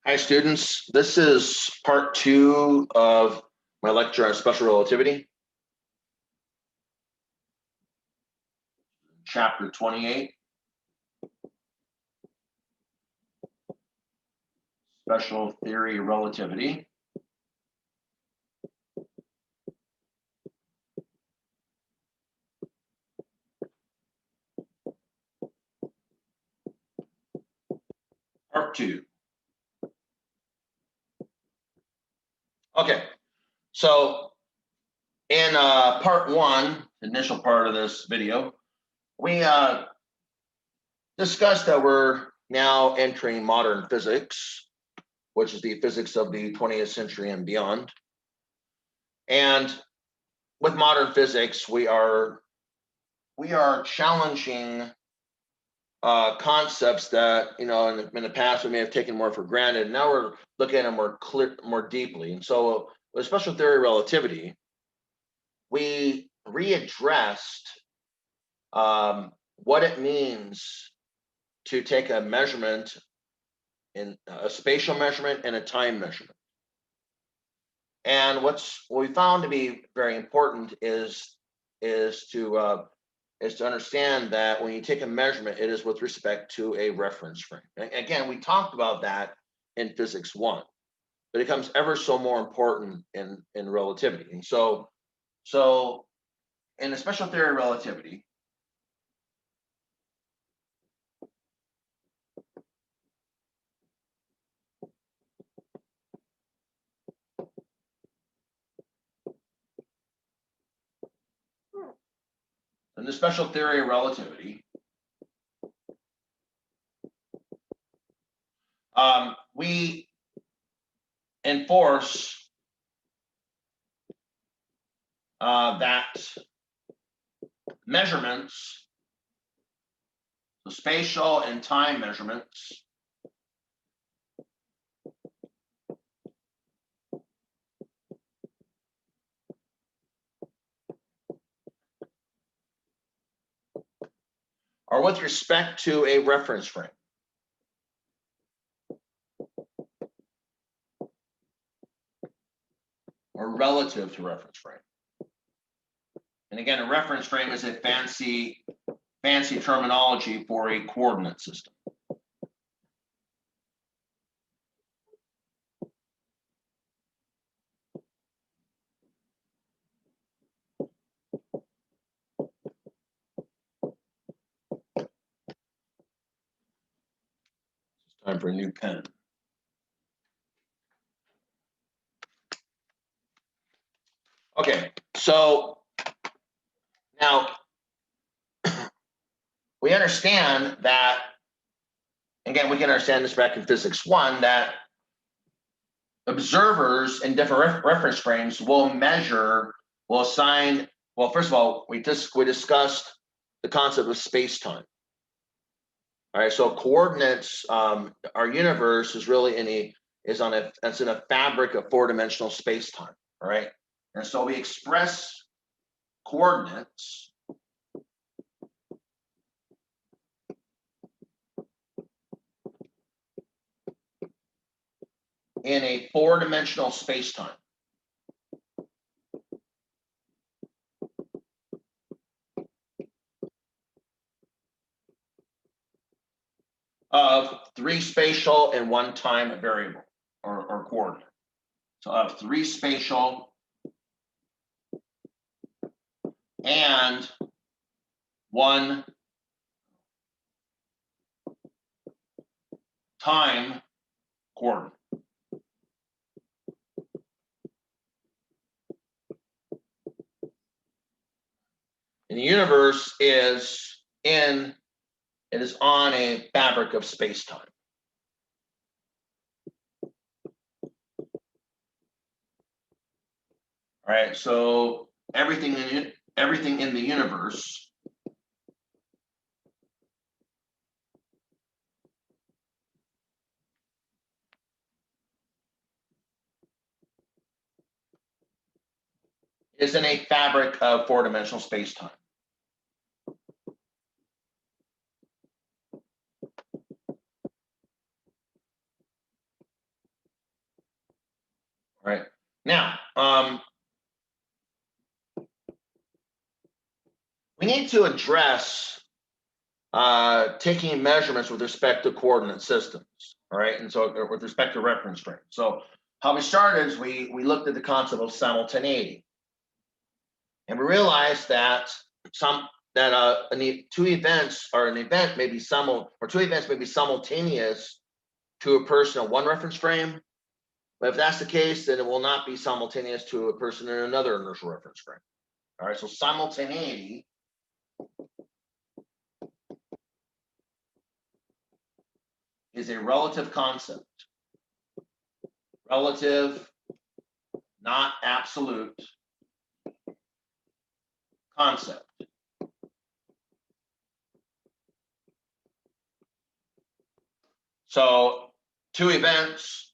Hi, students. This is part 2 of my lecture on special relativity, chapter 28, special theory relativity. Part 2. Okay, so in part 1, initial part of this video, we discussed that we're now entering modern physics, which is the physics of the 20th century and beyond. And with modern physics, we are challenging concepts that in the past we may have taken more for granted. Now we're looking at them more deeply. And so with special theory relativity, we readdressed what it means to take a measurement, in a spatial measurement and a time measurement. And what we found to be very important is to understand that when you take a measurement, it is with respect to a reference frame. And again, we talked about that in physics 1, but it becomes ever so more important in relativity. And so in the special theory of relativity, we enforce that measurements, the spatial and time measurements, are with respect to a reference frame. Or relative to reference frame. And again, a reference frame is a fancy terminology for a coordinate system. It's time for a new pen. Okay, so now we understand that, again, we can understand this back in physics 1, that observers in different reference frames will assign, well, first of all, we discussed the concept of space-time. All right, so coordinates, our universe is really in a fabric of 4-dimensional space-time, all right? And so we express coordinates in a 4-dimensional space-time. Of 3 spatial and 1 time variable or coordinate. So of 3 spatial and 1 time coordinate. And the universe is on a fabric of space-time. All right, so everything in the universe is in a fabric of 4-dimensional space-time. Now, we need to address taking measurements with respect to coordinate systems, all right? And so with respect to reference frame. So how we started is we looked at the concept of simultaneity. And we realized that two events or an event may be two events may be simultaneous to a person in one reference frame. But if that's the case, then it will not be simultaneous to a person in another inertial reference frame. All right, so simultaneity is a relative concept. Relative, not absolute concept. So two events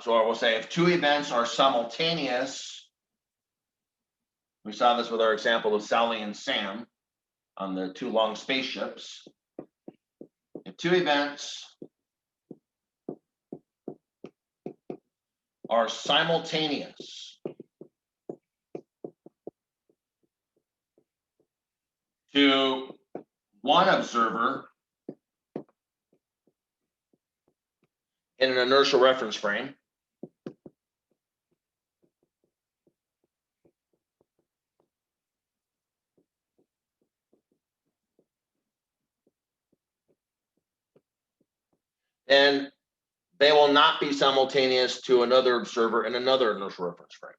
so I will say if two events are simultaneous, we saw this with our example of Sally and Sam on the two long spaceships. If two events are simultaneous to one observer in an inertial reference frame, then they will not be simultaneous to another observer in another inertial reference frame.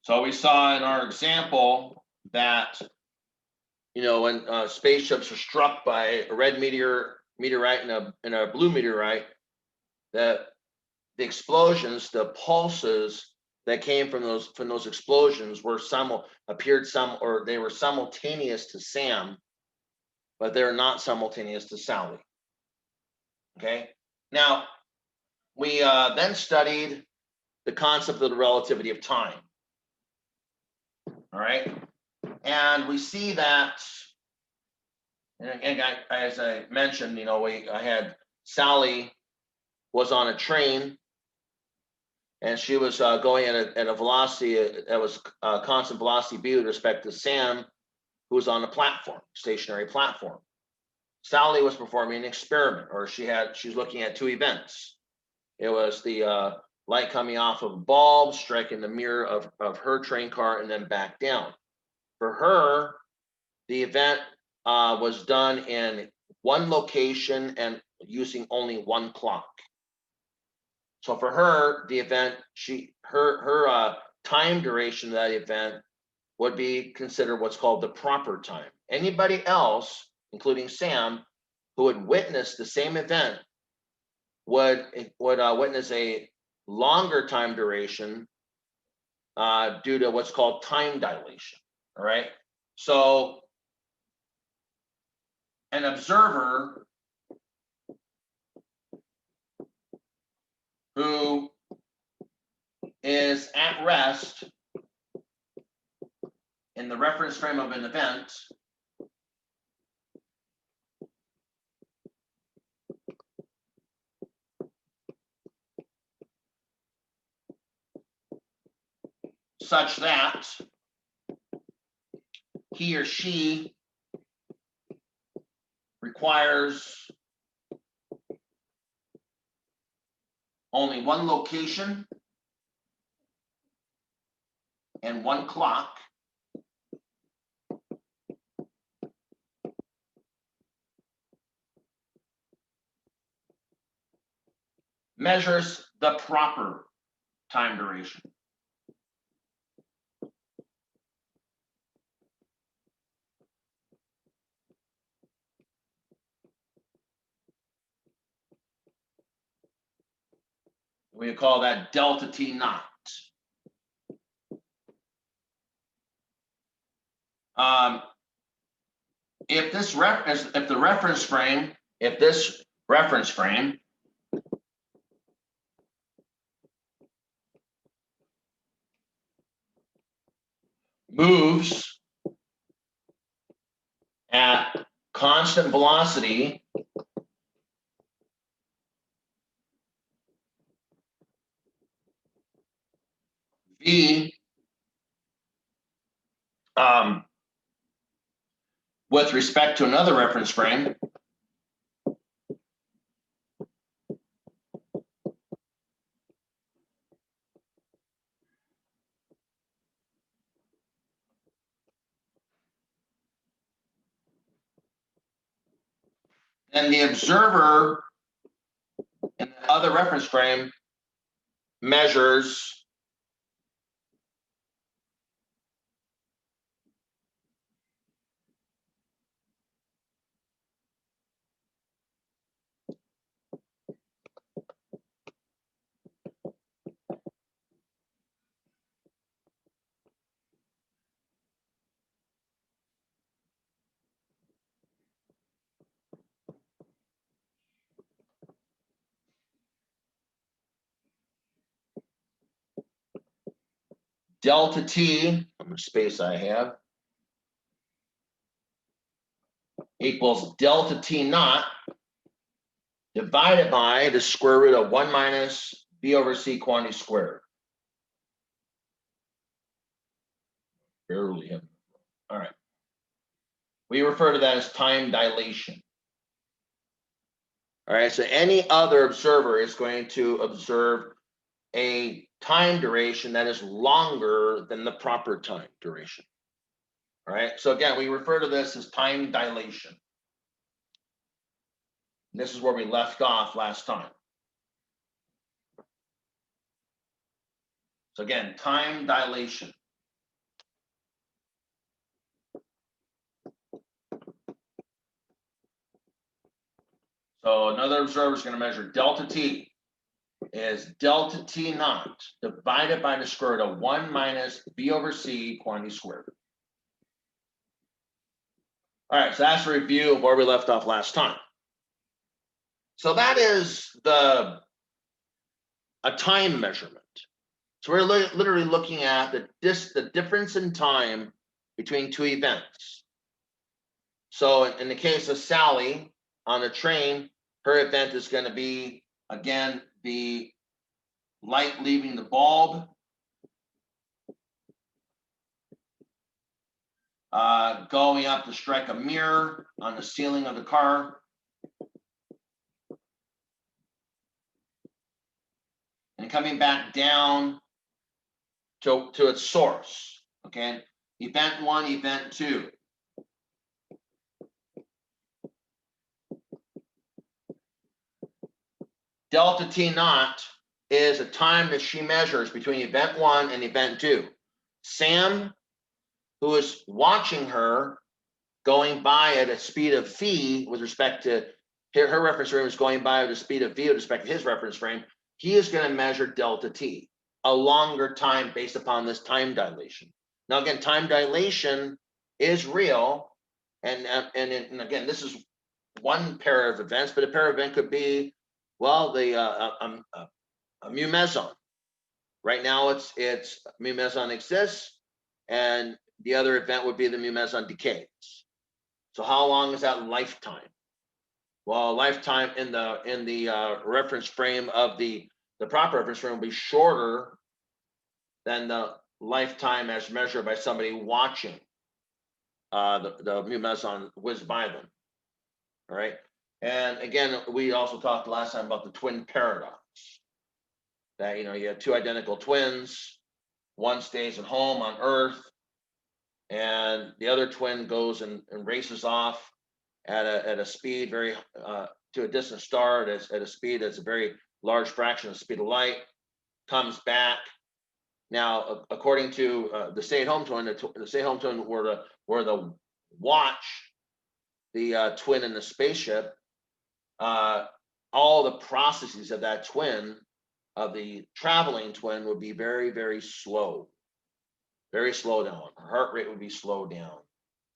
So we saw in our example that, when spaceships are struck by a red meteorite and a blue meteorite, that the explosions, the pulses that came from those explosions were they were simultaneous to Sam, but they're not simultaneous to Sally. Okay. Now we then studied the concept of the relativity of time. All right. And we see that, and again, as I mentioned, I had Sally was on a train, and she was going at a velocity that was constant velocity v with respect to Sam, who was on a platform, stationary platform. Sally was performing an experiment, or she's looking at two events. It was the light coming off of a bulb, striking the mirror of her train car, and then back down. For her, the event was done in one location and using only one clock. So for her, the event, her time duration of that event would be considered what's called the proper time. Anybody else, including Sam, who would witness the same event would witness a longer time duration due to what's called time dilation. All right. So an observer who is at rest in the reference frame of an event such that he or she requires only one location and one clock measures the proper time duration. We call that delta T naught. If this reference frame moves at constant velocity v with respect to another reference frame, then the observer in the other reference frame measures delta T, how much space I have, equals delta T naught divided by the square root of 1 minus B over C quantity squared. Barely him. All right. We refer to that as time dilation. All right, so any other observer is going to observe a time duration that is longer than the proper time duration. All right, so again, we refer to this as time dilation. And this is where we left off last time. So again, time dilation. So another observer is going to measure delta T is delta T naught divided by the square root of 1 minus B over C quantity squared. All right, so that's a review of where we left off last time. So that is a time measurement. So we're literally looking at the difference in time between two events. So in the case of Sally on the train, her event is going to be, again, the light leaving the bulb, going up to strike a mirror on the ceiling of the car, and coming back down to its source. Okay, event 1, event 2. Delta T naught is a time that she measures between event 1 and event 2. Sam, who is watching her going by at a speed of phi with respect to her reference frame is going by at a speed of v with respect to his reference frame, he is going to measure delta T, a longer time based upon this time dilation. Now, again, time dilation is real. And again, this is one pair of events, but a pair of events could be, well, a mu meson. Right now, it's mu meson exists, and the other event would be the mu meson decays. So how long is that lifetime? Well, lifetime in the reference frame of the proper reference frame will be shorter than the lifetime as measured by somebody watching the mu meson whiz by them. All right. And again, we also talked last time about the twin paradox. That you have two identical twins, one stays at home on Earth, and the other twin goes and races off at a speed very to a distant star at a speed that's a very large fraction of the speed of light. comes back. Now, according to the stay-at-home twin, the stay-at-home twin were the watch the twin in the spaceship. All the processes of that twin, of the traveling twin, would be very, very slow down. Her heart rate would be slowed down.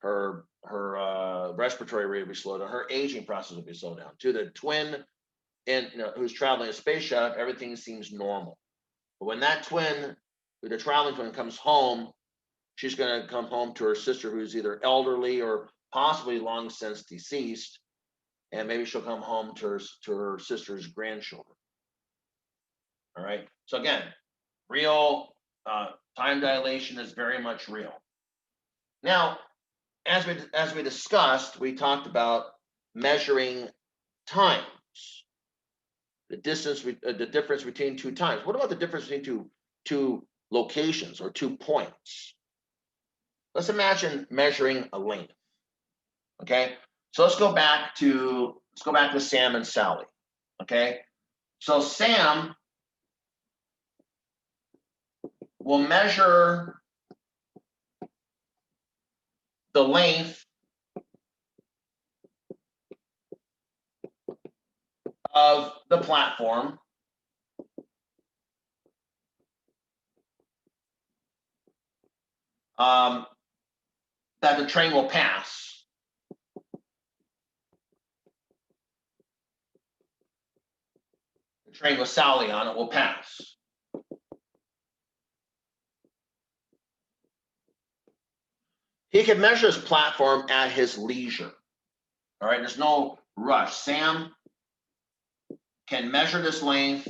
Her respiratory rate would be slowed down. Her aging process would be slowed down. To the twin who's traveling a spaceship, everything seems normal. But when that twin, the traveling twin, comes home, she's going to come home to her sister, who's either elderly or possibly long since deceased, and maybe she'll come home to her sister's grandchildren. All right. So again, real time dilation is very much real. Now, as we discussed, we talked about measuring times, the difference between two times. What about the difference between two locations or 2 points? Let's imagine measuring a length. Okay, so let's go back to Sam and Sally. Okay, so Sam will measure the length of the platform that the train will pass. The train with Sally on it will pass. He can measure his platform at his leisure. All right, there's no rush. Sam can measure this length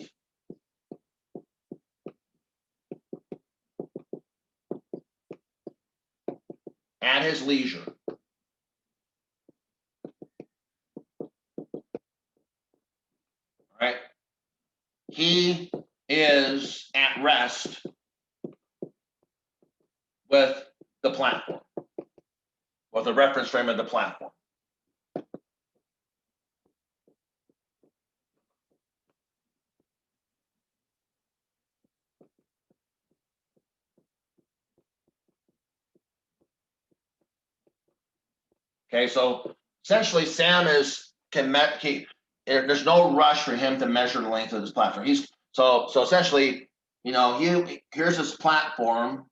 at his leisure. All right. He is at rest with the platform, with the reference frame of the platform. Okay, so essentially Sam there's no rush for him to measure the length of this platform. So essentially, here's this platform.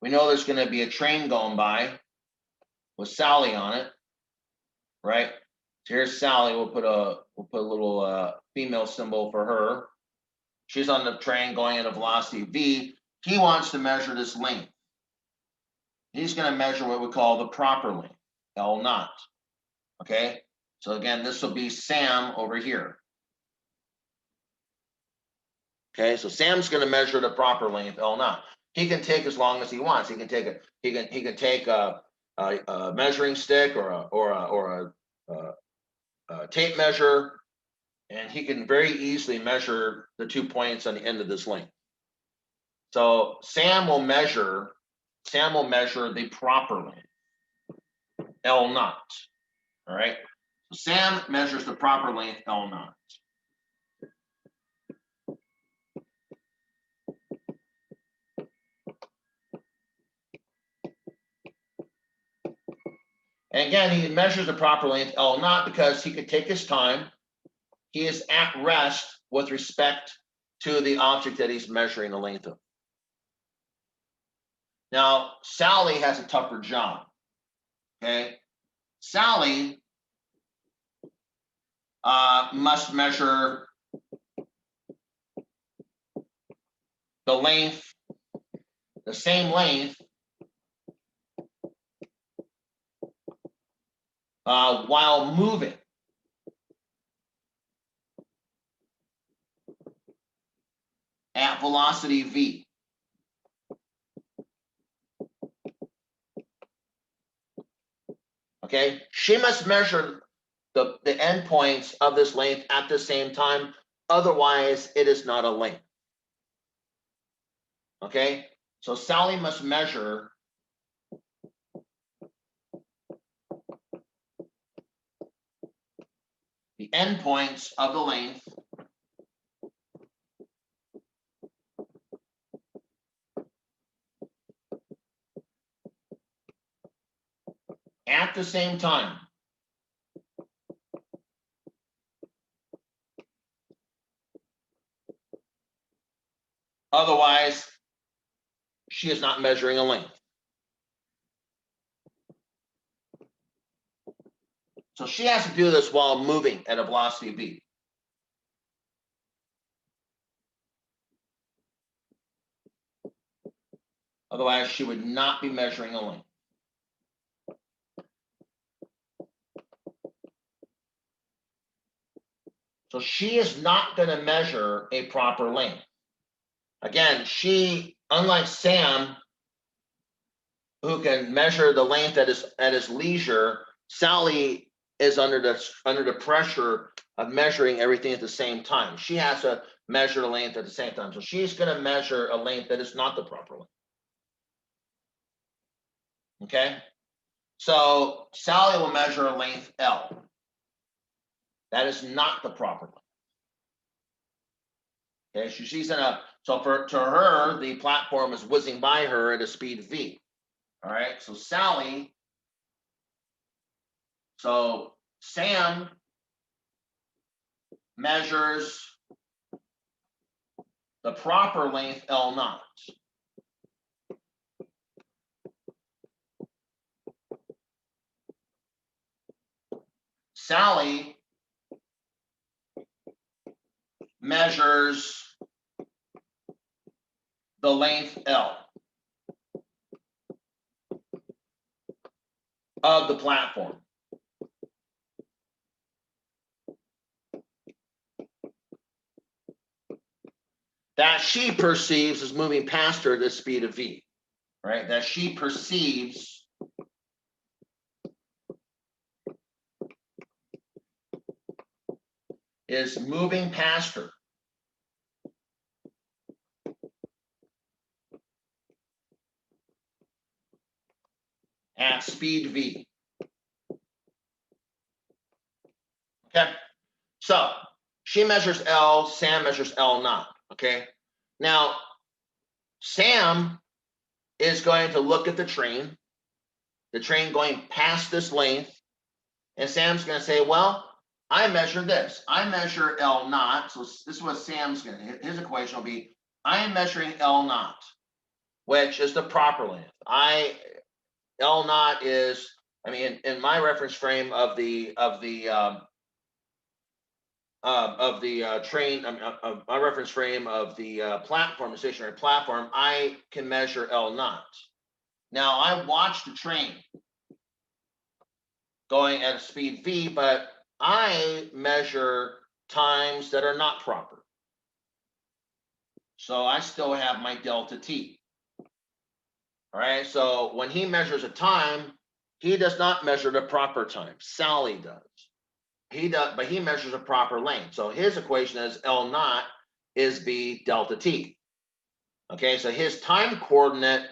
We know there's going to be a train going by with Sally on it, right? So here's Sally. We'll put a little female symbol for her. She's on the train going at a velocity v. He wants to measure this length. He's going to measure what we call the proper length, L naught. Okay, so again, this will be Sam over here. Okay, so Sam's going to measure the proper length, L naught. He can take as long as he wants. He can take a measuring stick or a tape measure, and he can very easily measure the 2 points on the end of this length. So Sam will measure the proper length, L naught. All right. So Sam measures the proper length, L naught. And again, he measures the proper length, L naught, because he could take his time. He is at rest with respect to the object that he's measuring the length of. Now, Sally has a tougher job. Okay. Sally must measure the length, the same length, while moving. At velocity v. Okay, she must measure the endpoints of this length at the same time. Otherwise, it is not a length. Okay, so Sally must measure the endpoints of the length the same time. Otherwise, she is not measuring a length. So she has to do this while moving at a velocity v. Otherwise, she would not be measuring a length. So she is not going to measure a proper length. Again, she, unlike Sam, who can measure the length at his leisure, Sally is under the pressure of measuring everything at the same time. She has to measure the length at the same time. So she's going to measure a length that is not the proper length. Okay? So Sally will measure a length L. That is not the proper length. Okay, she's in a, so to her, the platform is whizzing by her at a speed v. All right, so Sam measures the proper length L naught. Sally measures the length L of the platform. That she perceives as moving past her at the speed of v, right? That she perceives is moving past her at speed v. Okay, so she measures L, Sam measures L naught. Okay, now Sam is going to look at the train going past this length, and Sam's going to say, well, I measure this. I measure L naught. So this is what Sam's going to, his equation will be, I am measuring L naught, which is the proper length. L naught is, I mean, in my reference frame of the train, my reference frame of the platform, the stationary platform, I can measure L naught. Now I watch the train going at a speed v, but I measure times that are not proper. So I still have my delta t. All right, so when he measures a time, he does not measure the proper time. Sally does. He does, but he measures a proper length. So his equation is L naught is b delta t. Okay, so his time coordinate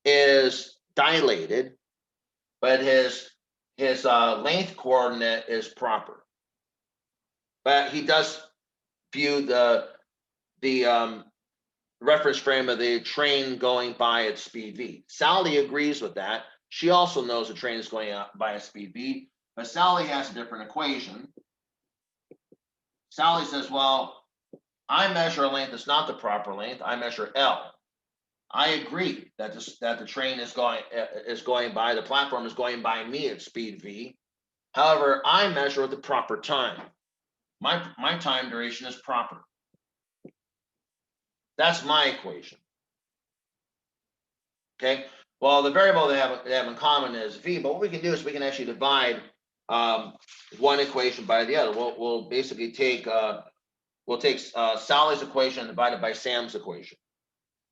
is dilated, but his length coordinate is proper. But he does view the reference frame of the train going by at speed v. Sally agrees with that. She also knows the train is going by at speed v, but Sally has a different equation. Sally says, well, I measure a length that's not the proper length. I measure L. I agree that the train is going by, the platform is going by me at speed v. However, I measure the proper time. My time duration is proper. That's my equation. Okay. Well, the variable they have in common is v, but what we can do is we can actually divide one equation by the other. We'll basically take Sally's equation and divide it by Sam's equation.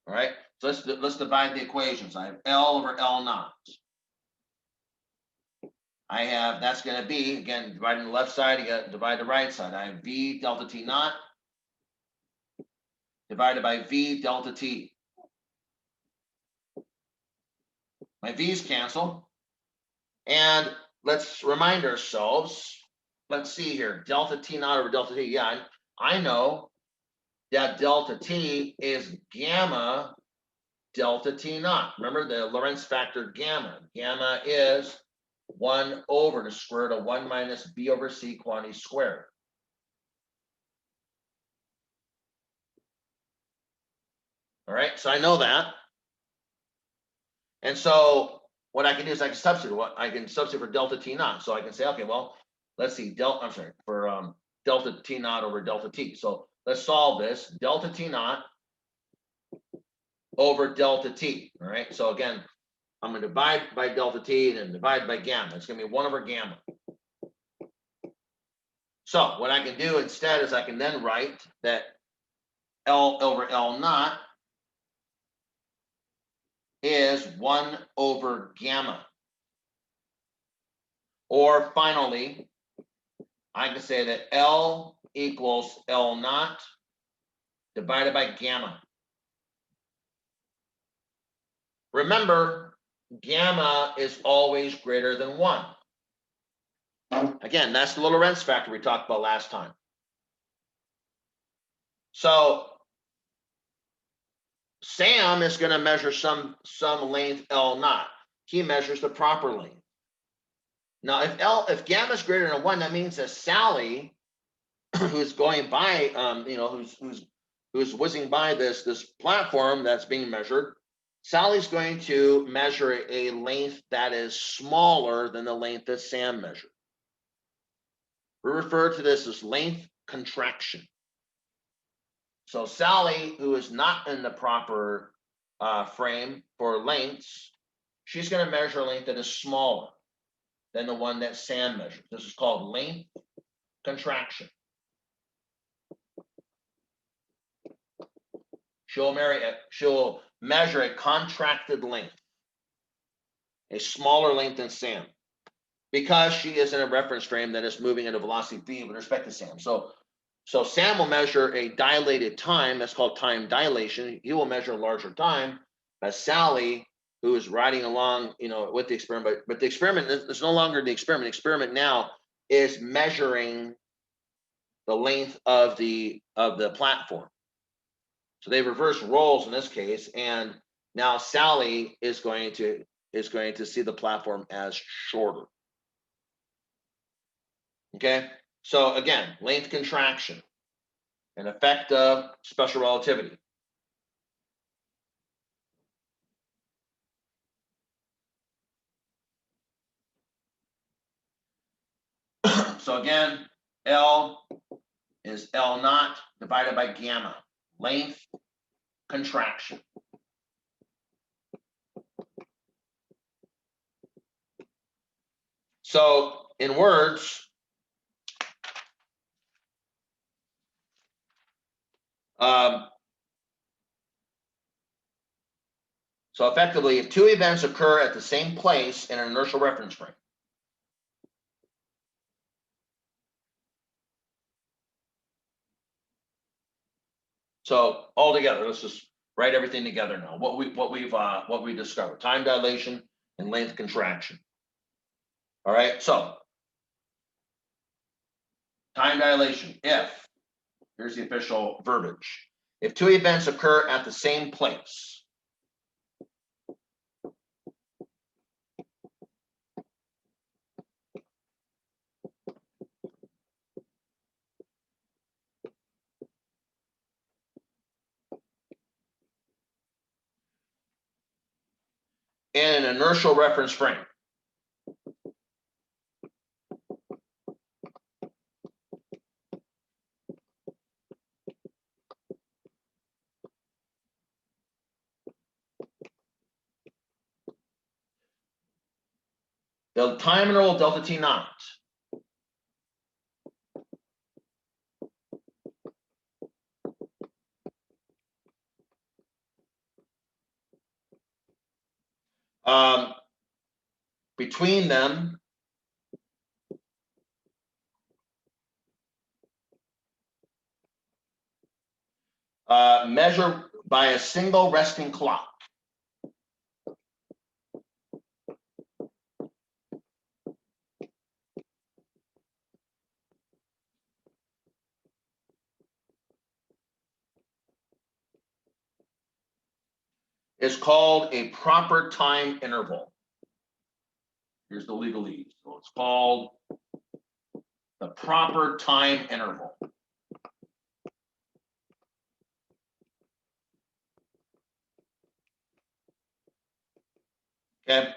All right. So let's divide the equations. I have L over L naught. I have, that's going to be, again, dividing the left side, you got to divide the right side. I have v delta t naught divided by v delta t. My v's cancel. And let's remind ourselves, let's see here, delta t naught over delta t. Yeah, I know that delta t is gamma delta t naught. Remember the Lorentz factor gamma. Gamma is 1 over the square root of 1 minus b over c quantity squared. All right, so I know that. And so what I can do is I can substitute. I can substitute for delta t naught. So I can say, okay, well, let's see, for delta t naught over delta t. So let's solve this. Delta t naught over delta t. All right. So again, I'm going to divide by delta t and then divide by gamma. It's going to be 1 over gamma. So what I can do instead is I can then write that L over L naught is 1 over gamma. Or finally, I can say that L equals L naught divided by gamma. Remember, gamma is always greater than 1. Again, that's the little Lorentz factor we talked about last time. So Sam is going to measure some length L naught. He measures the proper length. Now, if gamma is greater than 1, that means that Sally, who's going by, who's whizzing by this platform that's being measured, Sally's going to measure a length that is smaller than the length that Sam measured. We refer to this as length contraction. So Sally, who is not in the proper frame for lengths, she's going to measure a length that is smaller than the one that Sam measured. This is called length contraction. She'll measure a contracted length, a smaller length than Sam, because she is in a reference frame that is moving at a velocity v with respect to Sam. So Sam will measure a dilated time. That's called time dilation. He will measure a larger time. But Sally, who is riding along, with the experiment, but the experiment is no longer the experiment. The experiment now is measuring the length of the platform. So they reverse roles in this case, and now Sally is going to see the platform as shorter. Okay, so again, length contraction, an effect of special relativity. So again, L is L naught divided by gamma, length contraction. So in words, so effectively, if two events occur at the same place in an inertial reference frame, so all together, let's just write everything together now. What we discovered: time dilation and length contraction. All right. So time dilation. If here's the official verbiage: if two events occur at the same place. In an inertial reference frame. The time interval delta t naught between them measured by a single resting clock. Is called a proper time interval. Here's the legalese. So it's called the proper time interval. Okay.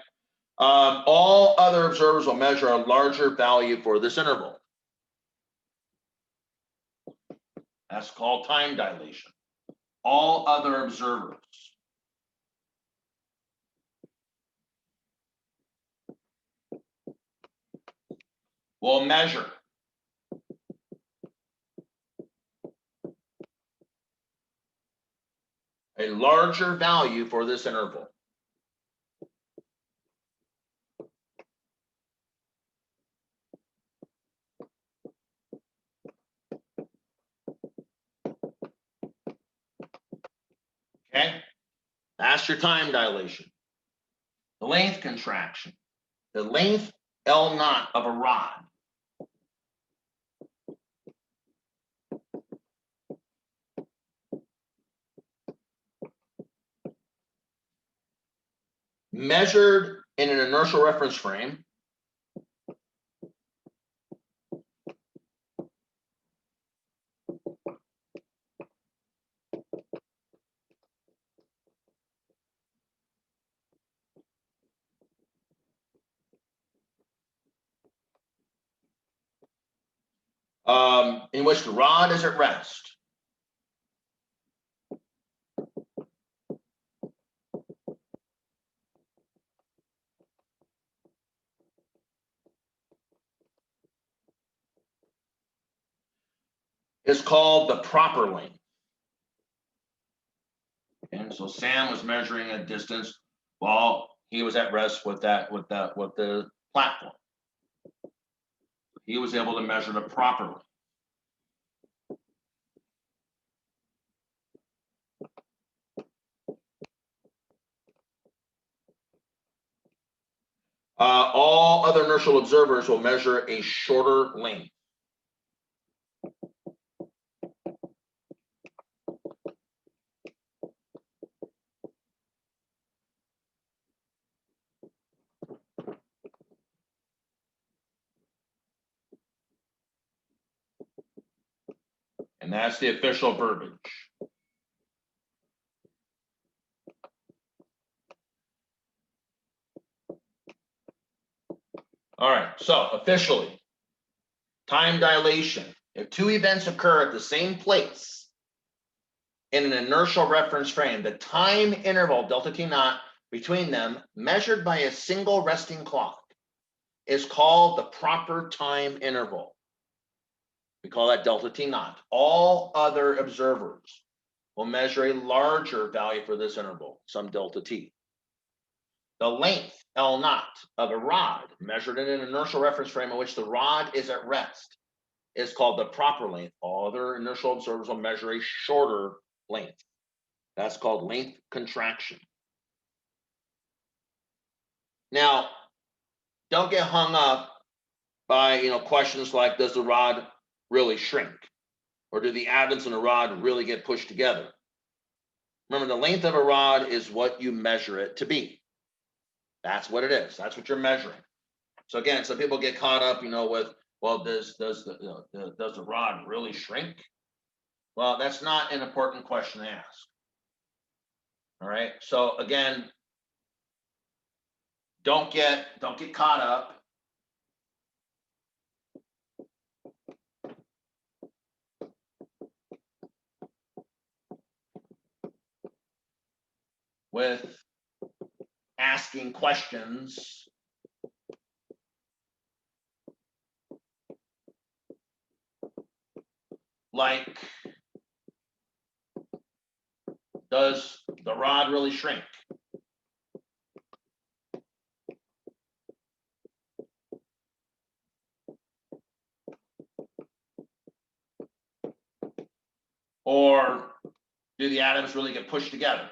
All other observers will measure a larger value for this interval. That's called time dilation. All other observers will measure a larger value for this interval. Okay, that's your time dilation. The length contraction. The length L naught of a rod measured in an inertial reference frame in which the rod is at rest. Is called the proper length. And so Sam was measuring a distance while he was at rest with the platform. He was able to measure the proper length. All other inertial observers will measure a shorter length. And that's the official verbiage. All right, so officially, time dilation. If two events occur at the same place in an inertial reference frame, the time interval, delta T naught, between them, measured by a single resting clock, is called the proper time interval. We call that delta T naught. All other observers will measure a larger value for this interval, some delta T. The length, L naught, of a rod measured in an inertial reference frame in which the rod is at rest is called the proper length. All other inertial observers will measure a shorter length. That's called length contraction. Now, don't get hung up by questions like, does the rod really shrink? Or do the atoms in a rod really get pushed together? Remember, the length of a rod is what you measure it to be. That's what it is. That's what you're measuring. So again, some people get caught up, with, well, does the rod really shrink? Well, that's not an important question to ask. All right. So again, don't get caught up with asking questions like, does the rod really shrink? Or do the atoms really get pushed together?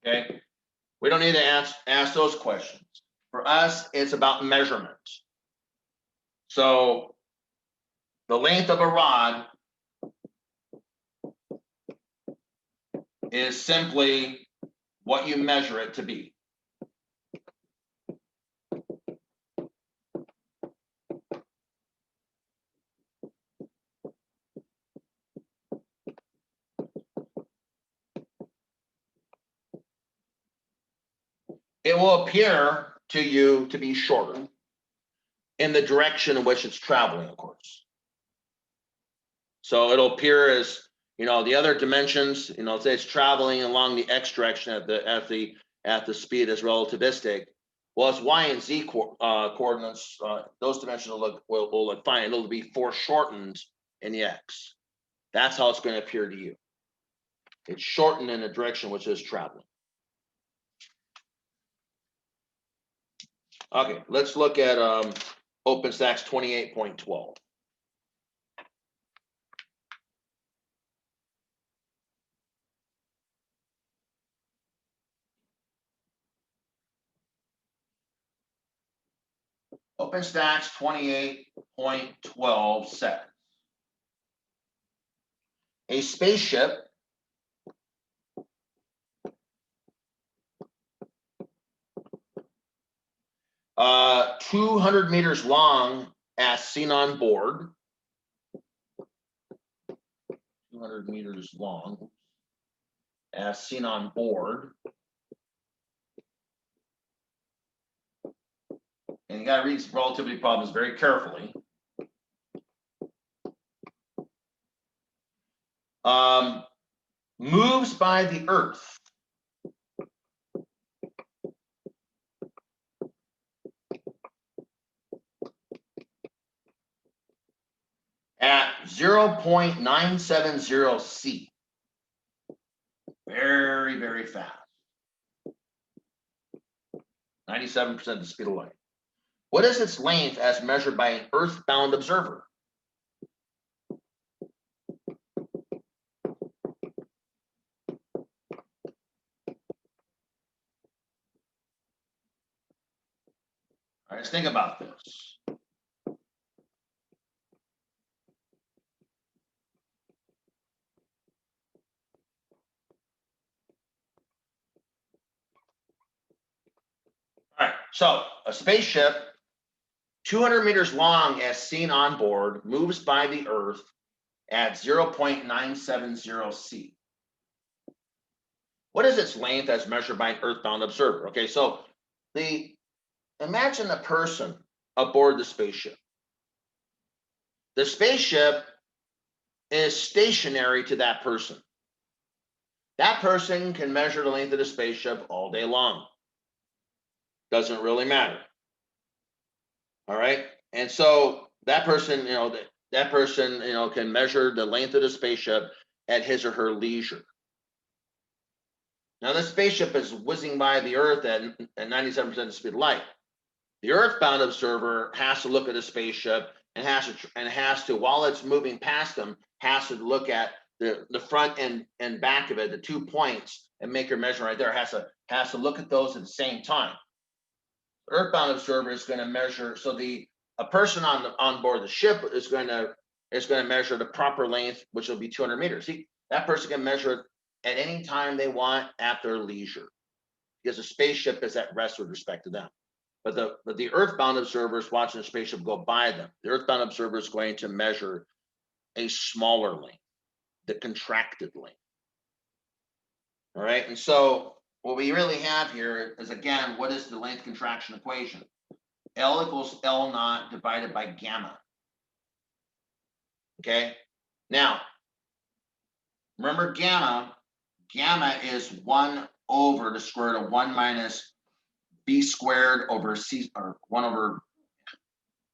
Okay, we don't need to ask those questions. For us, it's about measurements. So the length of a rod is simply what you measure it to be. It will appear to you to be shorter in the direction in which it's traveling, of course. So it'll appear as, the other dimensions, say it's traveling along the x direction at the speed as relativistic. Well, its y and z coordinates, those dimensions will look fine. It'll be foreshortened in the x. That's how it's going to appear to you. It's shortened in the direction which is traveling. Okay, let's look at OpenStax 28.12. OpenStax 28.12 says a spaceship uh, 200 meters long as seen on board. 200 meters long as seen on board. And you got to read these relativity problems very carefully. Moves by the Earth at 0.970 c. Very, very fast. 97% of the speed of light. What is its length as measured by an earthbound observer? All right, let's think about this. All right, so a spaceship 200 meters long as seen on board moves by the Earth at 0.970 c. What is its length as measured by an earthbound observer? Okay, so imagine a person aboard the spaceship. The spaceship is stationary to that person. That person can measure the length of the spaceship all day long. Doesn't really matter. All right. And so that person, that person, can measure the length of the spaceship at his or her leisure. Now, the spaceship is whizzing by the Earth at 97% of the speed of light. The earthbound observer has to look at the spaceship and has to, while it's moving past them, has to look at the front and back of it, the 2 points, and make her measurement right there. Has to look at those at the same time. The earthbound observer is going to measure. So a person on board the ship is going to measure the proper length, which will be 200 meters. That person can measure it at any time they want at their leisure, because the spaceship is at rest with respect to them. But the earthbound observer is watching the spaceship go by them. The earthbound observer is going to measure a smaller length, the contracted length. All right, and so what we really have here is, again, what is the length contraction equation? L equals L naught divided by gamma. Okay, now remember gamma is 1 over the square root of 1 minus b squared over c, or 1 over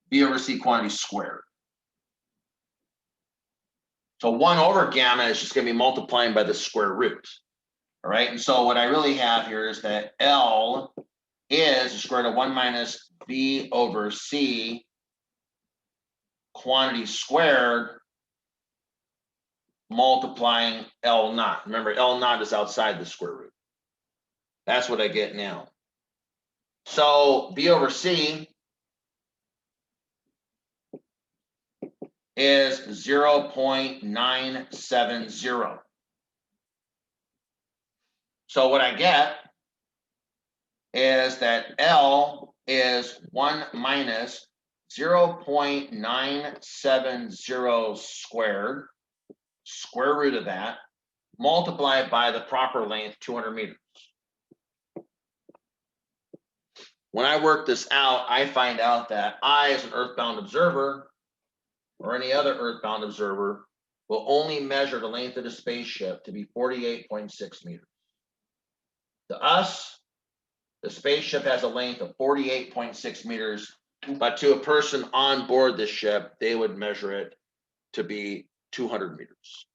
b over c quantity squared. So 1 over gamma is just going to be multiplying by the square root. All right, and so what I really have here is that L is the square root of 1 minus b over c quantity squared multiplying L naught. Remember, L naught is outside the square root. That's what I get now. So B over C is 0.970. So what I get is that L is 1 minus 0.970 squared, square root of that, multiplied by the proper length, 200 meters. When I work this out, I find out that I, as an earthbound observer, or any other earthbound observer, will only measure the length of the spaceship to be 48.6 meters. To us, the spaceship has a length of 48.6 meters, but to a person on board the ship, they would measure it to be 200 meters.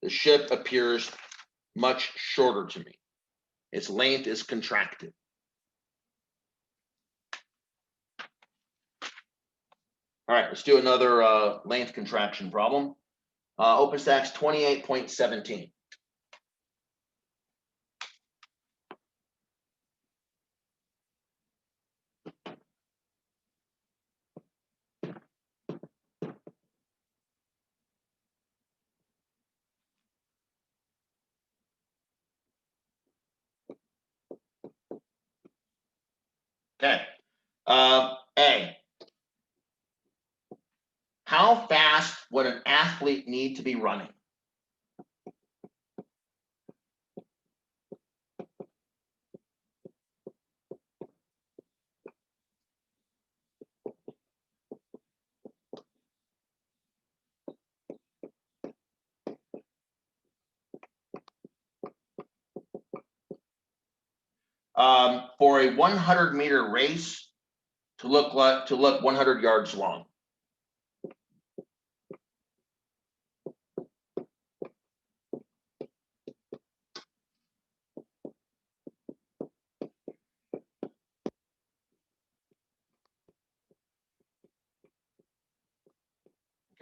The ship appears much shorter to me. Its length is contracted. All right, let's do another length contraction problem. OpenStack's 28.17. Okay. A. How fast would an athlete need to be running? For a 100-meter race to look 100 yards long.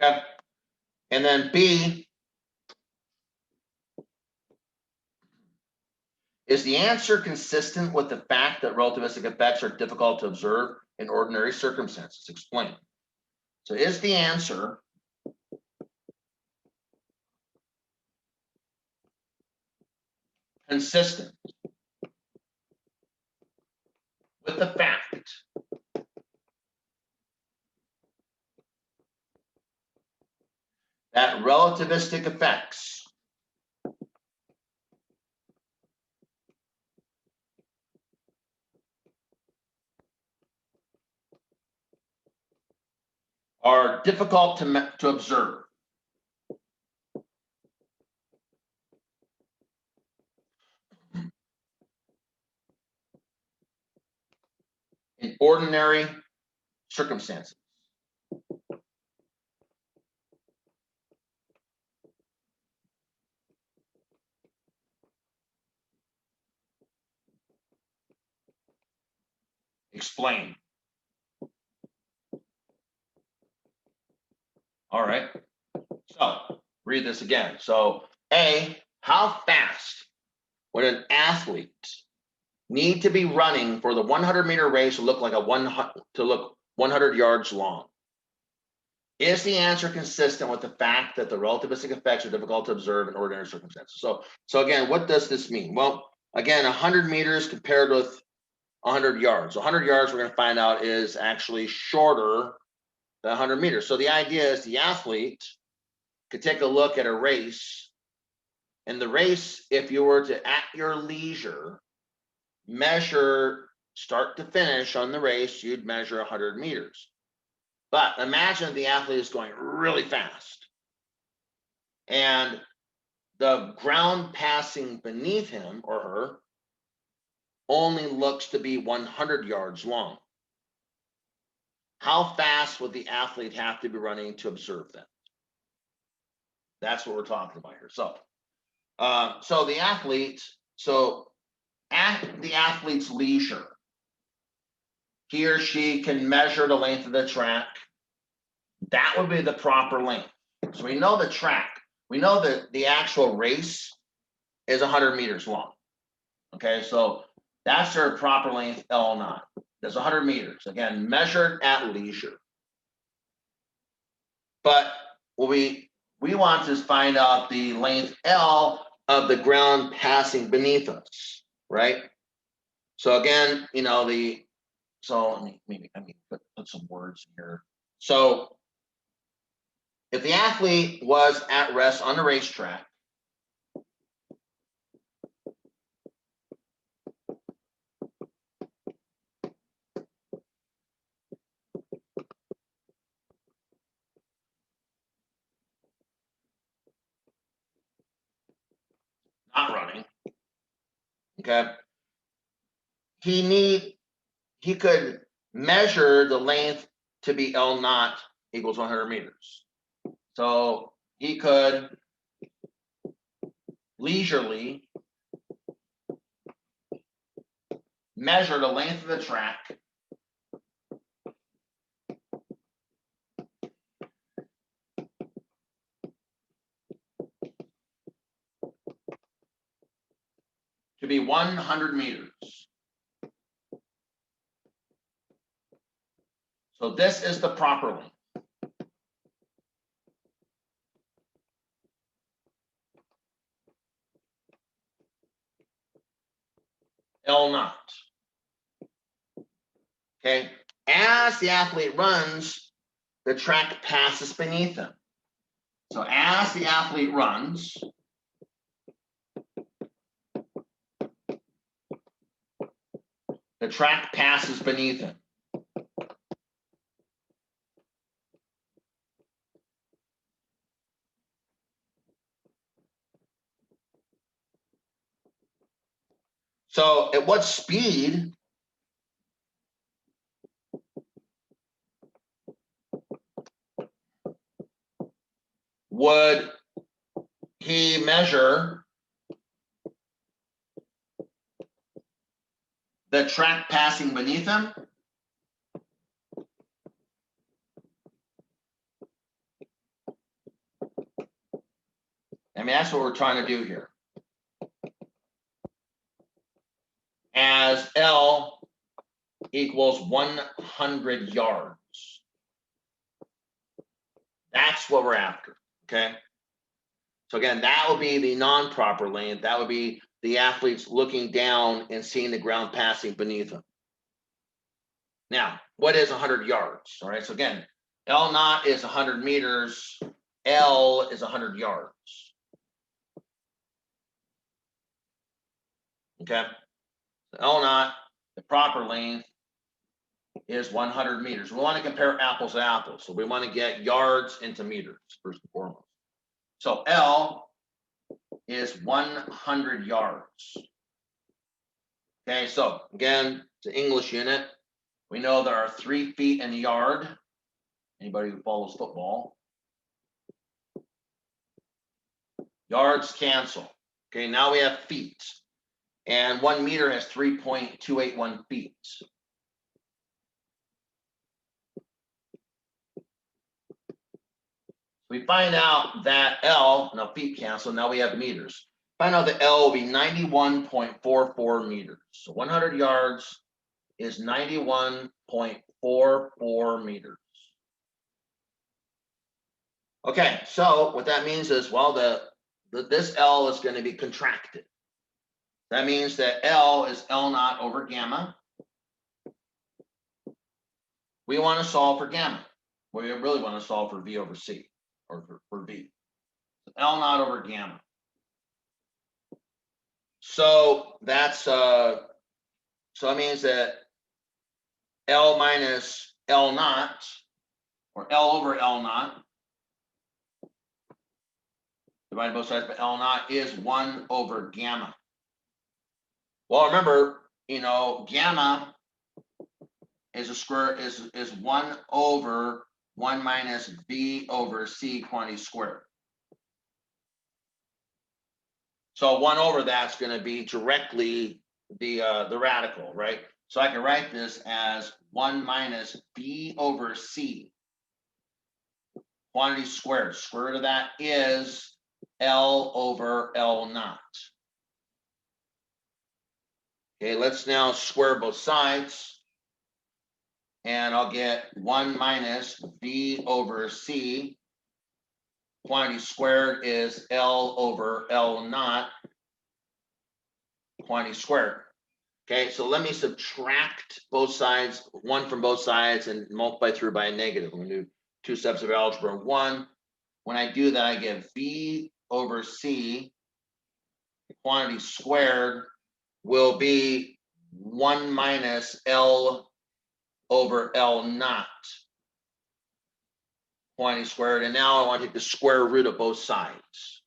Okay. And then B, is the answer consistent with the fact that relativistic effects are difficult to observe in ordinary circumstances? Explain. So is the answer consistent with the fact that relativistic effects are difficult to observe? In ordinary circumstances. Explain. All right. So read this again. So A, how fast would an athlete need to be running for the 100-meter race to look 100 yards long? Is the answer consistent with the fact that the relativistic effects are difficult to observe in ordinary circumstances? So again, what does this mean? Well, again, 100 meters compared with 100 yards. 100 yards, we're going to find out, is actually shorter than 100 meters. So the idea is the athlete could take a look at a race, and the race, if you were to, at your leisure, measure start to finish on the race, you'd measure 100 meters. But imagine the athlete is going really fast, and the ground passing beneath him or her only looks to be 100 yards long. How fast would the athlete have to be running to observe that? That's what we're talking about here. So the athlete, at the athlete's leisure, he or she can measure the length of the track. That would be the proper length. So we know the track. We know that the actual race is 100 meters long. Okay, so That's their proper length, L naught. That's 100 meters, again, measured at leisure. But what we want to find out the length L of the ground passing beneath us, right? So again, you know, so maybe put some words here. So if the athlete was at rest on the racetrack, not running, okay, he could measure the length to be L naught equals 100 meters. So he could leisurely measure the length of the track to be 100 meters. So this is the proper length. L naught. Okay. As the athlete runs, the track passes beneath him. So as the athlete runs, the track passes beneath him. So at what speed would he measure the track passing beneath him? I mean, that's what we're trying to do here. As L equals 100 yards. That's what we're after, okay? So again, that would be the non-proper length. That would be the athletes looking down and seeing the ground passing beneath them. Now, what is 100 yards? All right, so again, L naught is 100 meters. L is 100 yards. Okay, so L naught, the proper length, is 100 meters. We want to compare apples to apples. So we want to get yards into meters, first and foremost. So L is 100 yards. Okay, so again, it's an English unit. We know there are 3 feet in a yard. Anybody who follows football. Yards cancel. Okay, now we have feet. And 1 meter has 3.281 feet. We find out that L, now feet cancel, now we have meters. Find out that L will be 91.44 meters. So 100 yards is 91.44 meters. Okay, so what that means is, well, this L is going to be contracted. That means that L is L naught over gamma. We want to solve for gamma. We really want to solve for V over C, or for V. So L naught over gamma. So that's so that means that L minus L naught, or L over L naught, divided both sides by L naught, is 1 over gamma. Well, remember, you know, gamma is a square is 1 over 1 minus V over C quantity squared. So 1 over that's going to be directly the radical, right? So I can write this as 1 minus V over C quantity squared. Square root of that is L over L naught. Okay, let's now square both sides. And I'll get 1 minus V over C. Quantity squared is L over L naught. Quantity squared. Okay, so let me subtract both sides, 1 from both sides, and multiply through by a negative. I'm going to do 2 steps of algebra. 1. When I do that, I get V over C. Quantity squared will be 1 minus L over L naught. Quantity squared. And now I want to take the square root of both sides.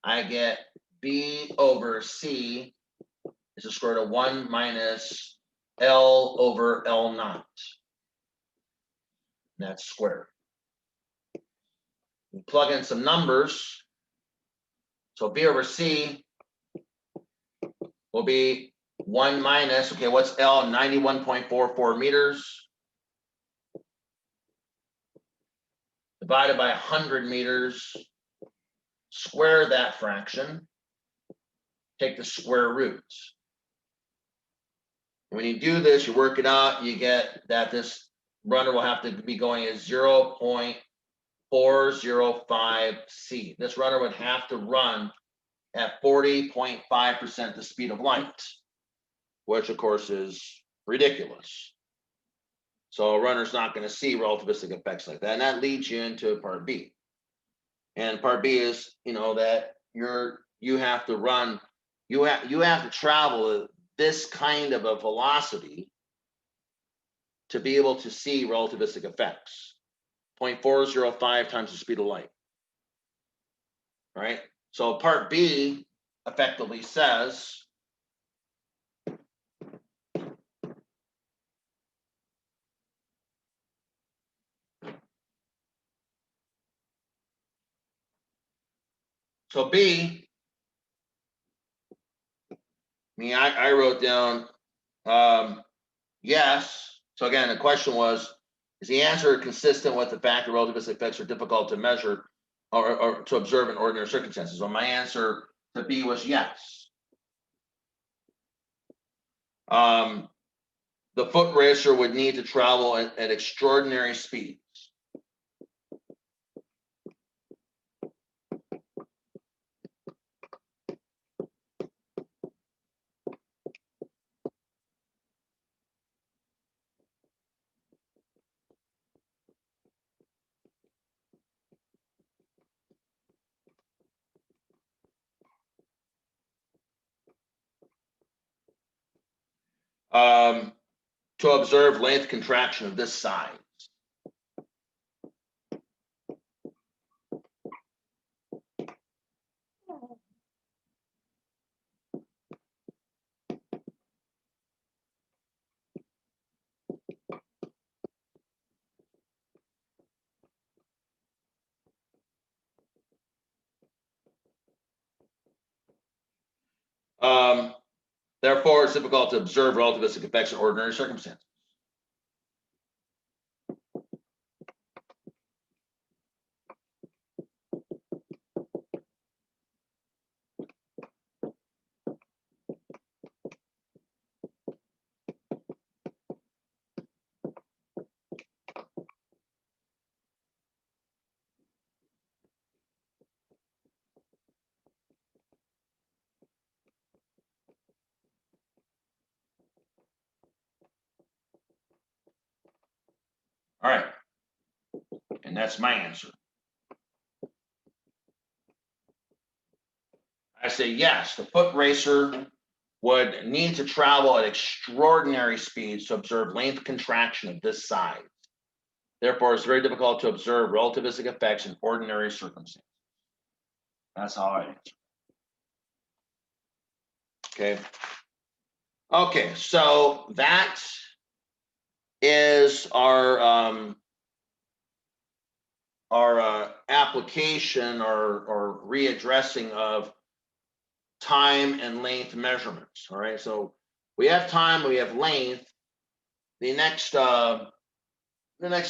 I get B over C is the square root of 1 minus L over L naught. And that's squared. We plug in some numbers. So B over C will be 1 minus, okay, what's L? 91.44 meters. Divided by 100 meters. Square that fraction. Take the square root. When you do this, you work it out, you get that this runner will have to be going at 0.405 C. This runner would have to run at 40.5% the speed of light, which of course is ridiculous. So a runner's not going to see relativistic effects like that. And that leads you into part B. And part B is, that you have to run, you have to travel at this kind of a velocity to be able to see relativistic effects. 0.405 times the speed of light. All right. So part B effectively says so B, I wrote down yes. So again, the question was, is the answer consistent with the fact that relativistic effects are difficult to measure or to observe in ordinary circumstances? Well, my answer to B was yes. The foot racer would need to travel at extraordinary speeds. To observe length contraction of this size. Therefore, it's difficult to observe relativistic effects in ordinary circumstances. All right. And that's my answer. I say yes, the foot racer would need to travel at extraordinary speeds to observe length contraction of this size. Therefore, it's very difficult to observe relativistic effects in ordinary circumstances. That's how I answer. Okay. Okay, so that is our application or readdressing of time and length measurements. All right, so we have time, we have length. The next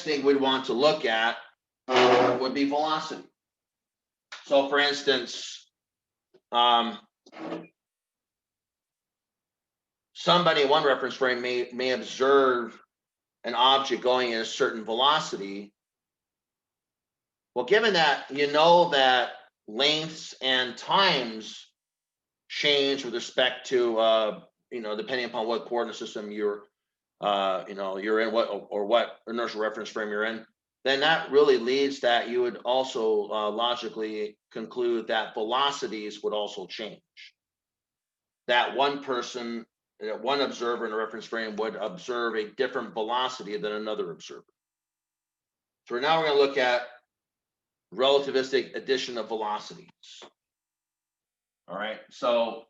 thing we'd want to look at would be velocity. So, for instance, somebody in one reference frame may observe an object going at a certain velocity. Well, given that you know that lengths and times change with respect to depending upon what coordinate system you're you're in, what inertial reference frame you're in, then that really leads that you would also logically conclude that velocities would also change. That one observer in a reference frame would observe a different velocity than another observer. So now we're going to look at relativistic addition of velocities. All right, so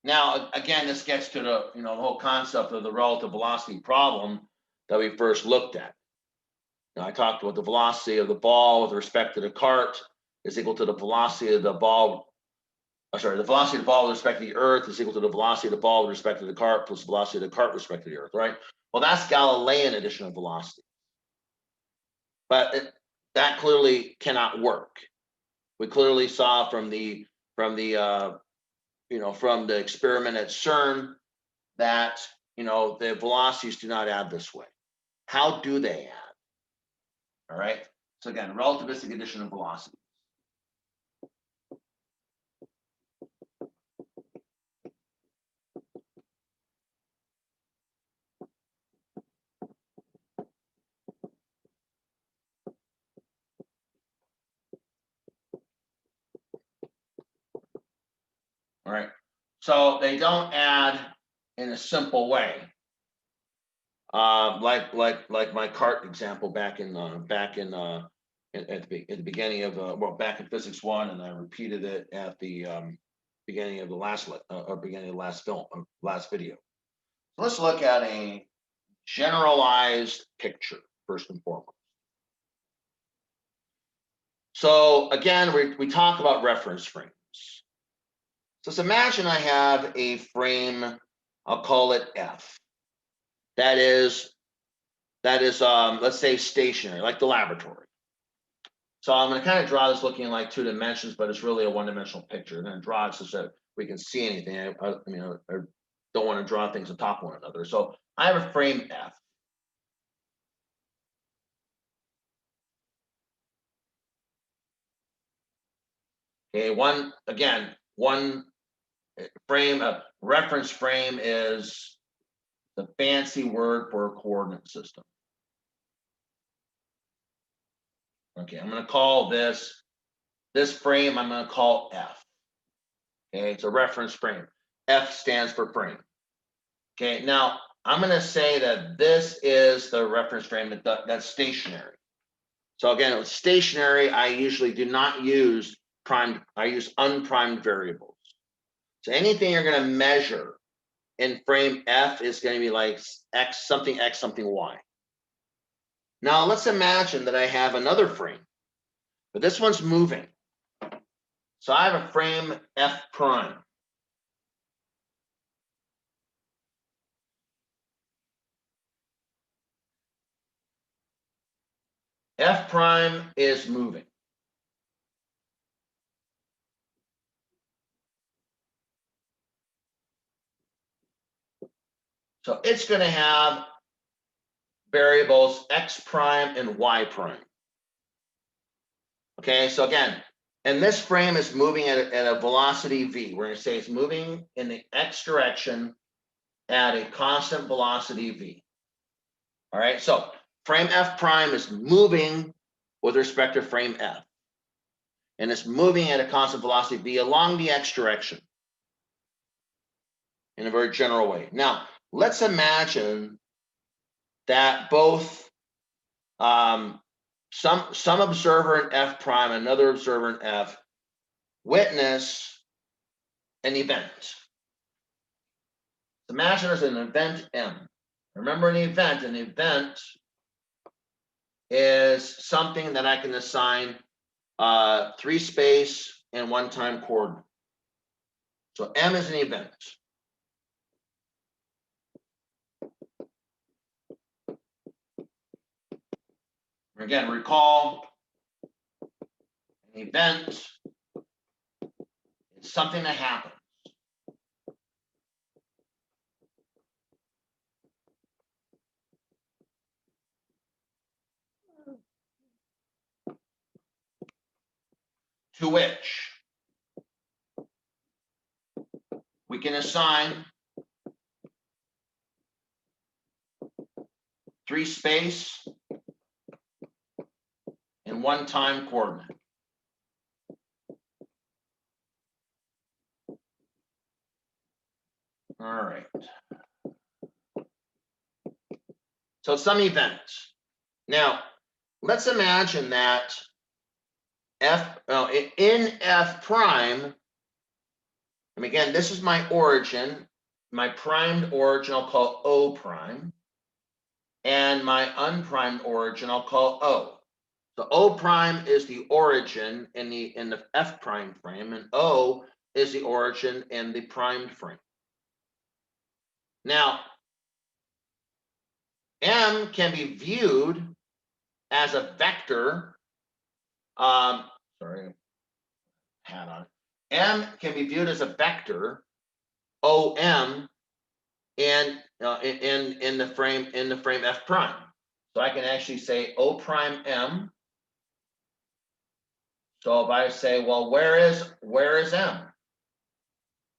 now again, this gets to the whole concept of the relative velocity problem that we first looked at. Now, I talked about the velocity of the ball with respect to the cart is equal to the velocity of the ball. The velocity of the ball with respect to the Earth is equal to the velocity of the ball with respect to the cart plus the velocity of the cart with respect to the Earth, right? Well, that's Galilean addition of velocity. But that clearly cannot work. We clearly saw from the experiment at CERN that the velocities do not add this way. How do they add? All right. So again, relativistic addition of velocities. All right. So they don't add in a simple way, like my cart example back in at the beginning of back in physics 1, and I repeated it at the beginning of the last video. So let's look at a generalized picture first and foremost. So again, we talk about reference frames. So let's imagine I have a frame, I'll call it F. That is let's say stationary, like the laboratory. So I'm going to kind of draw this looking like 2 dimensions, but it's really a one-dimensional picture. I'm going to draw it so that we can see anything. I don't want to draw things on top of one another. So I have a frame F. Okay, one frame, a reference frame is the fancy word for a coordinate system. Okay, I'm going to call this frame, I'm going to call F. Okay, it's a reference frame. F stands for frame. Okay, now I'm going to say that this is the reference frame that's stationary. So again, with stationary, I usually do not use primed, I use unprimed variables. So anything you're going to measure in frame F is going to be like X something Y. Now let's imagine that I have another frame, but this one's moving. So I have a frame F prime. F prime is moving. So it's going to have variables X prime and Y prime. Okay, so again, and this frame is moving at a velocity V. We're going to say it's moving in the X direction at a constant velocity V. All right, so frame F prime is moving with respect to frame F. And it's moving at a constant velocity V along the X direction in a very general way. Now, let's imagine that both some observer in F prime, another observer in F, witness an event. Imagine there's an event M. Remember, an event is something that I can assign 3 space and 1 time coordinate. So M is an event. Again, recall an event is something that happens. to which we can assign 3 space and 1 time coordinate. All right. So some events. Now, let's imagine that in F prime, and again, this is my origin. My primed origin I'll call O prime. And my unprimed origin I'll call O. So O prime is the origin in the F prime frame, and O is the origin in the primed frame. Now, M can be viewed as a vector. Sorry, hat on. M can be viewed as a vector, OM, and in the frame F prime. So I can actually say O prime M. So if I say, well, where is M?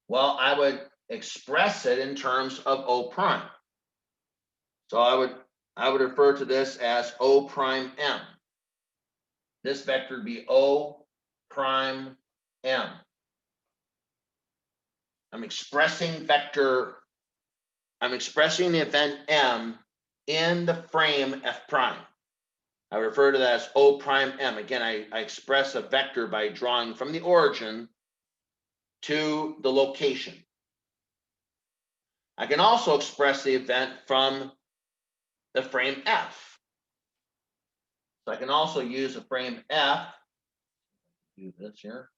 Well, I would express it in terms of O prime. So I would refer to this as O prime M. This vector would be O prime M. I'm expressing the event M in the frame F prime. I refer to that as O prime M. Again, I express a vector by drawing from the origin to the location. I can also express the event from the frame F. So I can also use a frame F. Do this here.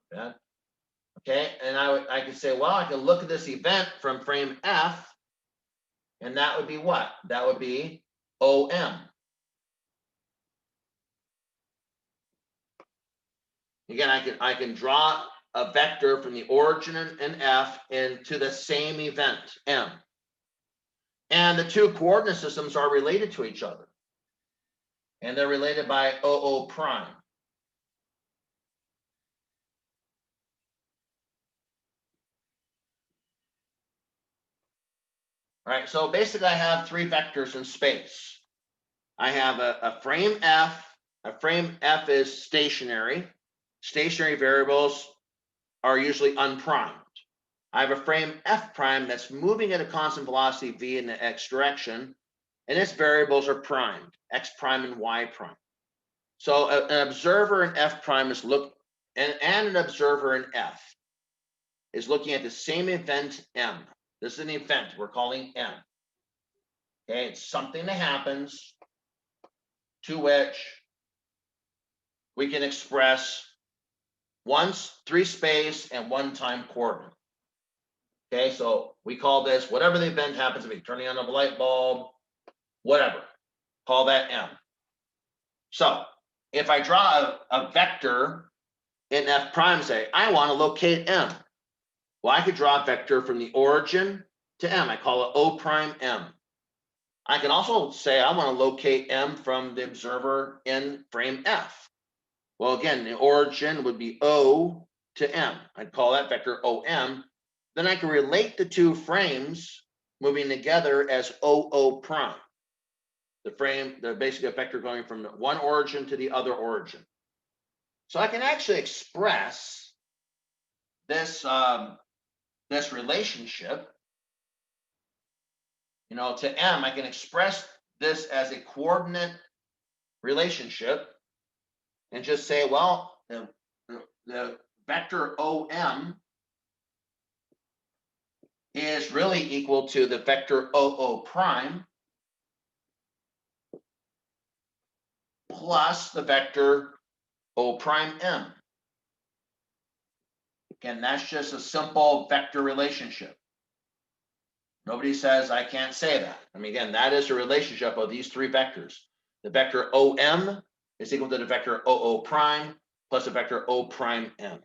Bad. Okay, and I could say, well, I can look at this event from frame F, and that would be what? That would be OM. Again, I can draw a vector from the origin in F into the same event, M. And the two coordinate systems are related to each other. And they're related by OO prime. All right, so basically I have 3 vectors in space. I have a frame F. A frame F is stationary. Stationary variables are usually unprimed. I have a frame F prime that's moving at a constant velocity v in the x direction, and its variables are primed, x prime and y prime. So an observer in F prime is and an observer in F is looking at the same event M. This is an event we're calling M. Okay, it's something that happens to which we can express 3 space and 1 time coordinate. Okay, so we call this, whatever the event happens to be, turning on a light bulb, whatever, call that M. So if I draw a vector in F prime, say, I want to locate M. Well, I could draw a vector from the origin to M. I call it O prime M. I can also say I want to locate M from the observer in frame F. Well, again, the origin would be O to M. I'd call that vector OM. Then I can relate the 2 frames moving together as OO prime. They're basically a vector going from one origin to the other origin. So I can actually express this this relationship, to M. I can express this as a coordinate relationship and just say, well, the vector OM is really equal to the vector OO prime plus the vector O prime M. Again, that's just a simple vector relationship. Nobody says I can't say that. I mean, again, that is a relationship of these 3 vectors. The vector OM is equal to the vector OO prime plus the vector O prime M.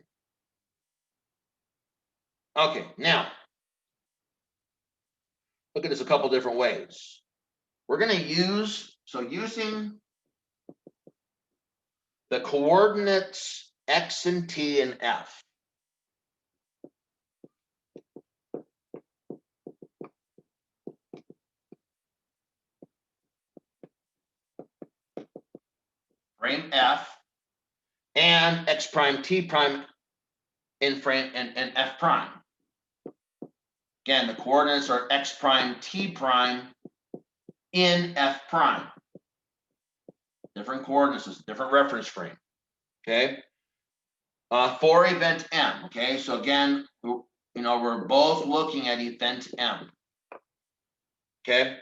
Okay, now, look at this a couple different ways. We're going to using the coordinates x and t and f. Frame f and x prime t prime in frame and f prime. Again, the coordinates are x prime t prime in f prime. Different coordinates, different reference frame. Okay. For event M. Okay. So again, we're both looking at event M. Okay.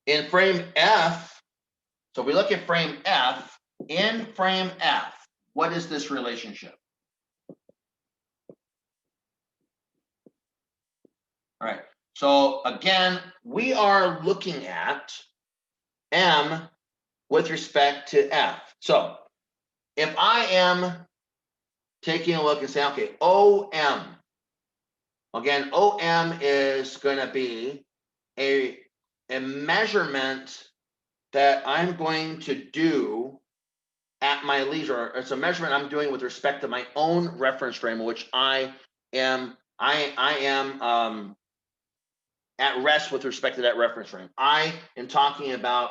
In frame F, so we look at frame F. In frame F, what is this relationship? All right. So again, we are looking at M with respect to F. So if I am taking a look and saying, okay, OM. Again, OM is going to be a measurement that I'm going to do at my leisure. It's a measurement I'm doing with respect to my own reference frame, which I am at rest with respect to that reference frame. I am talking about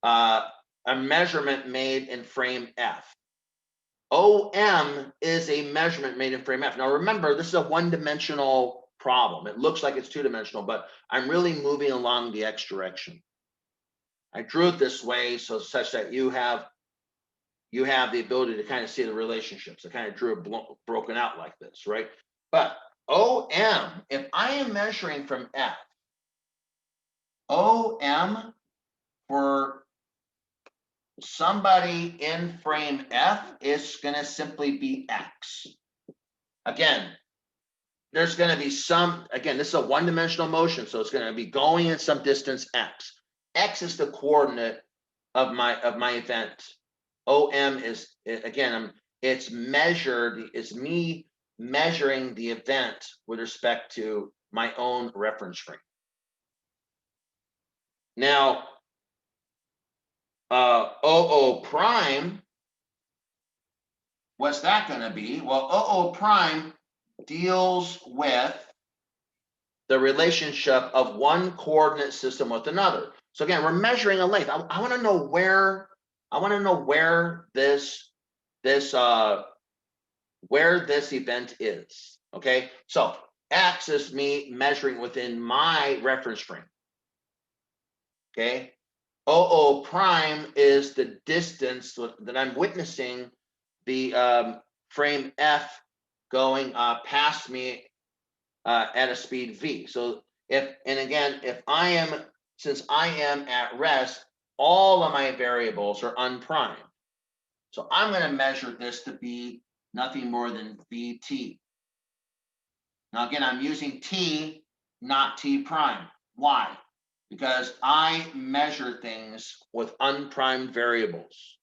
a measurement made in frame F. OM is a measurement made in frame F. Now remember, this is a one-dimensional problem. It looks like it's two-dimensional, but I'm really moving along the x direction. I drew it this way such that you have the ability to kind of see the relationships. I kind of drew it broken out like this, right? But OM, if I am measuring from F, OM for somebody in frame F is going to simply be x. Again, there's going to be some, again, this is a one-dimensional motion, so it's going to be going in some distance x. X is the coordinate of my event. OM is, again, it's measured, it's me measuring the event with respect to my own reference frame. Now, OO prime, what's that going to be? Well, OO prime deals with the relationship of one coordinate system with another. So again, we're measuring a length. I want to know where this event is. Okay, so x is me measuring within my reference frame. Okay, OO prime is the distance that I'm witnessing the frame F going past me at a speed v. So since I am at rest, all of my variables are unprimed. So I'm going to measure this to be nothing more than vt. Now again, I'm using t, not t prime. Why? Because I measure things with unprimed variables.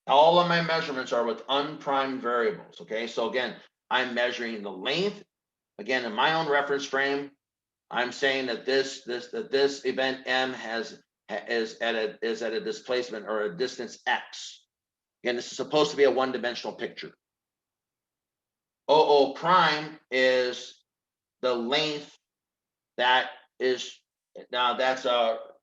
All of my measurements are with unprimed variables. Okay, so again, I'm measuring the length. Again, in my own reference frame, I'm saying that this event M is at a displacement or a distance x. Again, this is supposed to be a one-dimensional picture. OO prime is the length that is now that's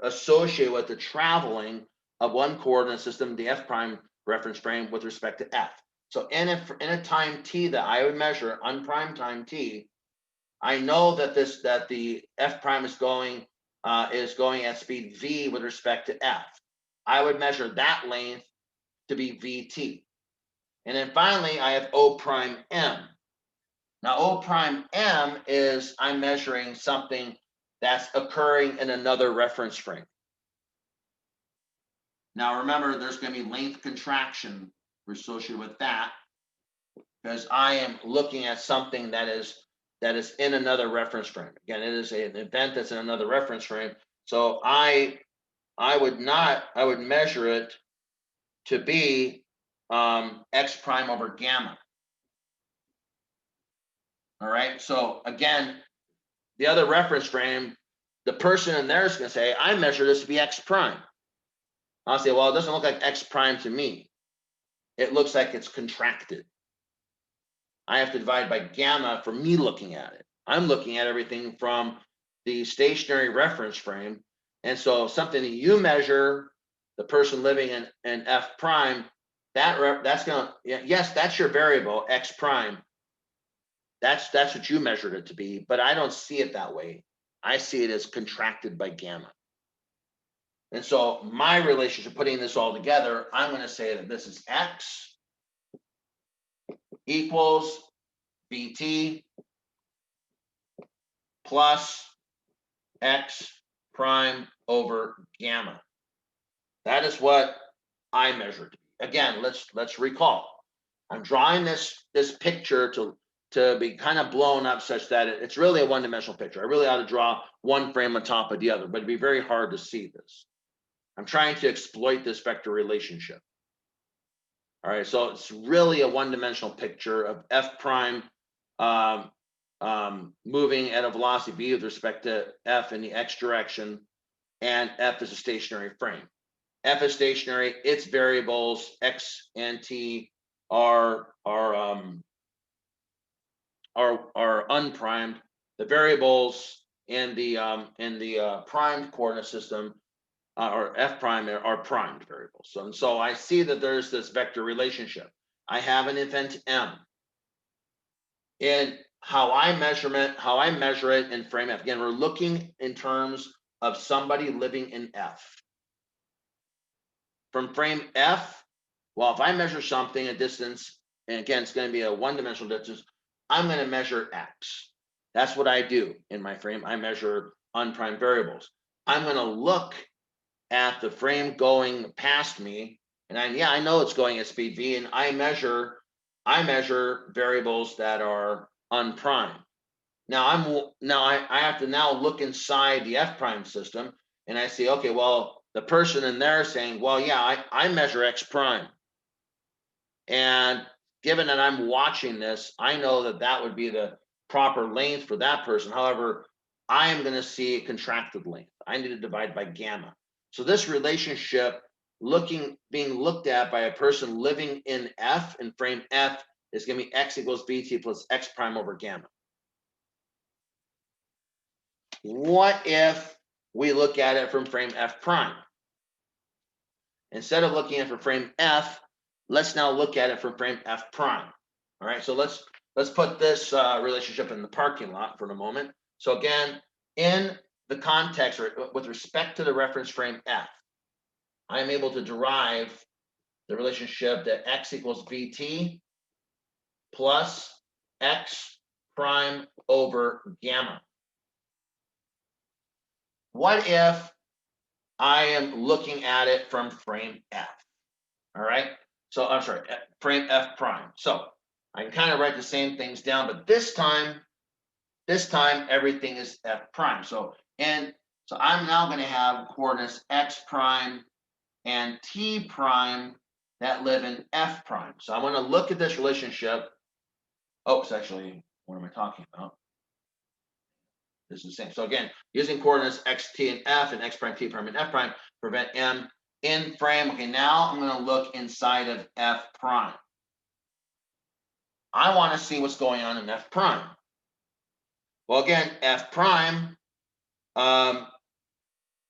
associated with the traveling of one coordinate system, the f prime reference frame, with respect to f. So in a time t that I would measure, unprimed time t, I know that the f prime is going at speed v with respect to f. I would measure that length to be vt. And then finally, I have O prime m. Now, O prime m is I'm measuring something that's occurring in another reference frame. Now, remember, there's going to be length contraction associated with that because I am looking at something that is in another reference frame. Again, it is an event that's in another reference frame. So I would measure it to be x prime over gamma. All right. So again, the other reference frame, the person in there is going to say, I measure this to be x prime. I'll say, well, it doesn't look like X prime to me. It looks like it's contracted. I have to divide by gamma for me looking at it. I'm looking at everything from the stationary reference frame. And so something that you measure, the person living in F prime, that's going to, yes, that's your variable, X prime. That's what you measured it to be, but I don't see it that way. I see it as contracted by gamma. And so my relationship, putting this all together, I'm going to say that this is X equals BT plus X prime over gamma. That is what I measured. Again, let's recall. I'm drawing this picture to be kind of blown up such that it's really a one-dimensional picture. I really ought to draw one frame on top of the other, but it'd be very hard to see this. I'm trying to exploit this vector relationship. All right, so it's really a one-dimensional picture of F prime moving at a velocity v with respect to F in the X direction, and F is a stationary frame. F is stationary, its variables X and T are unprimed. The variables in the primed coordinate system or F prime are primed variables. So I see that there's this vector relationship. I have an event M. And how I measure it in frame F. Again, we're looking in terms of somebody living in F. From frame F, well, if I measure something a distance, and again, it's going to be a one-dimensional distance, I'm going to measure X. That's what I do in my frame. I measure unprimed variables. I'm going to look at the frame going past me, and I know it's going at speed v, and I measure variables that are unprimed. Now I have to now look inside the F prime system, and I see, okay, well, the person in there is saying, well, yeah, I measure X prime, and given that I'm watching this, I know that that would be the proper length for that person. However, I am going to see a contracted length. I need to divide by gamma. So this relationship being looked at by a person living in F, in frame F, is going to be X equals BT plus X prime over gamma. What if we look at it from frame F prime? Instead of looking at it from frame F, let's now look at it from frame F prime. All right, so let's put this relationship in the parking lot for a moment. So again, in the context, or with respect to the reference frame F, I am able to derive the relationship that X equals BT plus X prime over gamma. What if I am looking at it from frame F? All right, so I'm sorry, frame F prime. So I can kind of write the same things down, but this time everything is F prime. So I'm now going to have coordinates X prime and T prime that live in F prime. So I want to look at this relationship. Oh, it's actually, what am I talking about? This is the same. So again, using coordinates X, T, and F, and X prime, T prime, and F prime, prevent M in frame. Okay, now I'm going to look inside of F prime. I want to see what's going on in F prime. Well, again, F prime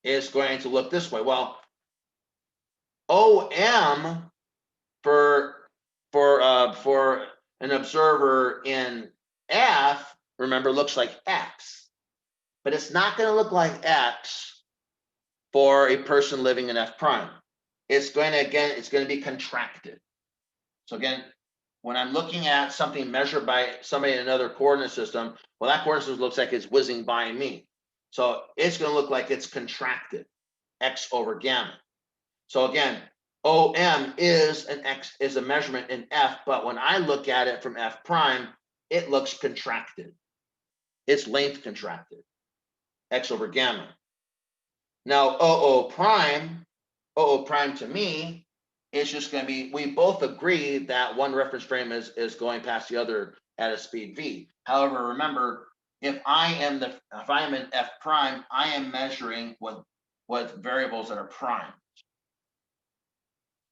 is going to look this way. Well, OM for an observer in F, remember, looks like X, but it's not going to look like X for a person living in F prime. It's going to be contracted. So again, when I'm looking at something measured by somebody in another coordinate system, well, that coordinate system looks like it's whizzing by me. So it's going to look like it's contracted, X over gamma. So again, OM is a measurement in F, but when I look at it from F prime, it looks contracted. It's length contracted, X over gamma. Now OO prime to me is just going to be, we both agree that one reference frame is going past the other at a speed v. However, remember, if I am in F prime, I am measuring with variables that are prime.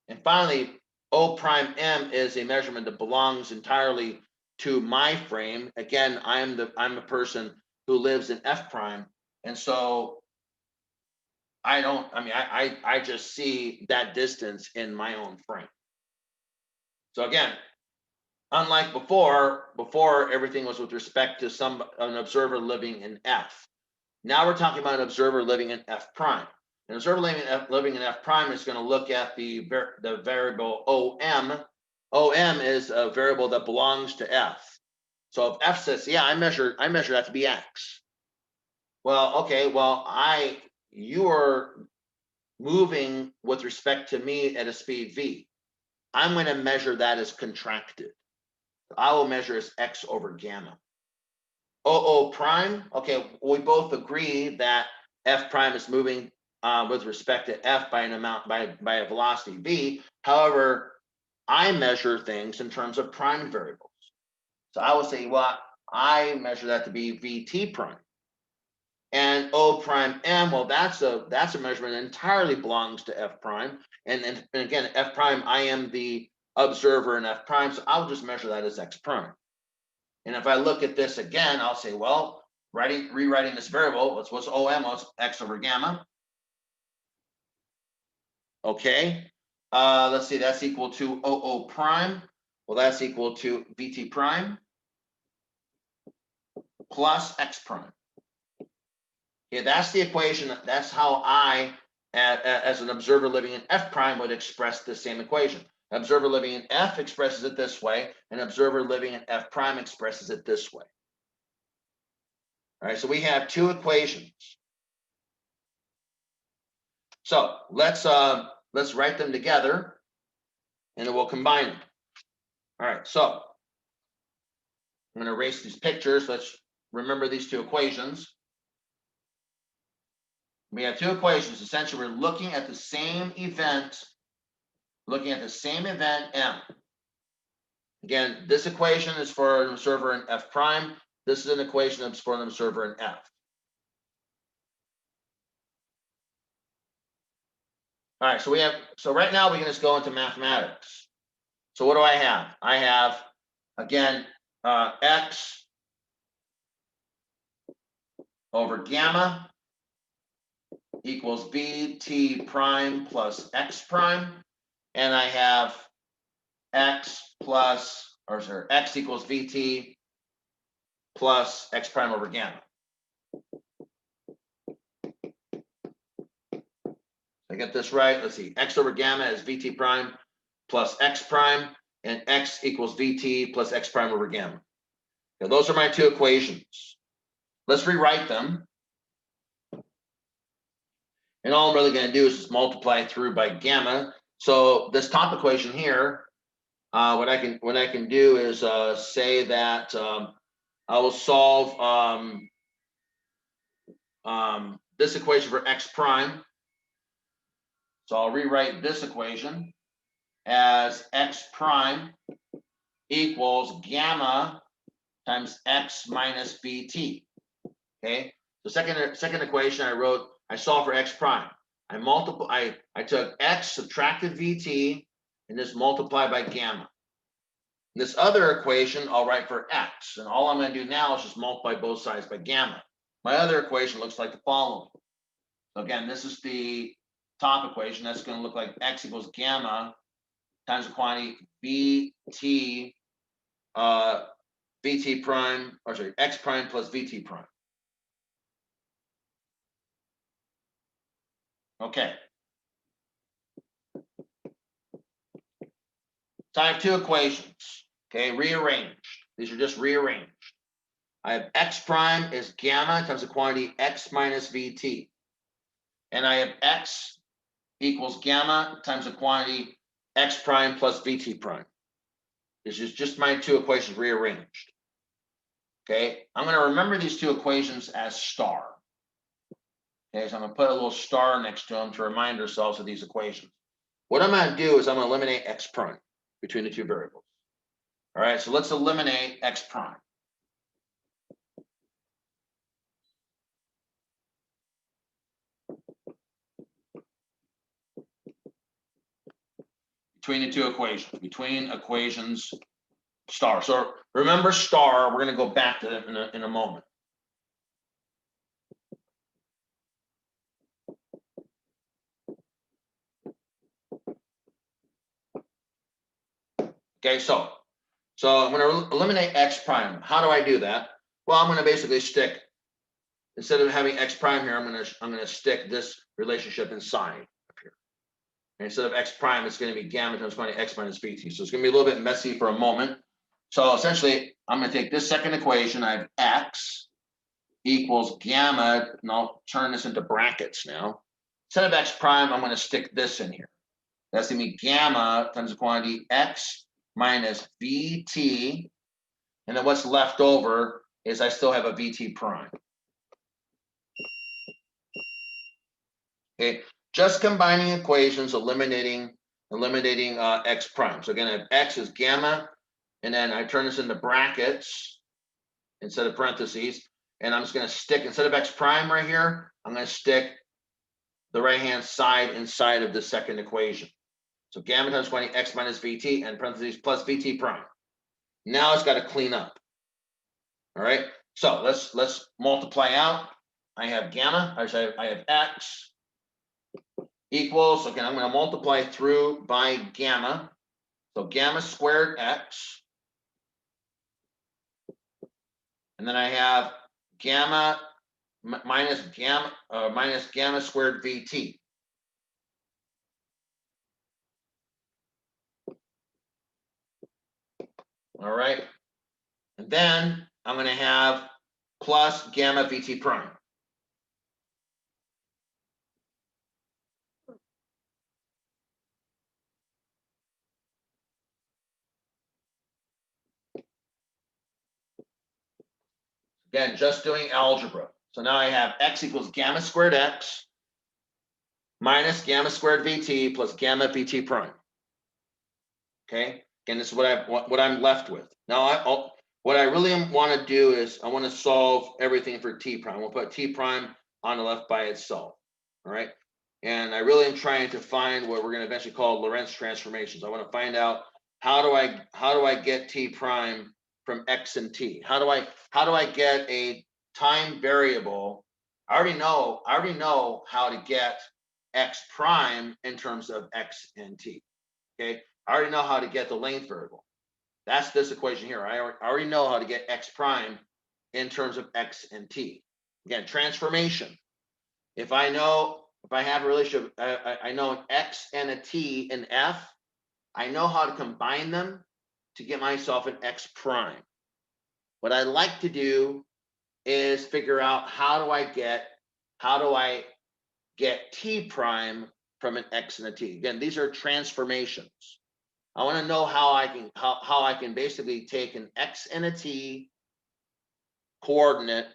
And finally, O prime M is a measurement that belongs entirely to my frame. Again, I'm a person who lives in F prime, and so I just see that distance in my own frame. So again, unlike before everything was with respect to an observer living in F. Now we're talking about an observer living in F prime. An observer living in F prime is going to look at the variable OM. OM is a variable that belongs to F. So if F says, yeah, I measure that to be X. Well, okay, well, you are moving with respect to me at a speed V. I'm going to measure that as contracted. I will measure as X over gamma. OO prime, okay, we both agree that F prime is moving with respect to F by an amount, by a velocity V. However, I measure things in terms of prime variables. So I will say, well, I measure that to be VT prime. And O prime M, well, that's a measurement that entirely belongs to F prime. And again, F prime, I am the observer in F prime, so I'll just measure that as X prime. And if I look at this again, I'll say, well, rewriting this variable, what's OM? Well, it's X over gamma. Okay. Let's see, that's equal to OO prime. Well, that's equal to VT prime plus X prime. Okay, that's the equation. That's how I, as an observer living in F prime, would express the same equation. An observer living in F expresses it this way. An observer living in F prime expresses it this way. All right, so we have two equations. So let's write them together, and then we'll combine them. All right, so I'm going to erase these pictures. Let's remember these two equations. We have two equations. Essentially, we're looking at the same event, M. Again, this equation is for an observer in F prime. This is an equation that's for an observer in F. All right, so right now we can just go into mathematics. So what do I have? I have, again, X over gamma equals VT prime plus X prime. And I have X equals VT plus X prime over gamma. I get this right. Let's see. X over gamma is VT prime plus X prime, and X equals VT plus X prime over gamma. Now, those are my two equations. Let's rewrite them. And all I'm really going to do is just multiply through by gamma. So this top equation here, what I can do is say that I will solve this equation for X prime. So I'll rewrite this equation as X prime equals gamma times X minus VT. Okay. The second equation I solved for X prime. I took X, subtracted VT, and just multiplied by gamma. This other equation I'll write for X, and all I'm going to do now is just multiply both sides by gamma. My other equation looks like the following. So again, this is the top equation. That's going to look like X equals gamma times the quantity VT, VT prime, or sorry, X prime plus VT prime. Okay. So I have two equations, okay, rearranged. These are just rearranged. I have X prime is gamma times the quantity X minus VT. And I have X equals gamma times the quantity X prime plus VT prime. This is just my two equations rearranged. Okay, I'm going to remember these two equations as star. Okay, so I'm going to put a little star next to them to remind ourselves of these equations. What I'm going to do is I'm going to eliminate X prime between the two variables. All right, so let's eliminate X prime. between the two equations, between equations star. So remember star, we're going to go back to that in a moment. Okay, so I'm going to eliminate x prime. How do I do that? Well, I'm going to basically stick, instead of having x prime here, I'm going to stick this relationship inside up here. And instead of x prime, it's going to be gamma times quantity x minus vt. So it's going to be a little bit messy for a moment. So essentially, I'm going to take this second equation. I have x equals gamma, and I'll turn this into brackets now. Instead of x prime, I'm going to stick this in here. That's going to be gamma times the quantity x minus vt, and then what's left over is I still have a vt prime. Okay, just combining equations, eliminating x prime. So again, I have x is gamma, and then I turn this into brackets instead of parentheses, and I'm just going to stick, instead of x prime right here, I'm going to stick the right-hand side inside of the second equation. So gamma times 20 x minus vt and parentheses plus vt prime. Now it's got to clean up. All right. So let's multiply out. I have gamma. I have x equals. Again, I'm going to multiply through by gamma. So gamma squared x, and then I have gamma minus gamma squared vt. All right, and then I'm going to have plus gamma vt prime. Again, just doing algebra. So now I have x equals gamma squared x minus gamma squared vt plus gamma vt prime. Okay, again, this is what I'm left with. Now, what I really want to do is I want to solve everything for t prime. We'll put t prime on the left by itself. All right, and I really am trying to find what we're going to eventually call Lorentz transformations. I want to find out how do I get t prime from x and t? How do I get a time variable? I already know how to get x prime in terms of x and t. Okay, I already know how to get the length variable. That's this equation here. I already know how to get x prime in terms of x and t. Again, transformation. If I have a relationship, I know an x and a t in f, I know how to combine them to get myself an x prime. What I like to do is figure out how do I get t prime from an x and a t. Again, these are transformations. I want to know how I can basically take an x and a t coordinate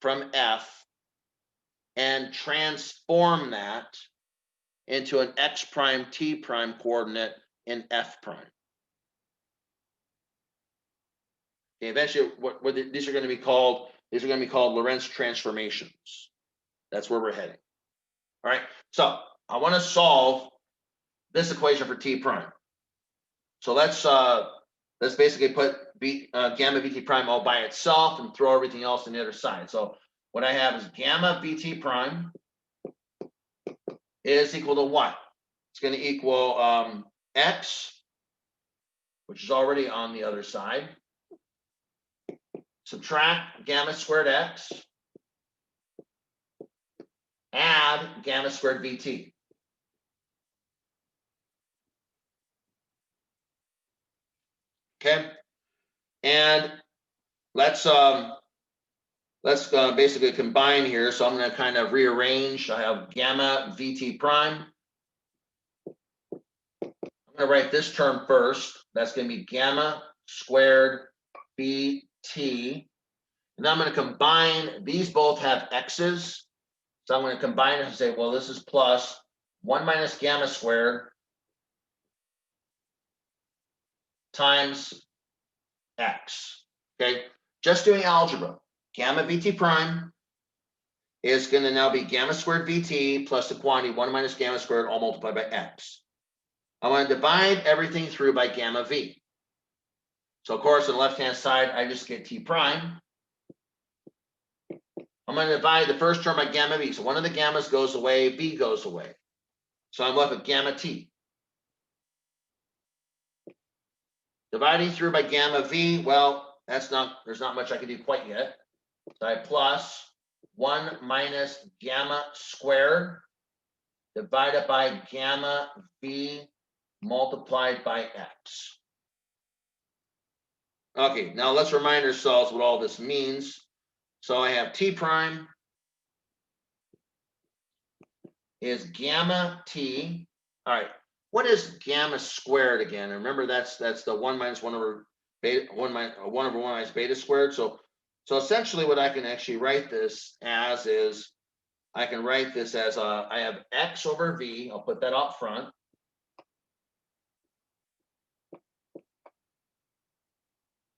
from f and transform that into an x prime t prime coordinate in f prime. Okay, eventually, these are going to be called Lorentz transformations. That's where we're heading. All right. So I want to solve this equation for t prime. So let's basically put gamma vt prime all by itself and throw everything else on the other side. So what I have is gamma vt prime is equal to what? It's going to equal x, which is already on the other side. Subtract gamma squared x, add gamma squared vt. Okay, and let's basically combine here. So I'm going to kind of rearrange. I have gamma vt prime. I'm going to write this term first. That's going to be gamma squared vt. And then I'm going to combine. These both have x's. So I'm going to combine it and say, well, this is plus 1 minus gamma squared times x. Okay, just doing algebra. Gamma vt prime is going to now be gamma squared vt plus the quantity 1 minus gamma squared all multiplied by x. I want to divide everything through by gamma v. So of course, on the left-hand side, I just get t prime. I'm going to divide the first term by gamma v. So one of the gammas goes away, b goes away. So I'm left with gamma t. Dividing through by gamma v, well, there's not much I can do quite yet. So I plus 1 minus gamma squared divided by gamma v multiplied by x. Okay, now let's remind ourselves what all this means. So I have t prime is gamma t. All right, what is gamma squared again? Remember that's the 1 minus 1 over beta 1 over 1 minus beta squared. So essentially what I can actually write this as is I can write this as I have x over v. I'll put that up front.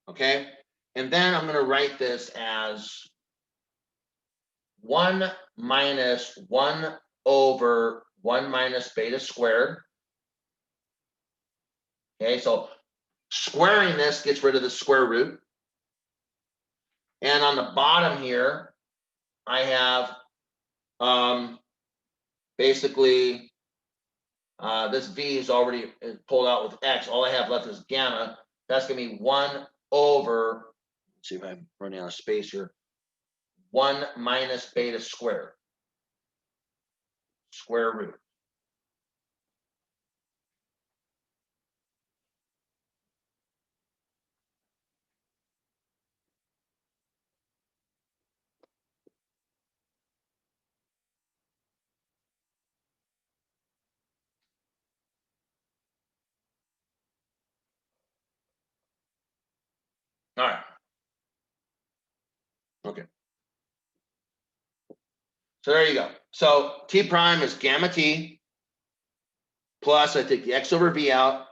Okay, and then I'm going to write this as 1 minus 1 over 1 minus beta squared. Okay, so squaring this gets rid of the square root. And on the bottom here, I have basically this v is already pulled out with x. All I have left is gamma. That's going to be 1 over, let's see if I'm running out of space here, 1 minus beta squared, square root. All right. Okay. So there you go. So t prime is gamma t plus I take the x over v out.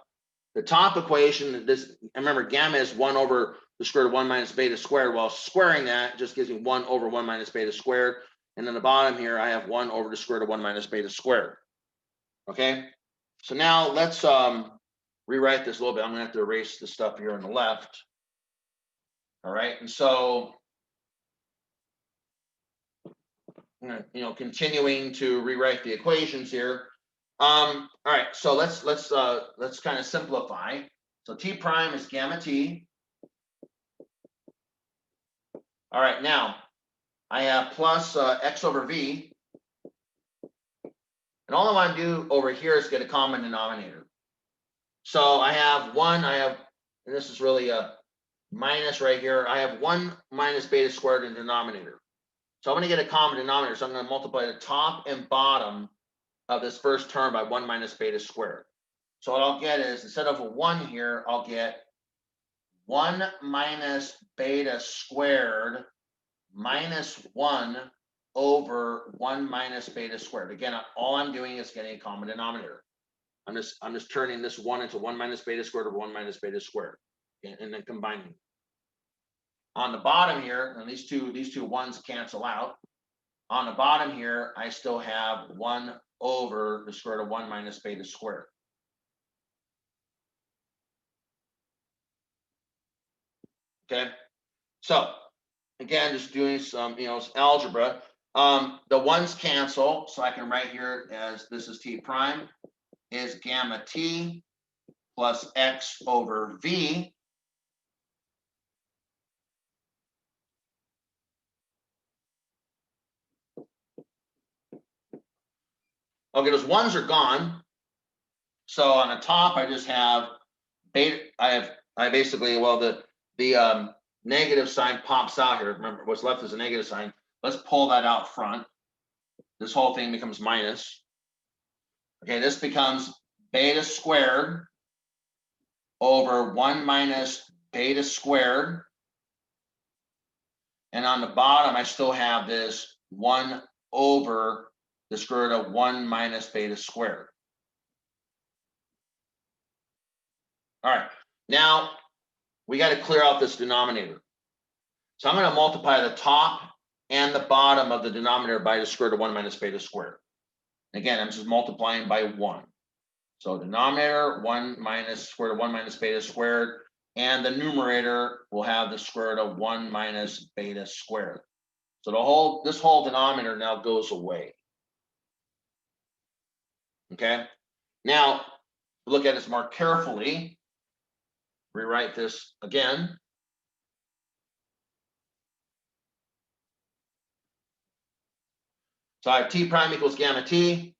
The top equation, this, remember gamma is 1 over the square root of 1 minus beta squared. Well, squaring that just gives me 1 over 1 minus beta squared. And then the bottom here, I have 1 over the square root of 1 minus beta squared. Okay. So now let's rewrite this a little bit. I'm going to have to erase the stuff here on the left. All right. And so, continuing to rewrite the equations here. All right. So let's kind of simplify. So t prime is gamma t. All right. Now I have plus x over v. And all I want to do over here is get a common denominator. So I have 1, and this is really a minus right here. I have 1 minus beta squared in the denominator. So I'm going to get a common denominator. So I'm going to multiply the top and bottom of this first term by 1 minus beta squared. So what I'll get is, instead of a 1 here, I'll get 1 minus beta squared minus 1 over 1 minus beta squared. Again, all I'm doing is getting a common denominator. I'm just turning this 1 into 1 minus beta squared over 1 minus beta squared, and then combining. On the bottom here, and these two ones cancel out. On the bottom here, I still have 1 over the square root of 1 minus beta squared. Okay, so again, just doing some algebra. The ones cancel, so I can write here as this is t prime is gamma t plus x over v. Okay, those ones are gone. So on the top, I just have beta. I basically, well, the negative sign pops out here. Remember, what's left is a negative sign. Let's pull that out front. This whole thing becomes minus. Okay, this becomes beta squared over 1 minus beta squared. And on the bottom, I still have this 1 over the square root of 1 minus beta squared. All right, now we got to clear out this denominator. So I'm going to multiply the top and the bottom of the denominator by the square root of 1 minus beta squared. Again, I'm just multiplying by 1. So denominator 1 minus square root of 1 minus beta squared, and the numerator will have the square root of 1 minus beta squared. So this whole denominator now goes away. Okay. Now look at this more carefully. Rewrite this again. So I have t prime equals gamma t.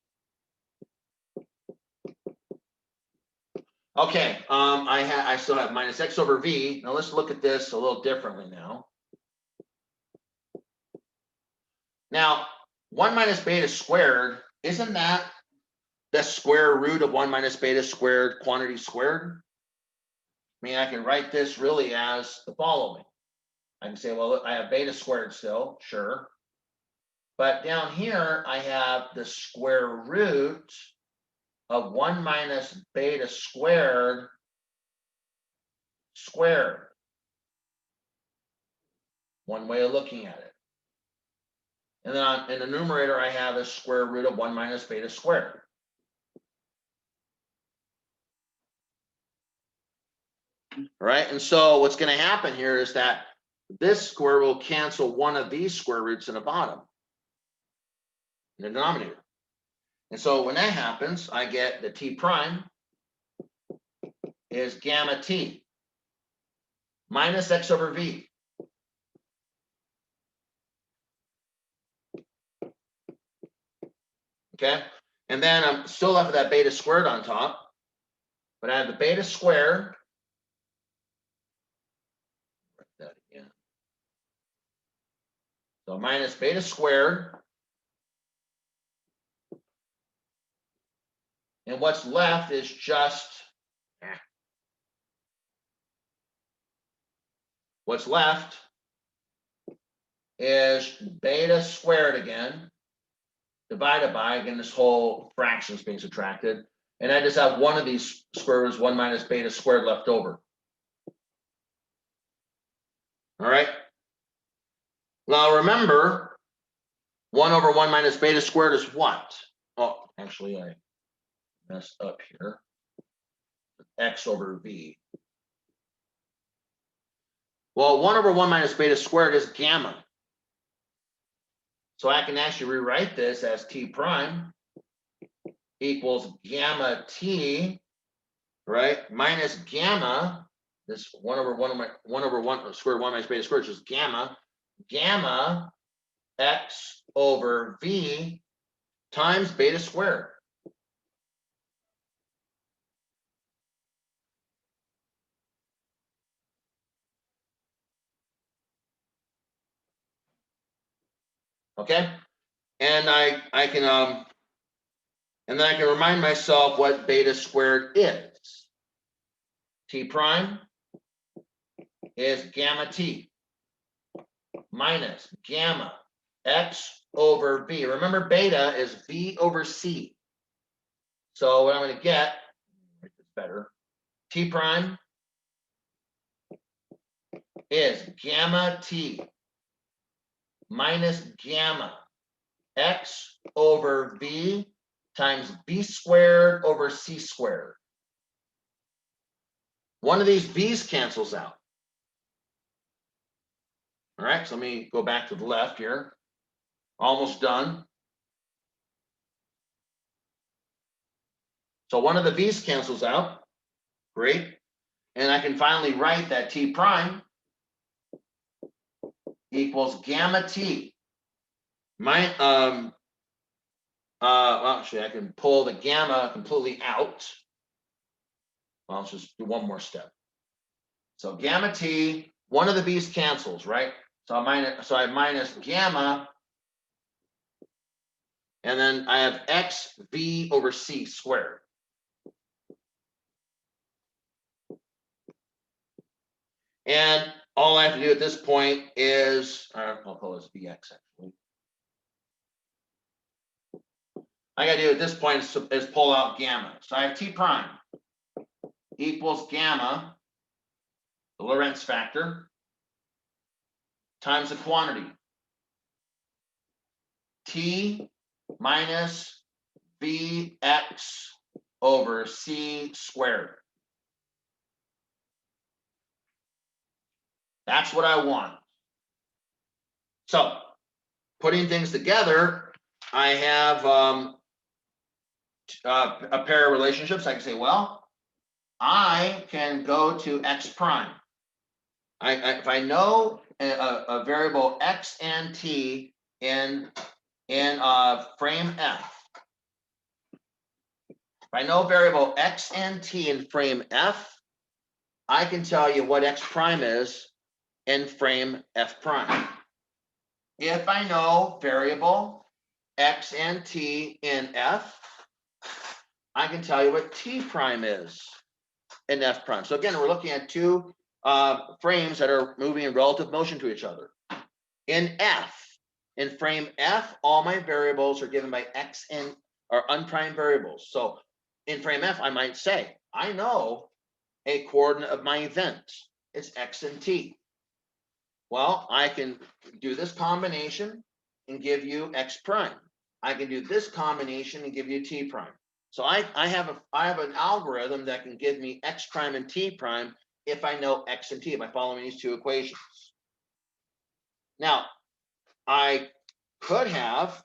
Okay, I still have minus x over v. Now let's look at this a little differently now. Now, 1 minus beta squared, isn't that the square root of 1 minus beta squared quantity squared? I mean, I can write this really as the following. I can say, well, I have beta squared still, sure. But down here, I have the square root of 1 minus beta squared squared. One way of looking at it. And then in the numerator, I have the square root of 1 minus beta squared. All right, and so what's going to happen here is that this square will cancel one of these square roots in the bottom, in the denominator. And so when that happens, I get the t prime is gamma t minus x over v. Okay, and then I'm still left with that beta squared on top, but I have the beta squared. Write that again. So minus beta squared. And what's left is just, what's left is beta squared again, divided by, again, this whole fraction is being subtracted. And I just have one of these square roots, 1 minus beta squared left over. All right. Now remember, 1 over 1 minus beta squared is what? Oh, actually, I messed up here. X over v. Well, 1 over 1 minus beta squared is gamma. So I can actually rewrite this as t prime equals gamma t, right, minus gamma, this 1 over 1 square root of 1 minus beta squared, which is gamma x over v times beta squared. Okay, and I can and then I can remind myself what beta squared is. T prime is gamma t minus gamma x over v. Remember, beta is v over c. So what I'm going to get, make this better, t prime is gamma t minus gamma x over v times b squared over c squared. One of these v's cancels out. All right, so let me go back to the left here. Almost done. So one of the v's cancels out. Great. And I can finally write that t prime equals gamma t. Well, actually, I can pull the gamma completely out. Well, let's just do one more step. So gamma t, one of the v's cancels, right? So I have minus gamma, and then I have x v over c squared. And all I have to do at this point is, I'll call this vx actually. I got to do at this point is pull out gamma. So I have t prime equals gamma, the Lorentz factor, times the quantity t minus vx over c squared. That's what I want. So putting things together, I have a pair of relationships. I can say, well, I can go to x prime. If I know a variable x and t in frame f, if I know variable x and t in frame f, I can tell you what x prime is in frame f prime. If I know variable x and t in f, I can tell you what t prime is in f prime. So again, we're looking at two frames that are moving in relative motion to each other. In f, in frame f, all my variables are given by x and are unprimed variables. So in frame f, I might say, I know a coordinate of my event. It's x and t. Well, I can do this combination and give you x prime. I can do this combination and give you t prime. So I have an algorithm that can give me x prime and t prime if I know x and t by following these two equations. Now, I could have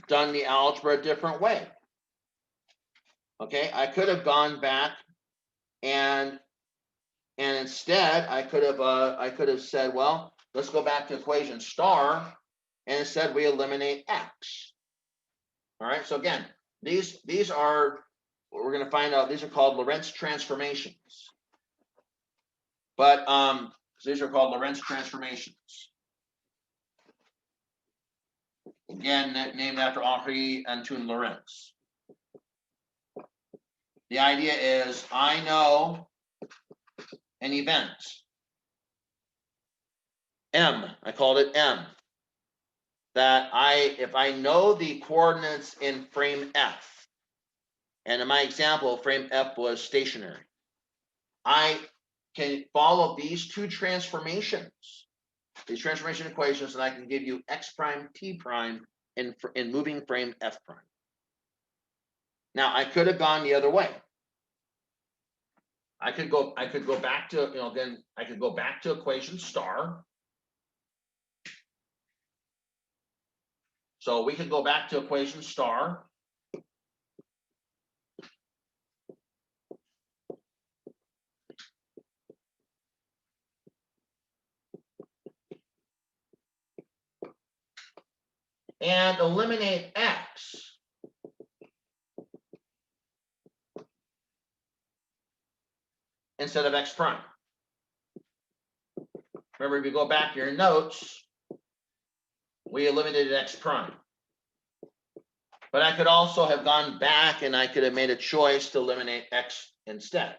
done the algebra a different way. Okay, I could have gone back and instead I could have said, well, let's go back to equation star, and instead we eliminate x. All right, so again, these are, we're going to find out, these are called Lorentz transformations. But so these are called Lorentz transformations. Again, named after Henri Antoine Lorentz. The idea is I know an event, M, I called it M, that if I know the coordinates in frame F, and in my example, frame F was stationary, I can follow these two transformations, these transformation equations, and I can give you x prime, t prime in moving frame F prime. Now, I could have gone the other way. I could go back to, again, I could go back to equation star. So we could go back to equation star. And eliminate x. Instead of x prime. Remember, if you go back to your notes, we eliminated x prime. But I could also have gone back and I could have made a choice to eliminate x instead.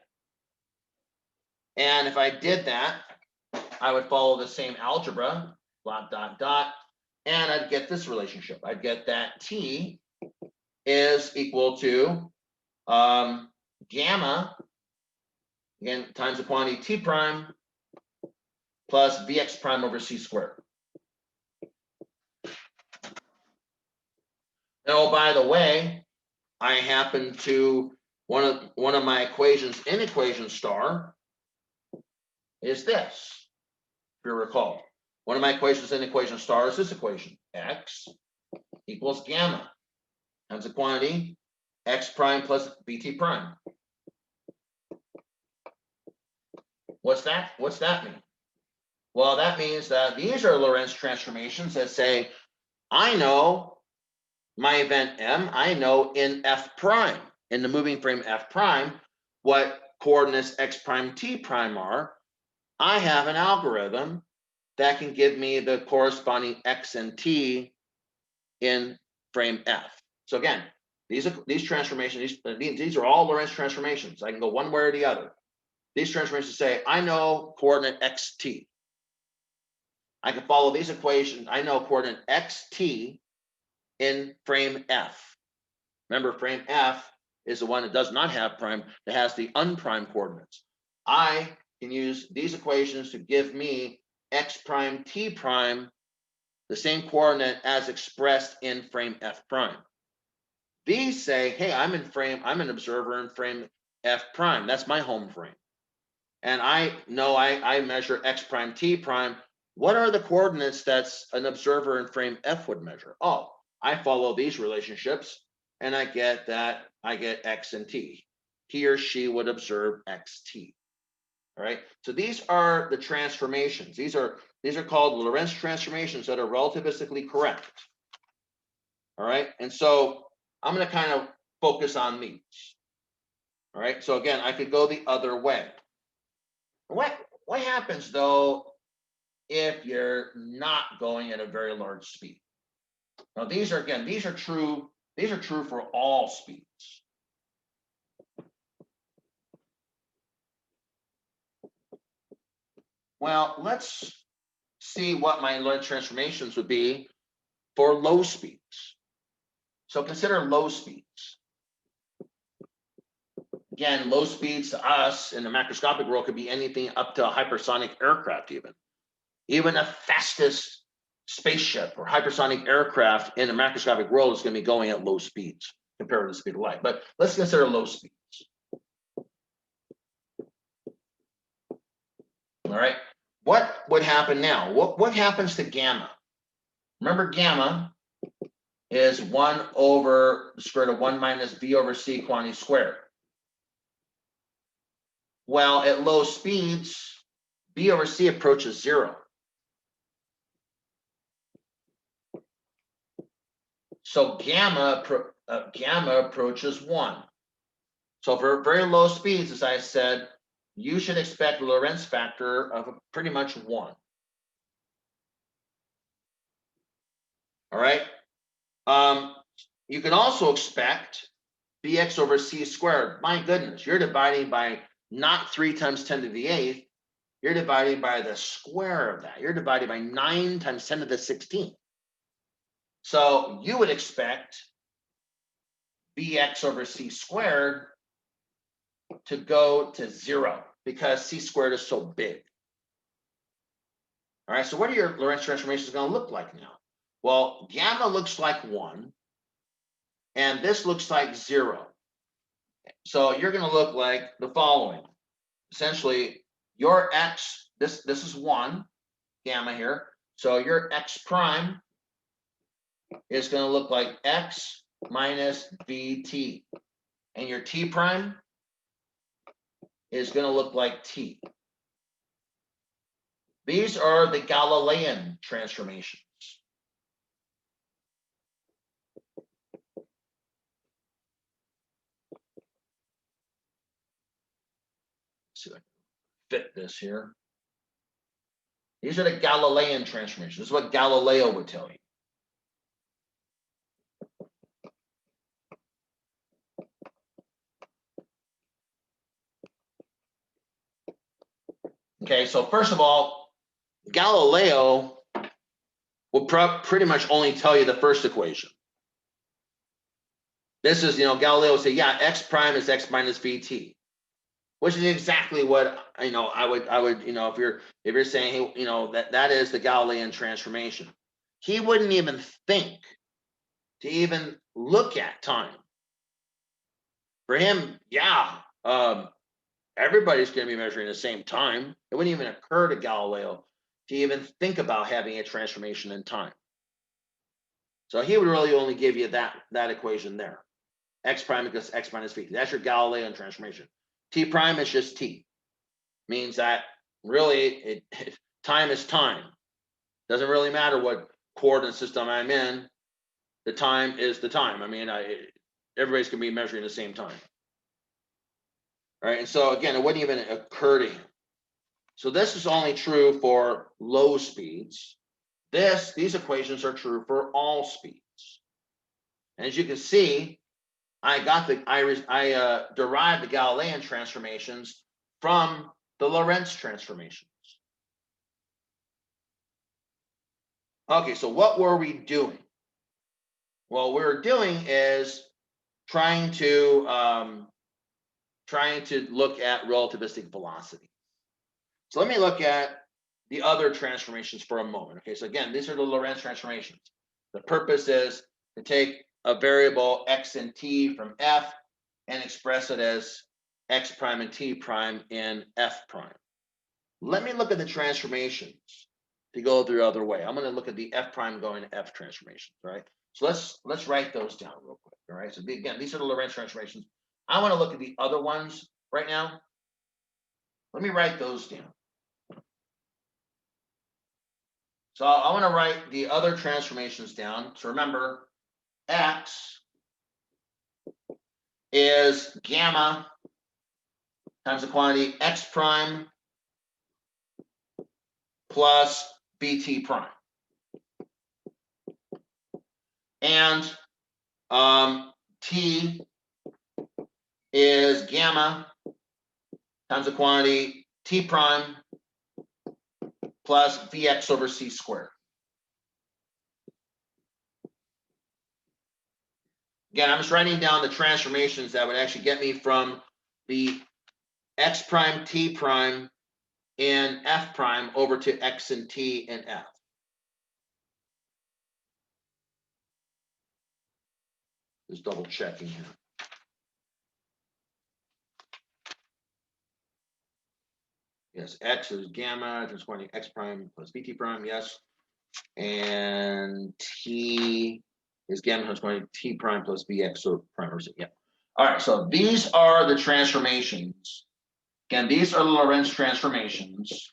And if I did that, I would follow the same algebra, dot, dot, dot, and I'd get this relationship. I'd get that t is equal to gamma, again, times the quantity t prime, plus vx prime over c squared. And oh, by the way, I happen to, one of my equations in equation star is this, if you recall. One of my equations in equation star is this equation, x equals gamma times the quantity x prime plus bt prime. What's that mean? Well, that means that these are Lorentz transformations that say, I know my event M, I know in F prime, in the moving frame F prime, what coordinates x prime, t prime are. I have an algorithm that can give me the corresponding x and t in frame F. So again, these transformations, these are all Lorentz transformations. I can go one way or the other. These transformations say, I know coordinate xt. I can follow these equations. I know coordinate xt in frame F. Remember, frame F is the one that does not have prime, that has the unprimed coordinates. I can use these equations to give me x prime, t prime, the same coordinate as expressed in frame F prime. These say, hey, I'm an observer in frame F prime. That's my home frame. And I know I measure X prime, T prime. What are the coordinates that's an observer in frame F would measure? Oh, I follow these relationships and I get X and T. He or she would observe XT. All right. So these are the transformations. These are called Lorentz transformations that are relativistically correct. All right. And so I'm going to kind of focus on these. All right. So again, I could go the other way. What happens though if you're not going at a very large speed? Now these are true for all speeds. Well, let's see what my Lorentz transformations would be for low speeds. So consider low speeds. Again, low speeds to us in the macroscopic world could be anything up to a hypersonic aircraft even. Even the fastest spaceship or hypersonic aircraft in the macroscopic world is going to be going at low speeds compared to the speed of light. But let's consider low speeds. All right. What would happen now? What happens to gamma? Remember, gamma is 1 over the square root of 1 minus v over c quantity squared. Well, at low speeds, v over c approaches 0. So gamma approaches 1. So for very low speeds, as I said, you should expect a Lorentz factor of pretty much 1. All right. You can also expect bx over c squared. My goodness, you're dividing by not 3 times 10 to the 8th. You're dividing by the square of that. You're dividing by 9 times 10 to the 16th. So you would expect bx over c squared to go to 0 because c squared is so big. All right, so what are your Lorentz transformations going to look like now? Well, gamma looks like 1, and this looks like 0. So you're going to look like the following. Essentially, your x, this is 1, gamma here. So your x prime is going to look like x minus vt. And your t prime is going to look like t. These are the Galilean transformations. Let's see if I can fit this here. These are the Galilean transformations. This is what Galileo would tell you. Okay, so first of all, Galileo will pretty much only tell you the first equation. This is, Galileo would say, yeah, x prime is x minus vt, which is exactly what I would, if you're saying, hey, that is the Galilean transformation. He wouldn't even think to even look at time. For him, yeah, everybody's going to be measuring the same time. It wouldn't even occur to Galileo to even think about having a transformation in time. So he would really only give you that equation there. X prime equals x minus v. That's your Galilean transformation. T prime is just t. Means that really time is time. Doesn't really matter what coordinate system I'm in. The time is the time. I mean, everybody's going to be measuring the same time. All right, and so again, it wouldn't even occur to him. So this is only true for low speeds. These equations are true for all speeds. And as you can see, I derived the Galilean transformations from the Lorentz transformations. Okay, so what were we doing? Well, what we're doing is trying to look at relativistic velocity. So let me look at the other transformations for a moment. Okay, so again, these are the Lorentz transformations. The purpose is to take a variable x and t from f and express it as x prime and t prime in f prime. Let me look at the transformations to go the other way. I'm going to look at the f prime going to f transformations, right? So let's write those down real quick, all right? So again, these are the Lorentz transformations. I want to look at the other ones right now. Let me write those down. So I want to write the other transformations down. So remember, x is gamma times the quantity x prime plus bt prime. And t is gamma times the quantity t prime plus vx over c squared. Again, I'm just writing down the transformations that would actually get me from the x prime t prime in f prime over to x and t in f. Just double checking here. Yes, x is gamma times quantity x prime plus bt prime, yes. And t is gamma times quantity t prime plus bx or prime, or yeah. All right, so these are the transformations. Again, these are the Lorentz transformations.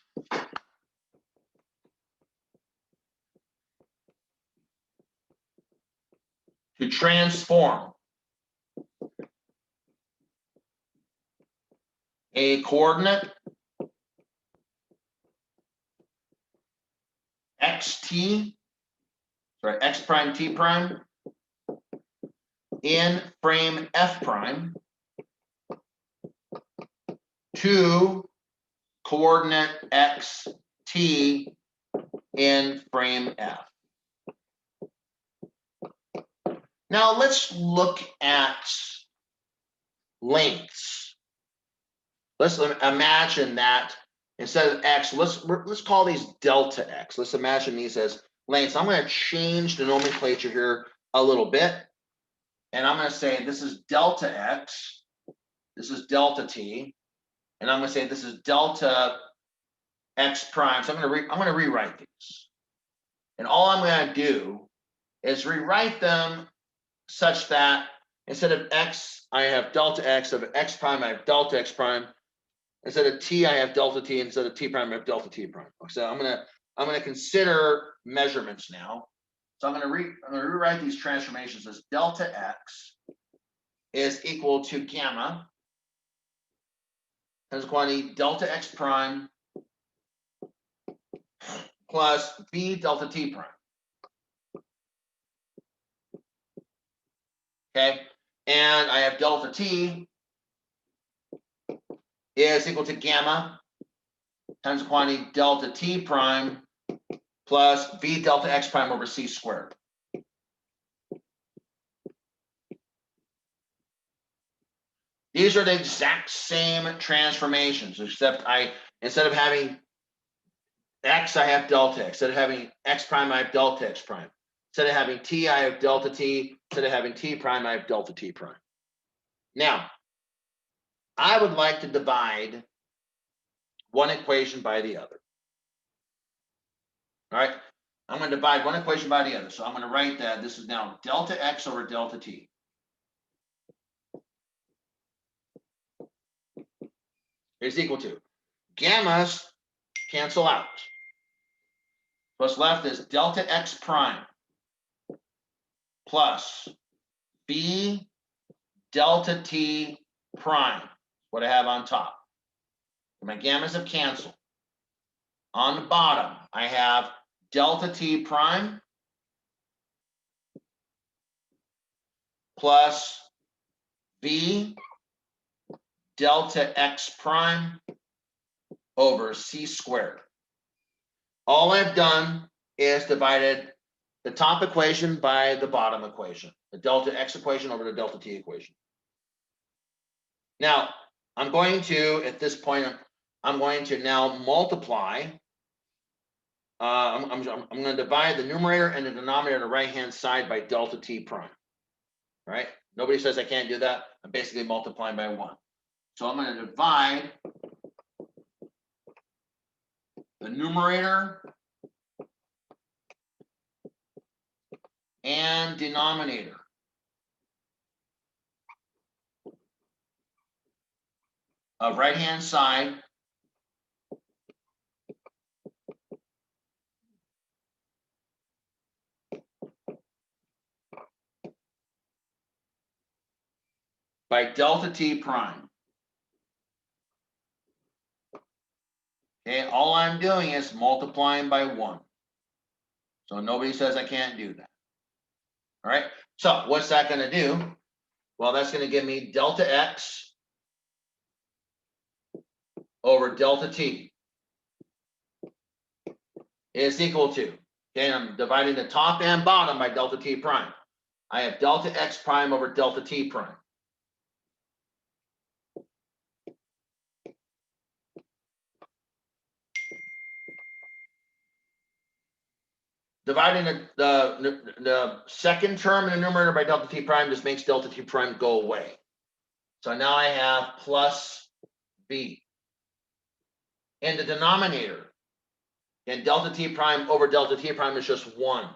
To transform a coordinate xt, sorry, x prime t prime in frame f prime to coordinate x t in frame f. Now let's look at lengths. Let's imagine that instead of x, let's call these delta x. Let's imagine these as lengths. I'm going to change the nomenclature here a little bit, and I'm going to say this is delta x, this is delta t, and I'm going to say this is delta x prime. So I'm going to rewrite these, and all I'm going to do is rewrite them such that instead of x, I have delta x. Of x prime, I have delta x prime. Instead of t, I have delta t. Instead of t prime, I have delta t prime. So I'm gonna consider measurements now. So I'm gonna rewrite these transformations as delta x is equal to gamma times the quantity delta x prime plus b delta t prime. Okay, and I have delta t is equal to gamma times the quantity delta t prime plus v delta x prime over c squared. These are the exact same transformations, except instead of having x, I have delta x. Instead of having x prime, I have delta x prime. Instead of having t, I have delta t. Instead of having t prime, I have delta t prime. Now, I would like to divide one equation by the other. All right, I'm going to divide one equation by the other. So I'm going to write that this is now delta x over delta t is equal to gammas cancel out. What's left is delta x prime plus b delta t prime, what I have on top. My gammas have canceled. On the bottom, I have delta t prime plus b delta x prime over c squared. All I've done is divided the top equation by the bottom equation, the delta x equation over the delta t equation. Now, I'm going to, at this point, I'm going to now multiply. I'm going to divide the numerator and the denominator on the right-hand side by delta t prime. right? Nobody says I can't do that. I'm basically multiplying by 1. So I'm going to divide the numerator and denominator of right-hand side by delta t prime. Okay, all I'm doing is multiplying by 1. So nobody says I can't do that. All right, so what's that going to do? Well, that's going to give me delta x over delta t is equal to, okay, I'm dividing the top and bottom by delta t prime. I have delta x prime over delta t prime. Dividing the second term in the numerator by delta t prime just makes delta t prime go away. So now I have plus b. In the denominator, and delta t prime over delta t prime is just 1.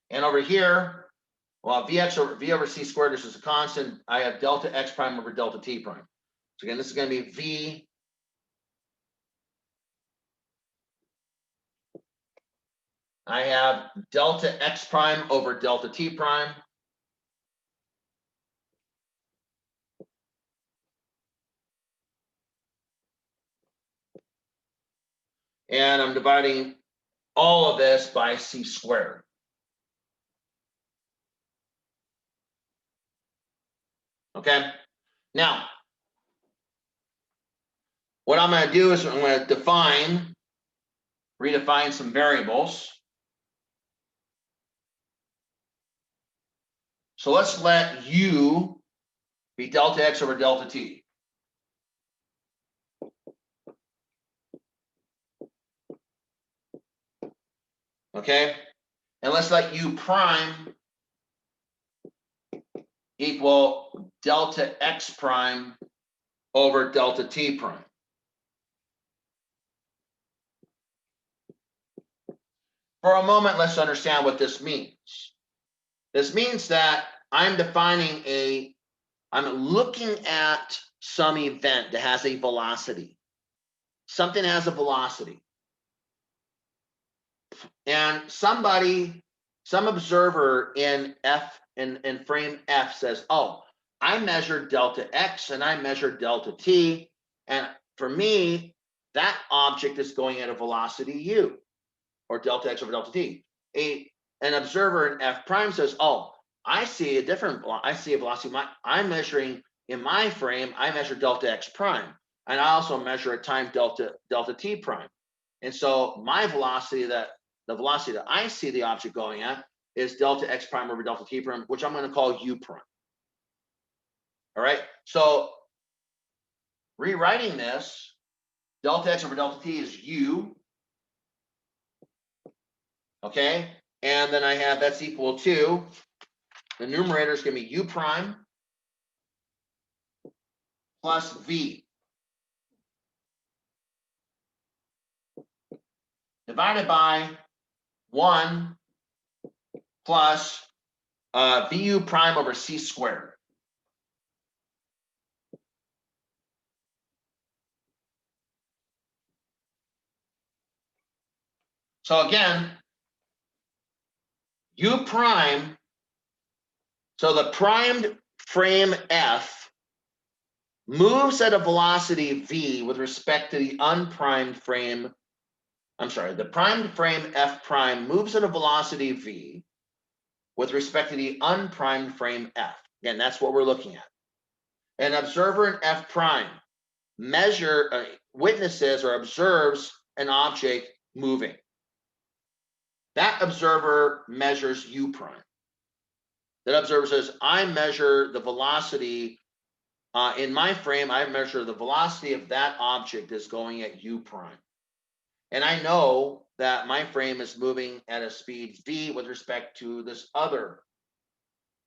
And over here, well, v over c squared, this is a constant. I have delta x prime over delta t prime. So again, this is going to be v I have delta x prime over delta t prime. And I'm dividing all of this by c squared. Okay. Now, what I'm going to do is I'm going to redefine some variables. So let's let u be delta x over delta t. Okay. And let's let u prime equal delta x prime over delta t prime. For a moment, let's understand what this means. This means that I'm looking at some event that has a velocity. Something has a velocity. And some observer in frame F says, oh, I measured delta X and I measured delta T. And for me, that object is going at a velocity U, or delta X over delta T. An observer in F prime says, oh, I see a velocity. I'm measuring in my frame, I measure delta X prime. And I also measure a time delta T prime. And so my velocity, the velocity that I see the object going at, is delta X prime over delta T prime, which I'm going to call U prime. All right. So rewriting this, delta X over delta T is U. Okay. And then I have that's equal to, the numerator is going to be U prime plus V divided by 1 plus VU prime over C squared. So again, U prime, so the primed frame F moves at a velocity V with respect to the unprimed frame. I'm sorry, the primed frame F prime moves at a velocity V with respect to the unprimed frame F. Again, that's what we're looking at. An observer in F prime witnesses or observes an object moving. That observer measures U prime. That observer says, I measure the velocity in my frame, I measure the velocity of that object is going at U prime. And I know that my frame is moving at a speed v with respect to this other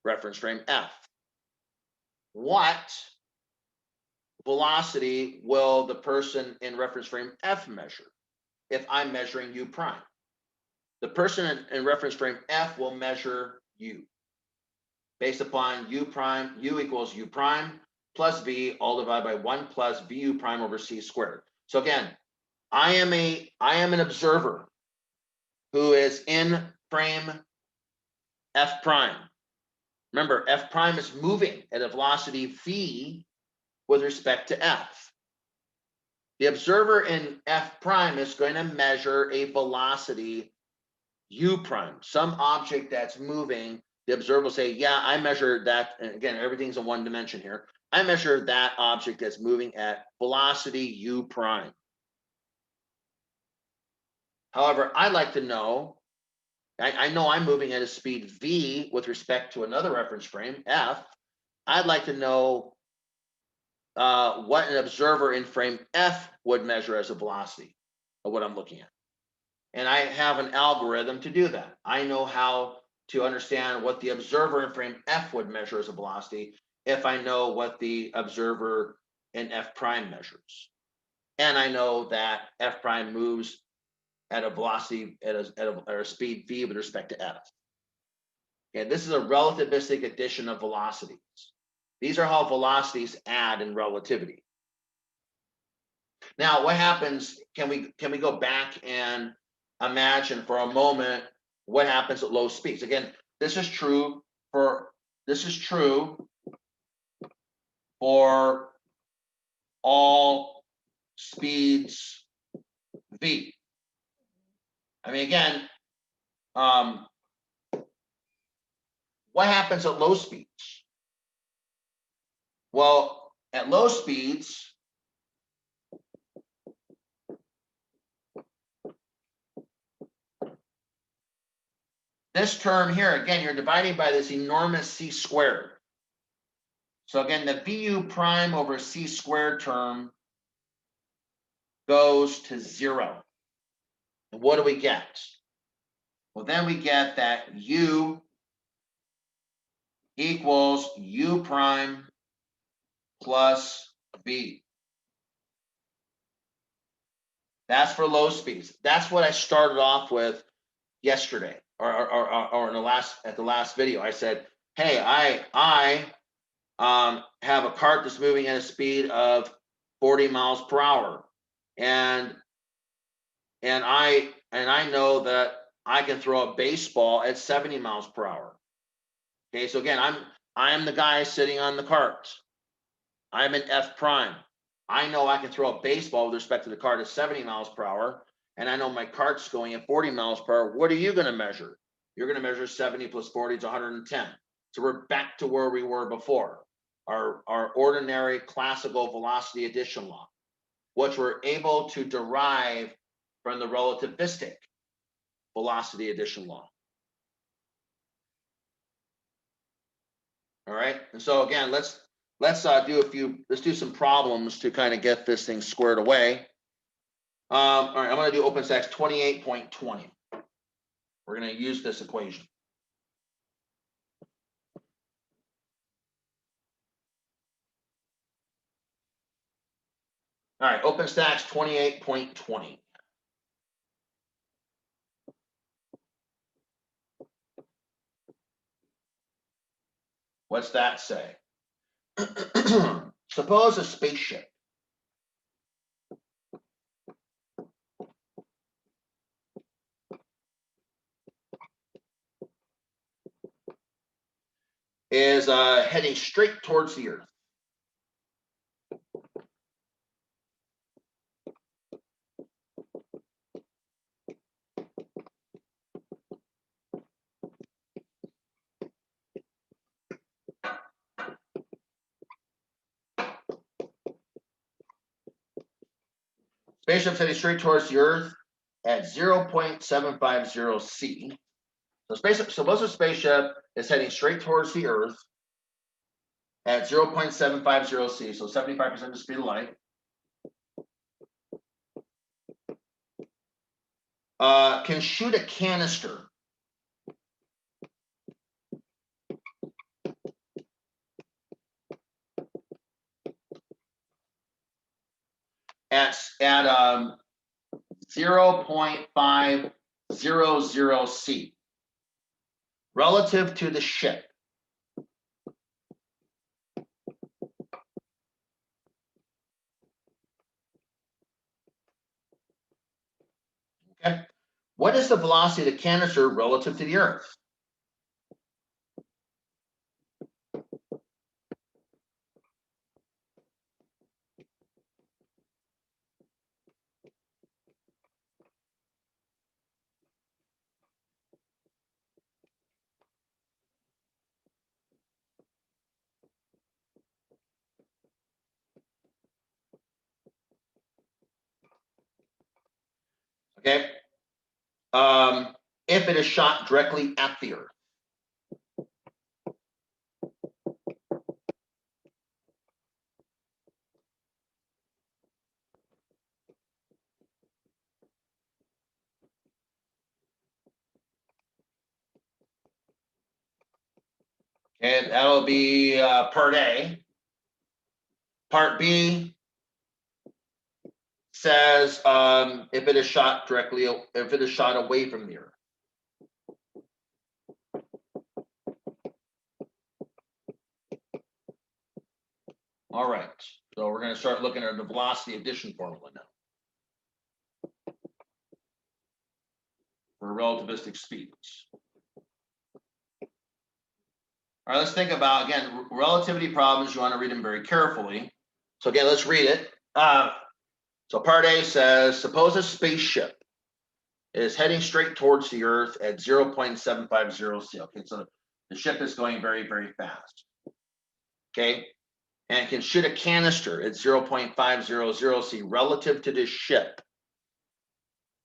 reference frame f. What velocity will the person in reference frame f measure if I'm measuring u prime? The person in reference frame f will measure u based upon u prime, u equals u prime plus v all divided by 1 plus vu prime over c squared. So again, I am an observer who is in frame f prime. Remember, f prime is moving at a velocity v with respect to f. The observer in f prime is going to measure a velocity u prime, some object that's moving. The observer will say, yeah, I measure that. And again, everything's in one dimension here. I measure that object that's moving at velocity u prime. However, I'd like to know, I know I'm moving at a speed v with respect to another reference frame, f. I'd like to know what an observer in frame f would measure as a velocity of what I'm looking at. And I have an algorithm to do that. I know how to understand what the observer in frame f would measure as a velocity if I know what the observer in f prime measures. And I know that f prime moves at a velocity at a speed v with respect to f. Okay, this is a relativistic addition of velocities. These are how velocities add in relativity. Now, what happens? Can we go back and imagine for a moment what happens at low speeds? Again, this is true for all speeds v. I mean, again, what happens at low speeds? Well, at low speeds, this term here, again, you're dividing by this enormous c squared. So again, the vu prime over c squared term goes to 0. And what do we get? Well, then we get that u equals u prime plus v. That's for low speeds. That's what I started off with yesterday, or in the last video. I said, hey, I have a cart that's moving at a speed of 40 miles per hour, and I know that I can throw a baseball at 70 miles per hour. Okay, so again, I am the guy sitting on the cart. I'm in f prime. I know I can throw a baseball with respect to the cart at 70 miles per hour, and I know my cart's going at 40 miles per hour. What are you going to measure? You're going to measure 70 plus 40 is 110. So we're back to where we were before, our ordinary classical velocity addition law, which we're able to derive from the relativistic velocity addition law. All right, and so again, let's do some problems to kind of get this thing squared away. All right, I'm going to do OpenStax 28.20. We're going to use this equation. All right, OpenStax 28.20. What's that say? Suppose a spaceship is heading straight towards the Earth. Spaceship's heading straight towards the Earth at 0.750 c. So suppose a spaceship is heading straight towards the Earth at 0.750 c, so 75% of the speed of light. can shoot a canister at 0.500 C relative to the ship. Okay. What is the velocity of the canister relative to the Earth? Okay. If it is shot directly at the Earth. And that'll be part A. Part B says if it is shot directly, if it is shot away from the Earth. All right, so we're going to start looking at the velocity addition formula now for relativistic speeds. All right, let's think about, again, relativity problems. You want to read them very carefully. So again, let's read it. So part A says, suppose a spaceship is heading straight towards the Earth at 0.750 C. Okay, so the ship is going very, very fast. Okay, and it can shoot a canister at 0.500 C relative to this ship.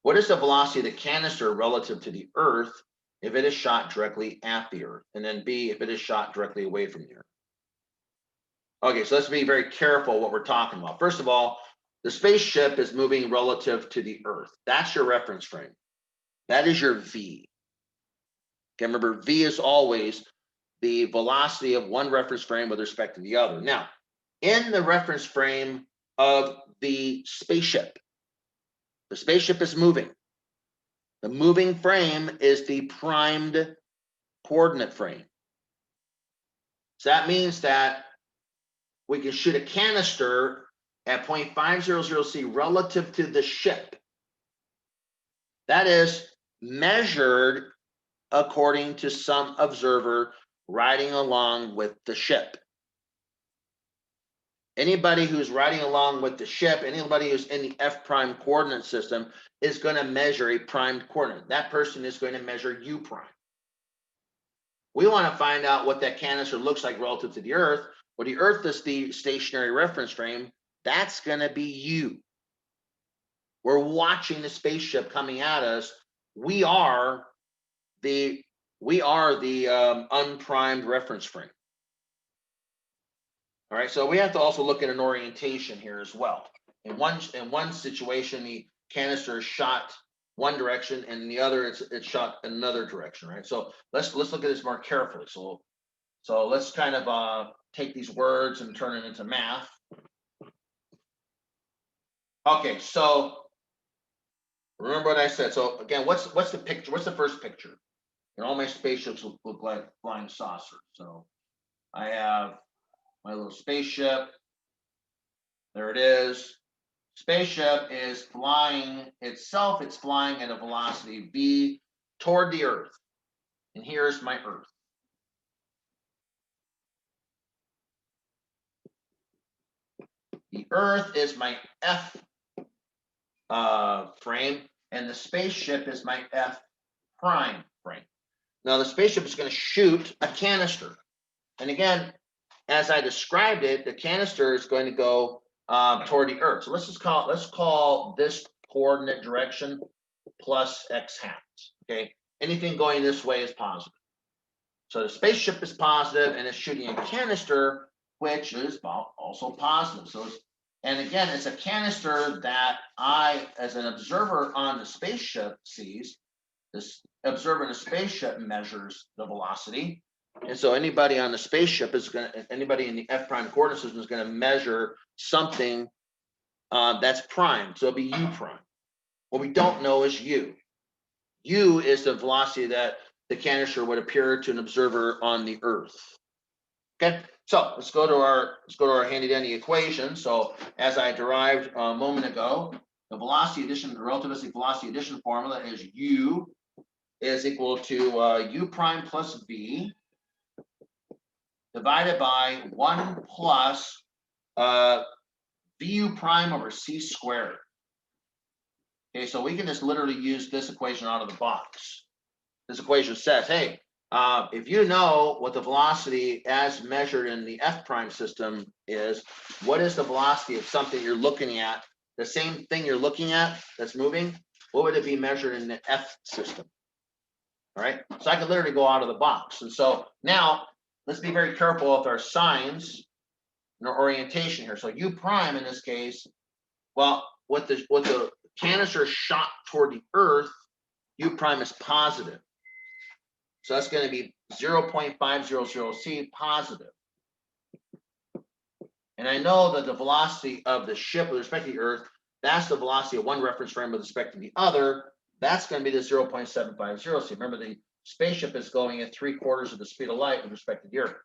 What is the velocity of the canister relative to the Earth if it is shot directly at the Earth? And then B, if it is shot directly away from the Earth. Okay, so let's be very careful what we're talking about. First of all, the spaceship is moving relative to the Earth. That's your reference frame. That is your V. Okay, remember, V is always the velocity of one reference frame with respect to the other. Now, in the reference frame of the spaceship is moving. The moving frame is the primed coordinate frame. So that means that we can shoot a canister at 0.500 C relative to the ship. That is measured according to some observer riding along with the ship. Anybody who's riding along with the ship, anybody who's in the F prime coordinate system is going to measure a primed coordinate. That person is going to measure U prime. We want to find out what that canister looks like relative to the Earth. Well, the Earth is the stationary reference frame. That's going to be U. We're watching the spaceship coming at us. We are the unprimed reference frame. All right, so we have to also look at an orientation here as well. In one situation, the canister is shot one direction, and in the other, it's shot another direction, right? So let's look at this more carefully. So let's kind of take these words and turn it into math. Okay, so remember what I said. So again, what's the picture? What's the first picture? And all my spaceships look like flying saucers. So I have my little spaceship. There it is. Spaceship is flying itself. It's flying at a velocity v toward the Earth. And here's my Earth. The Earth is my F frame, and the spaceship is my F prime frame. Now the spaceship is going to shoot a canister. And again, as I described it, the canister is going to go toward the Earth. So let's call this coordinate direction plus x hat. Okay, anything going this way is positive. So the spaceship is positive, and it's shooting a canister, which is also positive. So And again, it's a canister that I, as an observer on the spaceship, sees. This observer in the spaceship measures the velocity. And so anybody on the spaceship is going to, anybody in the F prime coordinate system is going to measure something that's prime. So it'll be U prime. What we don't know is U. U is the velocity that the canister would appear to an observer on the Earth. Okay, so let's go to our handy dandy equation. So as I derived a moment ago, the velocity addition, the relativistic velocity addition formula is U is equal to U prime plus V divided by 1 plus VU prime over C squared. Okay, so we can just literally use this equation out of the box. This equation says, hey, if you know what the velocity as measured in the F prime system is, what is the velocity of something you're looking at? The same thing you're looking at that's moving, what would it be measured in the F system? All right, so I can literally go out of the box. And so now let's be very careful with our signs and our orientation here. So U prime in this case, well, what the canister shot toward the Earth, U prime is positive. So that's going to be 0.500 C positive. And I know that the velocity of the ship with respect to the Earth, that's the velocity of one reference frame with respect to the other. That's going to be the 0.750 C. Remember, the spaceship is going at 3/4 of the speed of light with respect to the Earth.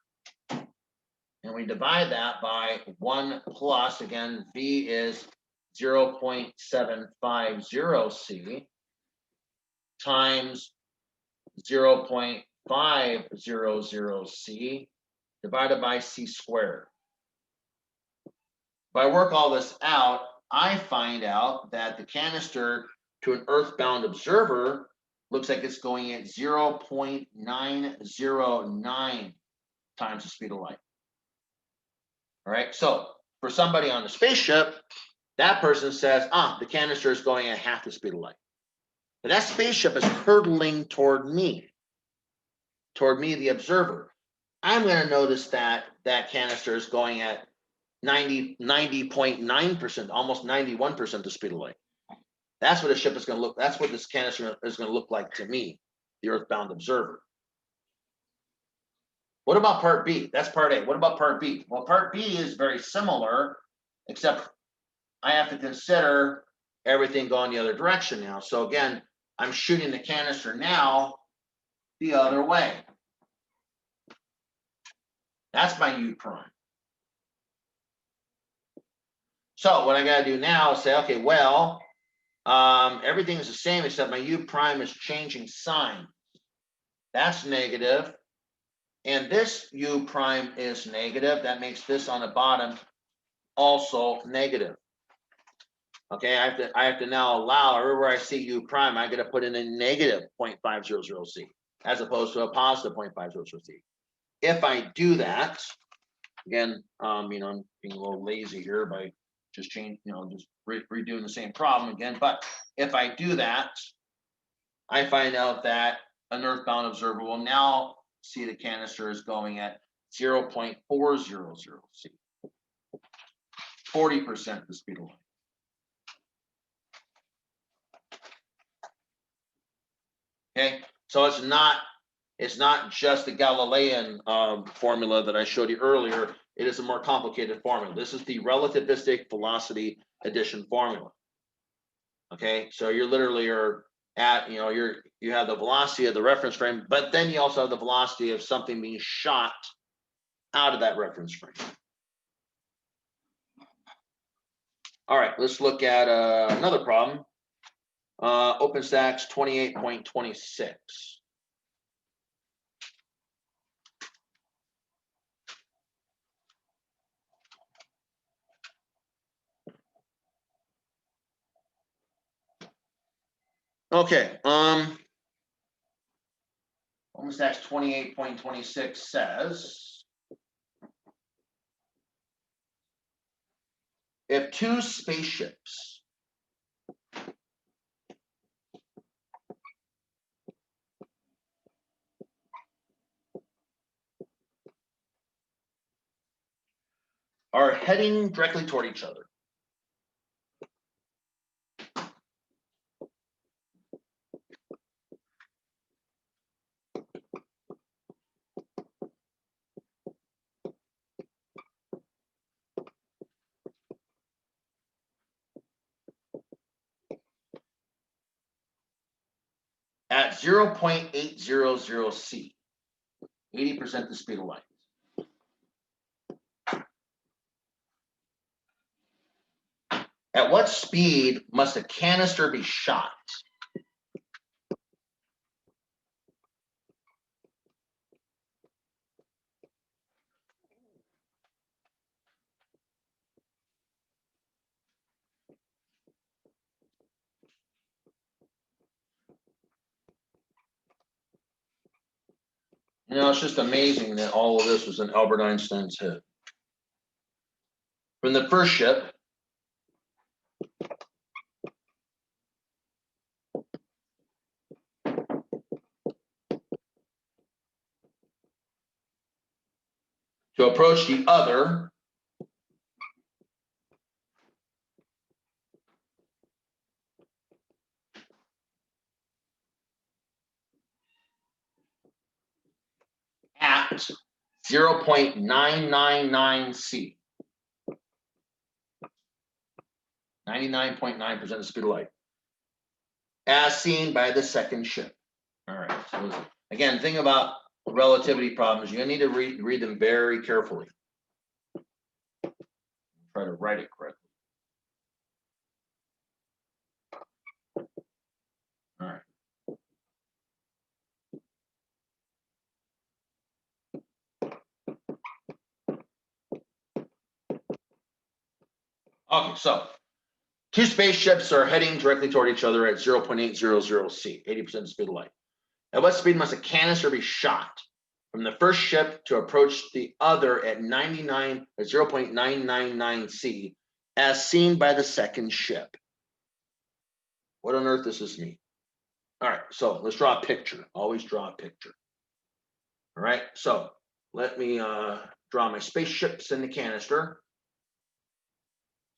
And we divide that by 1 plus, again, V is 0.750 C times 0.500 C divided by C squared. If I work all this out, I find out that the canister to an earthbound observer looks like it's going at 0.909 times the speed of light. All right, so for somebody on the spaceship, that person says, the canister is going at half the speed of light. But that spaceship is hurtling toward me, the observer. I'm going to notice that that canister is going at 90.9%, almost 91% the speed of light. That's what a ship is going to look. That's what this canister is going to look like to me, the earthbound observer. What about part B? That's part A. What about part B? Well, part B is very similar, except I have to consider everything going the other direction now. So again, I'm shooting the canister now the other way. That's my U prime. So what I got to do now is say, okay, well, everything is the same except my U prime is changing sign. That's negative. And this U prime is negative. That makes this on the bottom also negative. Okay, I have to now allow everywhere I see U prime, I got to put in a negative 0.500 C as opposed to a positive 0.500 C. If I do that, again, I'm being a little lazy here by just redoing the same problem again. But if I do that, I find out that an earthbound observer will now see the canister is going at 0.400 C, 40% the speed of light. Okay, so it's not just the Galilean formula that I showed you earlier. It is a more complicated formula. This is the relativistic velocity addition formula. Okay, so you're literally at, you have the velocity of the reference frame, but then you also have the velocity of something being shot out of that reference frame. All right, let's look at another problem. OpenStax 28.26. Okay, OpenStax 28.26 says, if two spaceships are heading directly toward each other, at 0.800 c, 80% the speed of light. At what speed must a canister be shot? You know, it's just amazing that all of this was in Albert Einstein's head. From the first ship, to approach the other at 0.999 c, 99.9% of the speed of light, as seen by the second ship. All right. So again, the thing about relativity problems, you need to read them very carefully. Try to write it correctly. All right. Okay, so two spaceships are heading directly toward each other at 0.800 c, 80% of the speed of light. At what speed must a canister be shot from the first ship to approach the other at 0.999 c, as seen by the second ship? What on earth does this mean? All right, so let's draw a picture. Always draw a picture. All right, so let me draw my spaceships in the canister.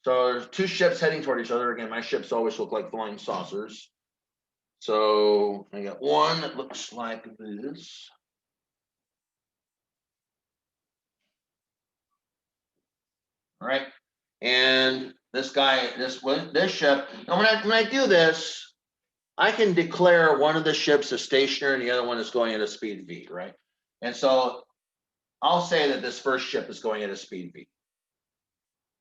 So there's two ships heading toward each other. Again, my ships always look like flying saucers. So I got one that looks like this. All right, and this guy, this ship. Now when I do this, I can declare one of the ships is stationary and the other one is going at a speed v, right? And so I'll say that this first ship is going at a speed v.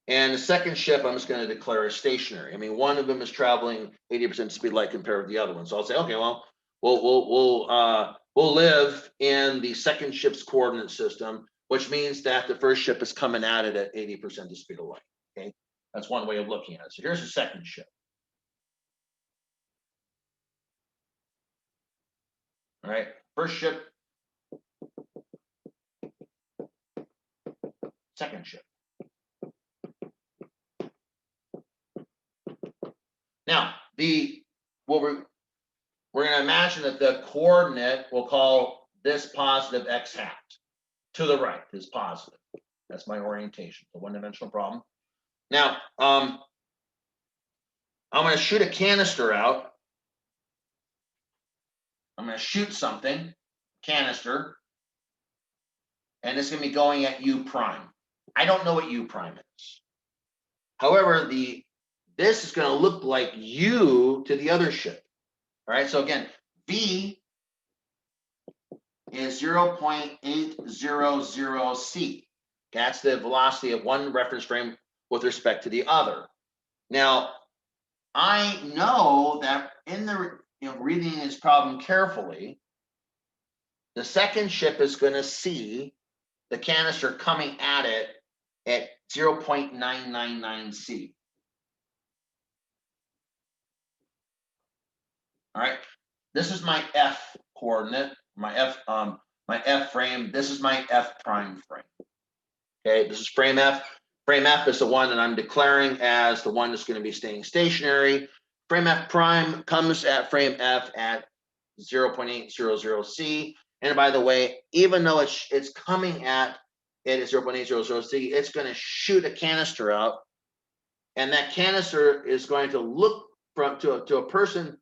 And the second ship, I'm just going to declare as stationary. I mean, one of them is traveling 80% speed light compared to the other one. So I'll say, okay, well, we'll live in the second ship's coordinate system, which means that the first ship is coming at it at 80% the speed of light. Okay, that's one way of looking at it. So here's the second ship. All right, first ship, second ship. Now, what we're going to imagine that the coordinate, we'll call this positive x hat. To the right is positive. That's my orientation. The one-dimensional problem. Now, I'm going to shoot a canister out. I'm going to shoot something, canister, and it's going to be going at u prime. I don't know what u prime is. However, this is going to look like u to the other ship. All right, so again, v is 0.800 c. That's the velocity of one reference frame with respect to the other. Now, I know that in the reading this problem carefully, the second ship is going to see the canister coming at it at 0.999 c. All right, this is my f coordinate, my f frame. This is my f prime frame. Okay, this is frame f. Frame f is the one that I'm declaring as the one that's going to be staying stationary. Frame f prime comes at frame f at 0.800 c. And by the way, even though it's coming at it at 0.800 c, it's going to shoot a canister out, and that canister is going to look to a person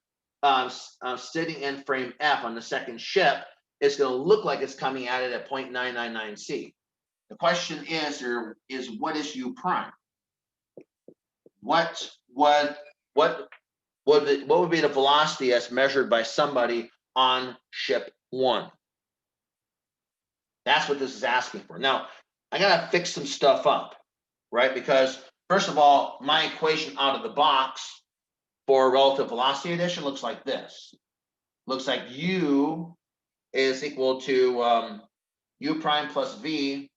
sitting in frame f on the second ship. It's going to look like it's coming at it at 0.999 c. The question is what is u prime? What would be the velocity as measured by somebody on ship 1. That's what this is asking for. Now, I gotta fix some stuff up, right? Because first of all, my equation out of the box for relative velocity addition looks like this. Looks like U is equal to U prime plus V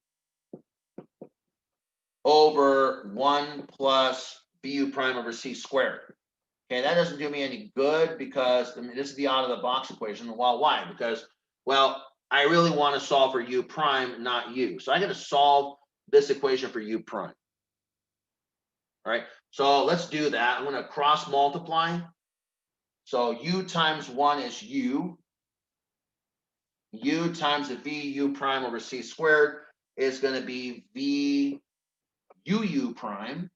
over 1 plus VU prime over C squared. Okay, that doesn't do me any good because I mean, this is the out of the box equation. Well, why? Because, well, I really want to solve for U prime, not U. So I got to solve this equation for U prime. All right, so let's do that. I'm going to cross multiply. So U times 1 is U. U times the VU prime over C squared is going to be VUU prime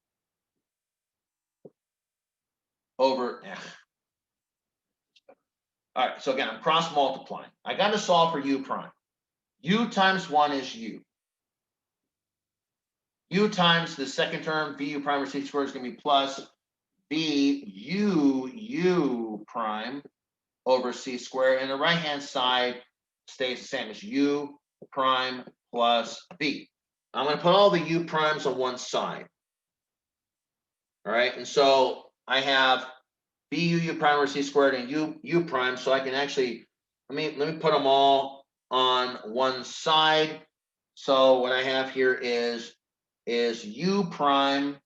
over All right, so again, I'm cross multiplying. I got to solve for U prime. U times 1 is U. U times the second term, VU prime over C squared is going to be plus VUU prime over C squared. And the right-hand side stays the same as U prime plus V. I'm going to put all the U primes on one side. All right, and so I have VU prime over C squared and U prime, so I can actually let me put them all on one side. So what I have here is U prime.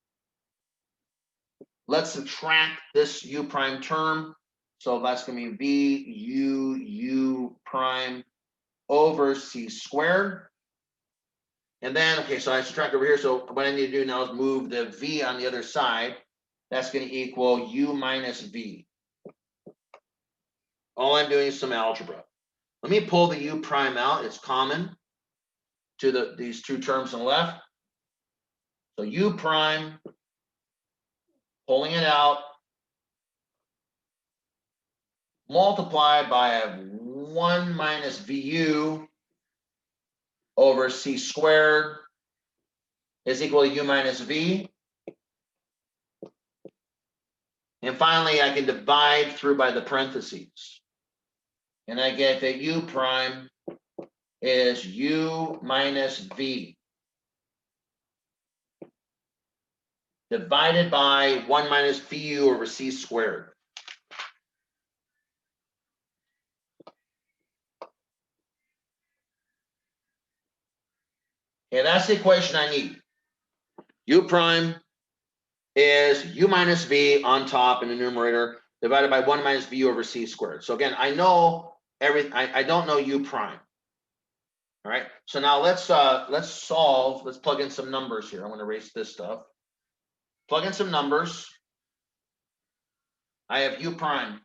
Let's subtract this U prime term. So that's going to be VUU prime over C squared. And then, okay, so I subtract over here. So what I need to do now is move the V on the other side. That's going to equal U minus V. All I'm doing is some algebra. Let me pull the U prime out. It's common to these two terms on the left. So U prime, pulling it out, multiplied by 1 minus VU over C squared is equal to U minus V. And finally, I can divide through by the parentheses. And I get that U prime is U minus V divided by 1 minus VU over C squared. Okay, that's the equation I need. U prime is U minus V on top in the numerator divided by 1 minus VU over C squared. So again, I know everything. I don't know U prime. All right. So now let's solve. Let's plug in some numbers here. I'm going to erase this stuff. Plug in some numbers. I have U prime.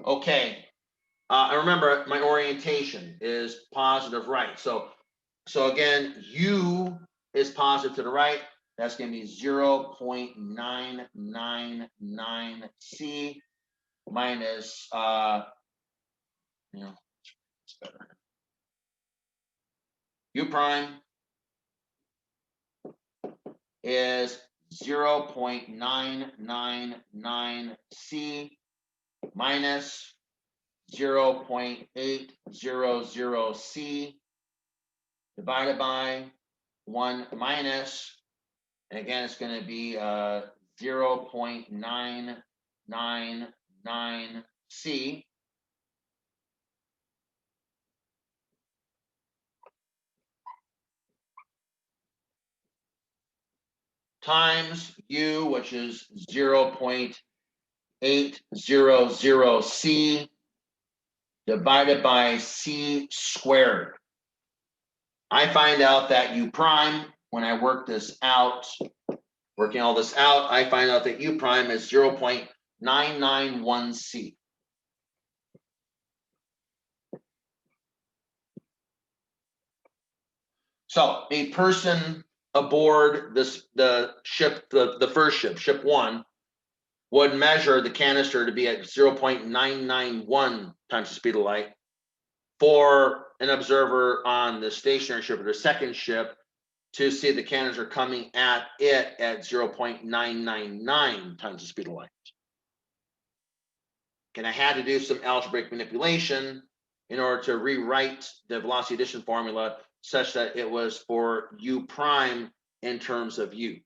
Okay. And remember, my orientation is positive right. So again, U is positive to the right. That's going to be 0.999 C minus, it's better. U prime is 0.999 C minus 0.800 C divided by 1 minus, and again, it's going to be 0.999 C times U, which is 0.800 C divided by C squared. I find out that U prime, when I work this out, working all this out, I find out that U prime is 0.991 C. So a person aboard the ship, the first ship, ship 1, would measure the canister to be at 0.991 times the speed of light. For an observer on the stationary ship or the second ship to see the canister coming at it at 0.999 times the speed of light. and I had to do some algebraic manipulation in order to rewrite the velocity addition formula such that it was for u prime in terms of u.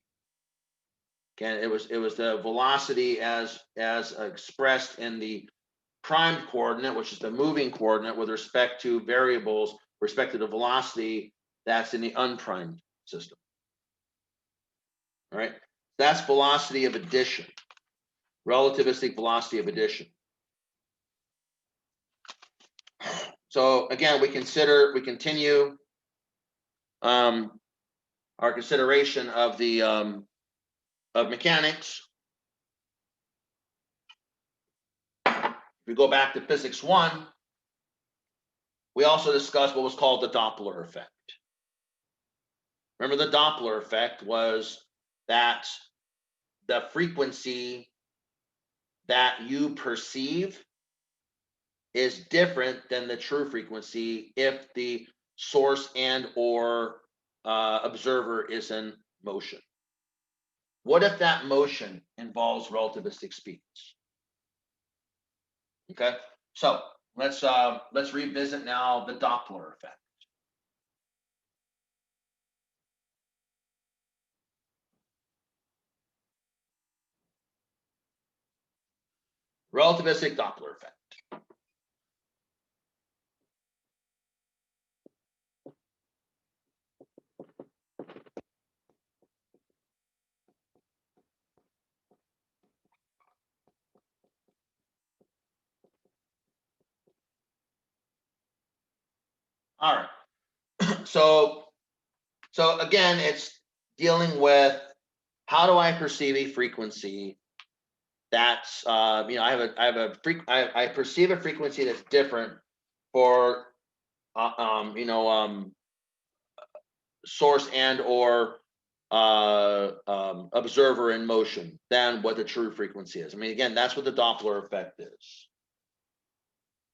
Okay, it was the velocity as expressed in the primed coordinate, which is the moving coordinate, with respect to variables, with respect to the velocity that's in the unprimed system. All right, that's velocity of addition, relativistic velocity of addition. So again, we continue our consideration of the of mechanics. If we go back to physics 1, we also discussed what was called the Doppler effect. Remember, the Doppler effect was that the frequency that you perceive is different than the true frequency if the source and or observer is in motion. What if that motion involves relativistic speeds? Okay, so let's revisit now the Doppler effect. Relativistic Doppler effect. All right. So again, it's dealing with how do I perceive a frequency that's I perceive a frequency that's different for source and or observer in motion than what the true frequency is. I mean, again, that's what the Doppler effect is.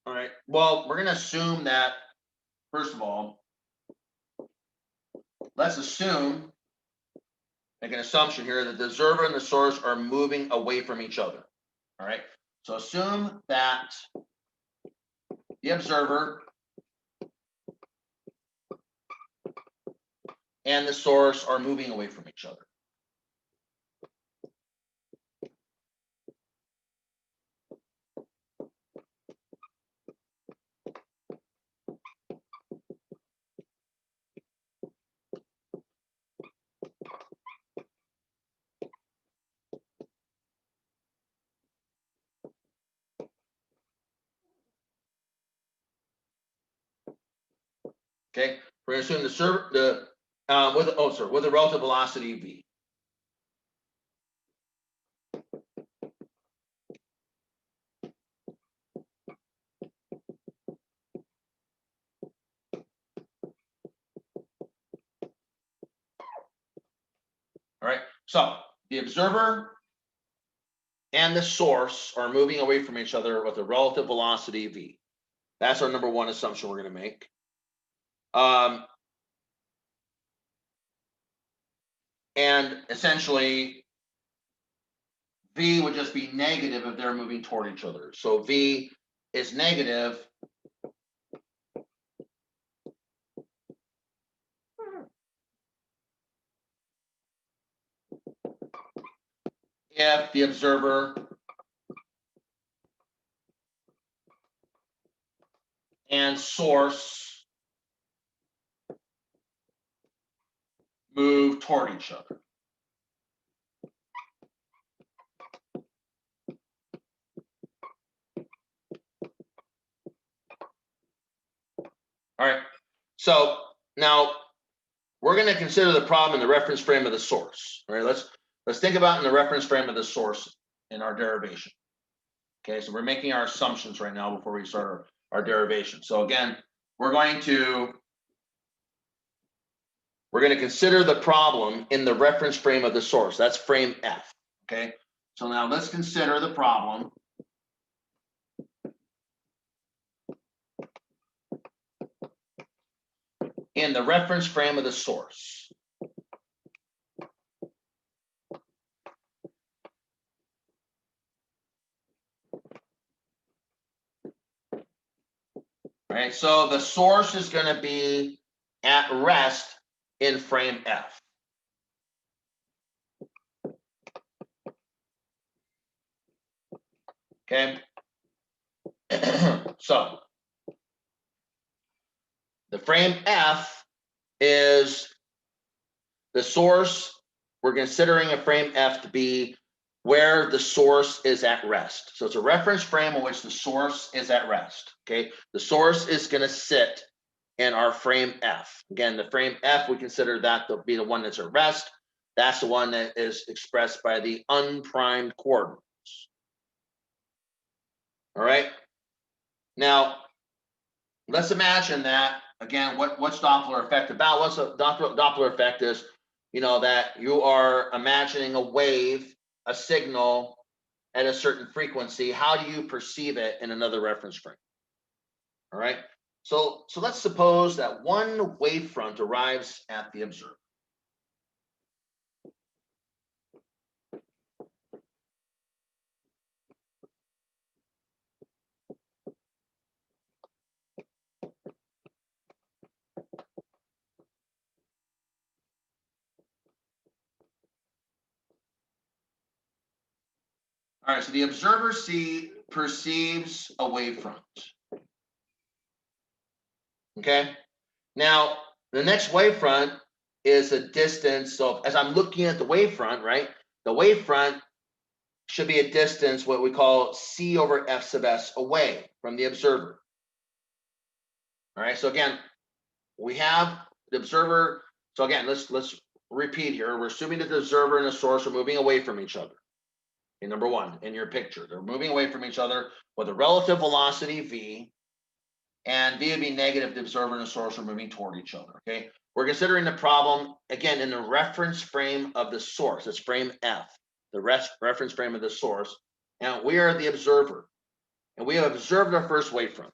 All right. Well, we're going to assume that, first of all, let's assume, make an assumption here, that the observer and the source are moving away from each other. All right. So assume that the observer and the source are moving away from each other. Okay, we're going to assume with a relative velocity v. All right, so the observer and the source are moving away from each other with a relative velocity v. That's our number one assumption we're going to make. And essentially, v would just be negative if they're moving toward each other. So v is negative if the observer and source move toward each other. All right, so now we're going to consider the problem in the reference frame of the source. All right, let's think about in the reference frame of the source in our derivation. Okay, so we're making our assumptions right now before we start our derivation. So again, we're going to consider the problem in the reference frame of the source. That's frame F. Okay, so now let's consider the problem in the reference frame of the source. All right, so the source is going to be at rest in frame F. Okay. So the frame F is the source. We're considering a frame F to be where the source is at rest. So it's a reference frame in which the source is at rest. Okay, the source is going to sit in our frame F. Again, the frame F, we consider that to be the one that's at rest. That's the one that is expressed by the unprimed coordinates. All right. Now, let's imagine that, again, what's Doppler effect about? What's a Doppler effect is, that you are imagining a wave, a signal at a certain frequency. How do you perceive it in another reference frame? All right. So let's suppose that one wavefront arrives at the observer. All right, so the observer perceives a wavefront. Okay. Now, the next wavefront is a distance. So as I'm looking at the wavefront, right, the wavefront should be a distance, what we call C over F sub S, away from the observer. All right, so again, we have the observer. So again, let's repeat here. We're assuming that the observer and the source are moving away from each other. Okay, number one, in your picture, they're moving away from each other with a relative velocity v, and v would be negative. The observer and the source are moving toward each other. Okay, we're considering the problem again in the reference frame of the source. It's frame F, the reference frame of the source, and we are the observer, and we have observed our first wavefront.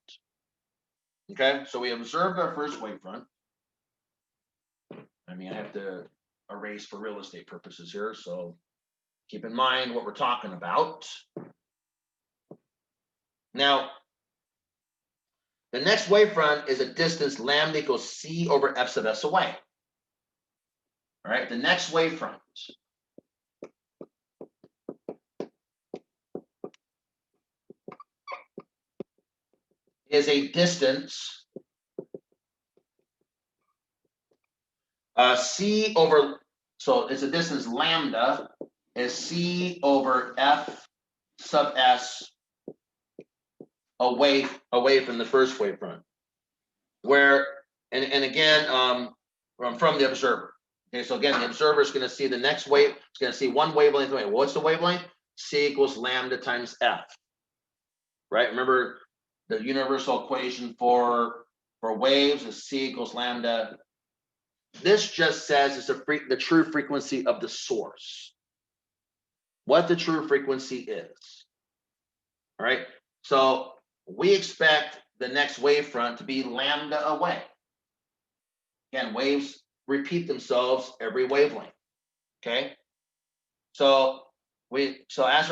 Okay, so we observed our first wavefront. I mean, I have to erase for real estate purposes here, so keep in mind what we're talking about. Now, the next wavefront is a distance lambda equals C over F sub S away. All right, the next wavefront is a distance C over, so it's a distance lambda is C over F sub S away from the first wavefront, where and again from the observer. Okay, so again, the observer is going to see the next wave. It's going to see one wavelength away. What's the wavelength? C equals lambda times F. Right? Remember the universal equation for waves is C equals lambda. This just says it's the true frequency of the source. What the true frequency is. All right. So we expect the next wavefront to be lambda away. Again, waves repeat themselves every wavelength. Okay. So as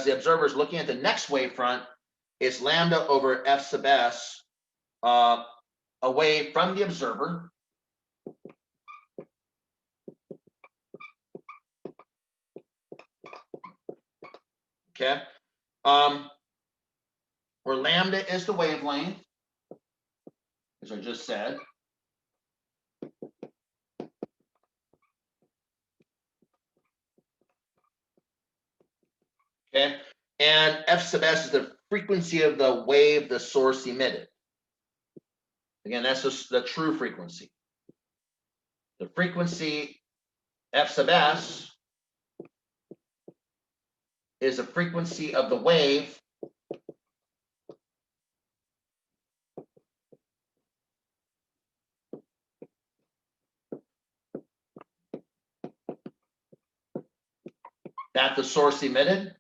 the observer is looking at the next wavefront, it's lambda over F sub S away from the observer. Okay. Where lambda is the wavelength, as I just said. Okay. And F sub S is the frequency of the wave the source emitted. Again, that's just the true frequency. The frequency F sub S is the frequency of the wave that the source emitted.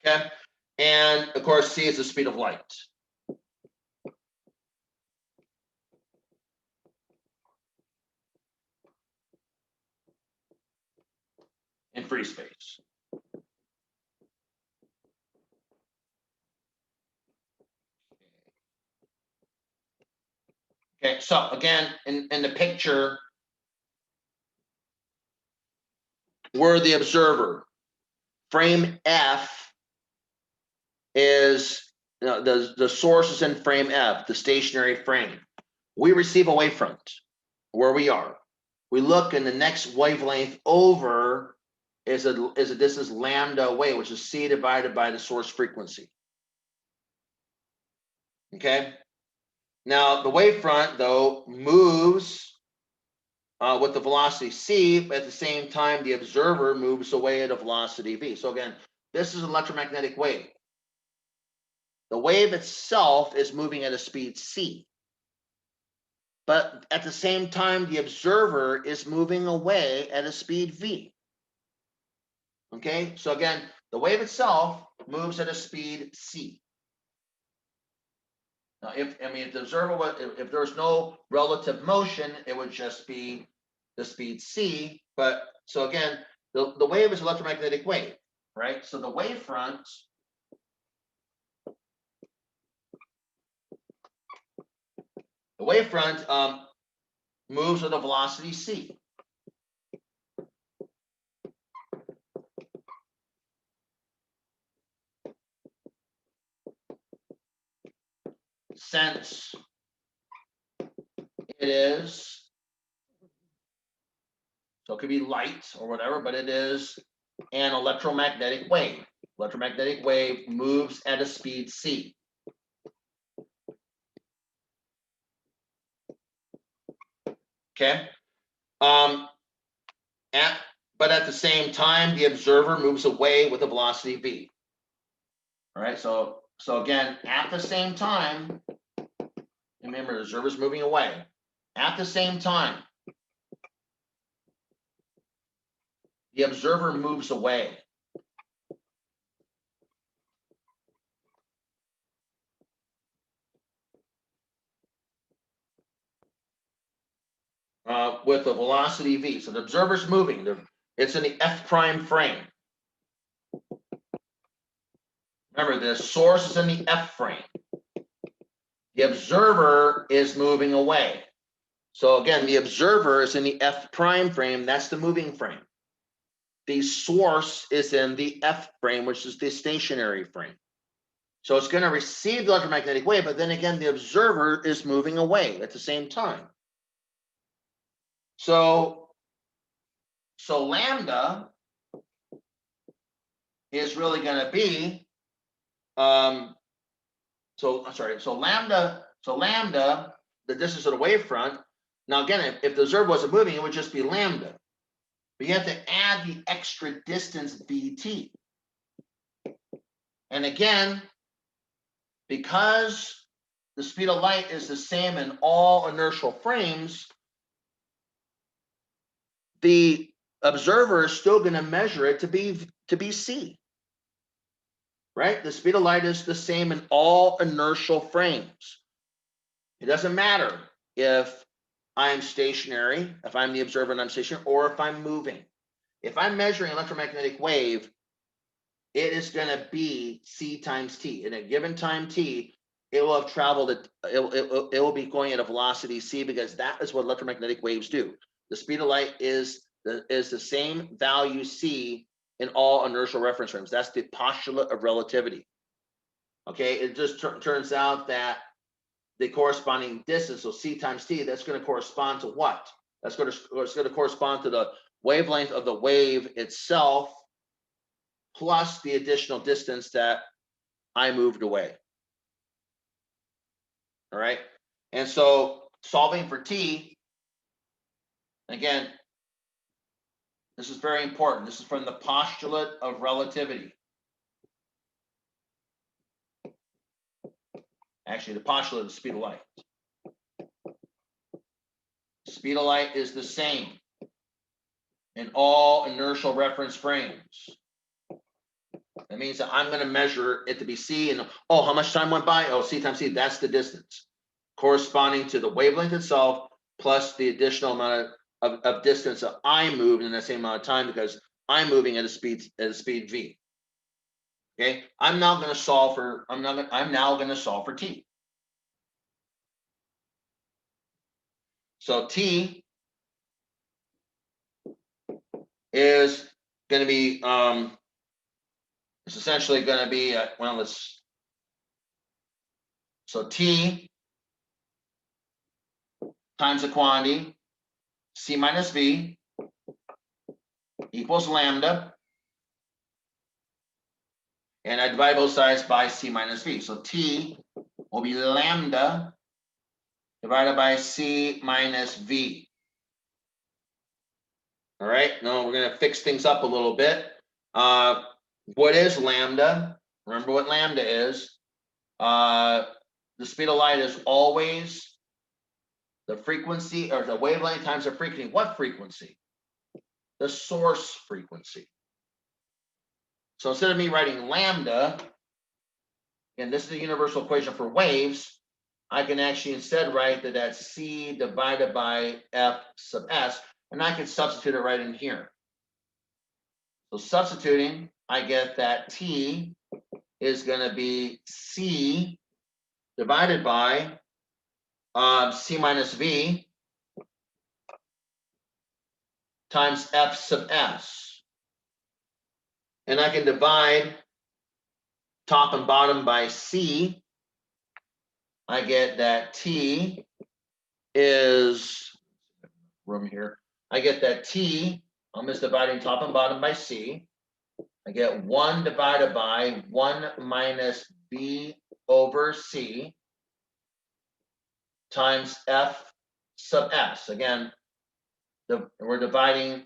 Okay, and of course, C is the speed of light. free space. Okay, so again, in the picture, we're the observer. Frame F is, the source is in frame F, the stationary frame. We receive a wavefront where we are. We look, and the next wavelength over is a distance lambda away, which is c divided by the source frequency. Okay. Now the wavefront though moves with the velocity c, but at the same time the observer moves away at a velocity v. So again, this is an electromagnetic wave. The wave itself is moving at a speed c, but at the same time the observer is moving away at a speed v. Okay, so again, the wave itself moves at a speed c. Now, if the observer was, if there's no relative motion, it would just be the speed c. But so again, the wave is an electromagnetic wave, right? So the wavefront moves with a velocity c. Since it is, so it could be light or whatever, but it is an electromagnetic wave. Electromagnetic wave moves at a speed c. Okay. But at the same time, the observer moves away with a velocity v. All right. So again, at the same time, remember, the observer is moving away. At the same time, the observer moves away. With a velocity v. So the observer's moving. It's in the f prime frame. Remember, the source is in the f frame. The observer is moving away. So again, the observer is in the f prime frame. That's the moving frame. The source is in the f frame, which is the stationary frame. So it's going to receive the electromagnetic wave, but then again, the observer is moving away at the same time. So lambda is really going to be, so lambda, the distance of the wavefront. Now again, if the observer wasn't moving, it would just be lambda. But you have to add the extra distance dt. And again, because the speed of light is the same in all inertial frames, the observer is still going to measure it to be c. Right? The speed of light is the same in all inertial frames. It doesn't matter if I'm stationary, if I'm the observer and I'm stationary, or if I'm moving. If I'm measuring electromagnetic wave, it is going to be c times t. In a given time t, it will have traveled, it will be going at a velocity c, because that is what electromagnetic waves do. The speed of light is the same value c in all inertial reference frames. That's the postulate of relativity. Okay, it just turns out that the corresponding distance, so c times t, that's going to correspond to what? It's going to correspond to the wavelength of the wave itself plus the additional distance that I moved away. All right, and so solving for t, again, this is very important. This is from the postulate of relativity. Actually, the postulate of the speed of light. Speed of light is the same in all inertial reference frames. That means that I'm going to measure it to be c, and oh, how much time went by? Oh, c times c, that's the distance corresponding to the wavelength itself plus the additional amount of distance that I moved in that same amount of time, because I'm moving at a speed v. Okay, I'm now going to solve for t. So t is going to be it's essentially going to be so t times the quantity c minus v equals lambda, and I divide both sides by c minus v. So t will be lambda divided by c minus v. All right, now we're going to fix things up a little bit. What is lambda? Remember what lambda is. The speed of light is always the frequency, or the wavelength times the frequency. What frequency? The source frequency. So instead of me writing lambda, and this is the universal equation for waves, I can actually instead write that that's c divided by f sub s, and I can substitute it right in here. So substituting, I get that t is going to be c divided by c minus v times f sub s. And I can divide top and bottom by c. I get that t is, room here, I get that t, I'm just dividing top and bottom by c. I get 1 divided by 1 minus v over c times f sub s. Again, divide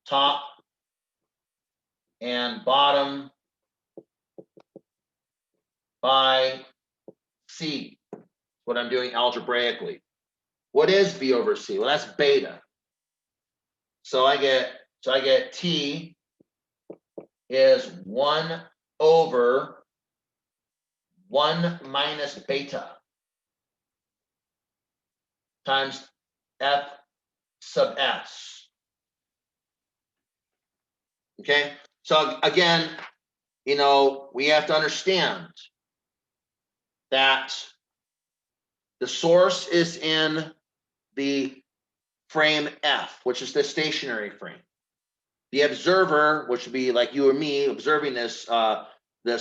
top and bottom by c. What I'm doing algebraically. What is v over c? Well, that's beta. So I get t is 1 over 1 minus beta times f sub s. Okay, so again, we have to understand that the source is in the frame F, which is the stationary frame. The observer, which would be like you or me observing this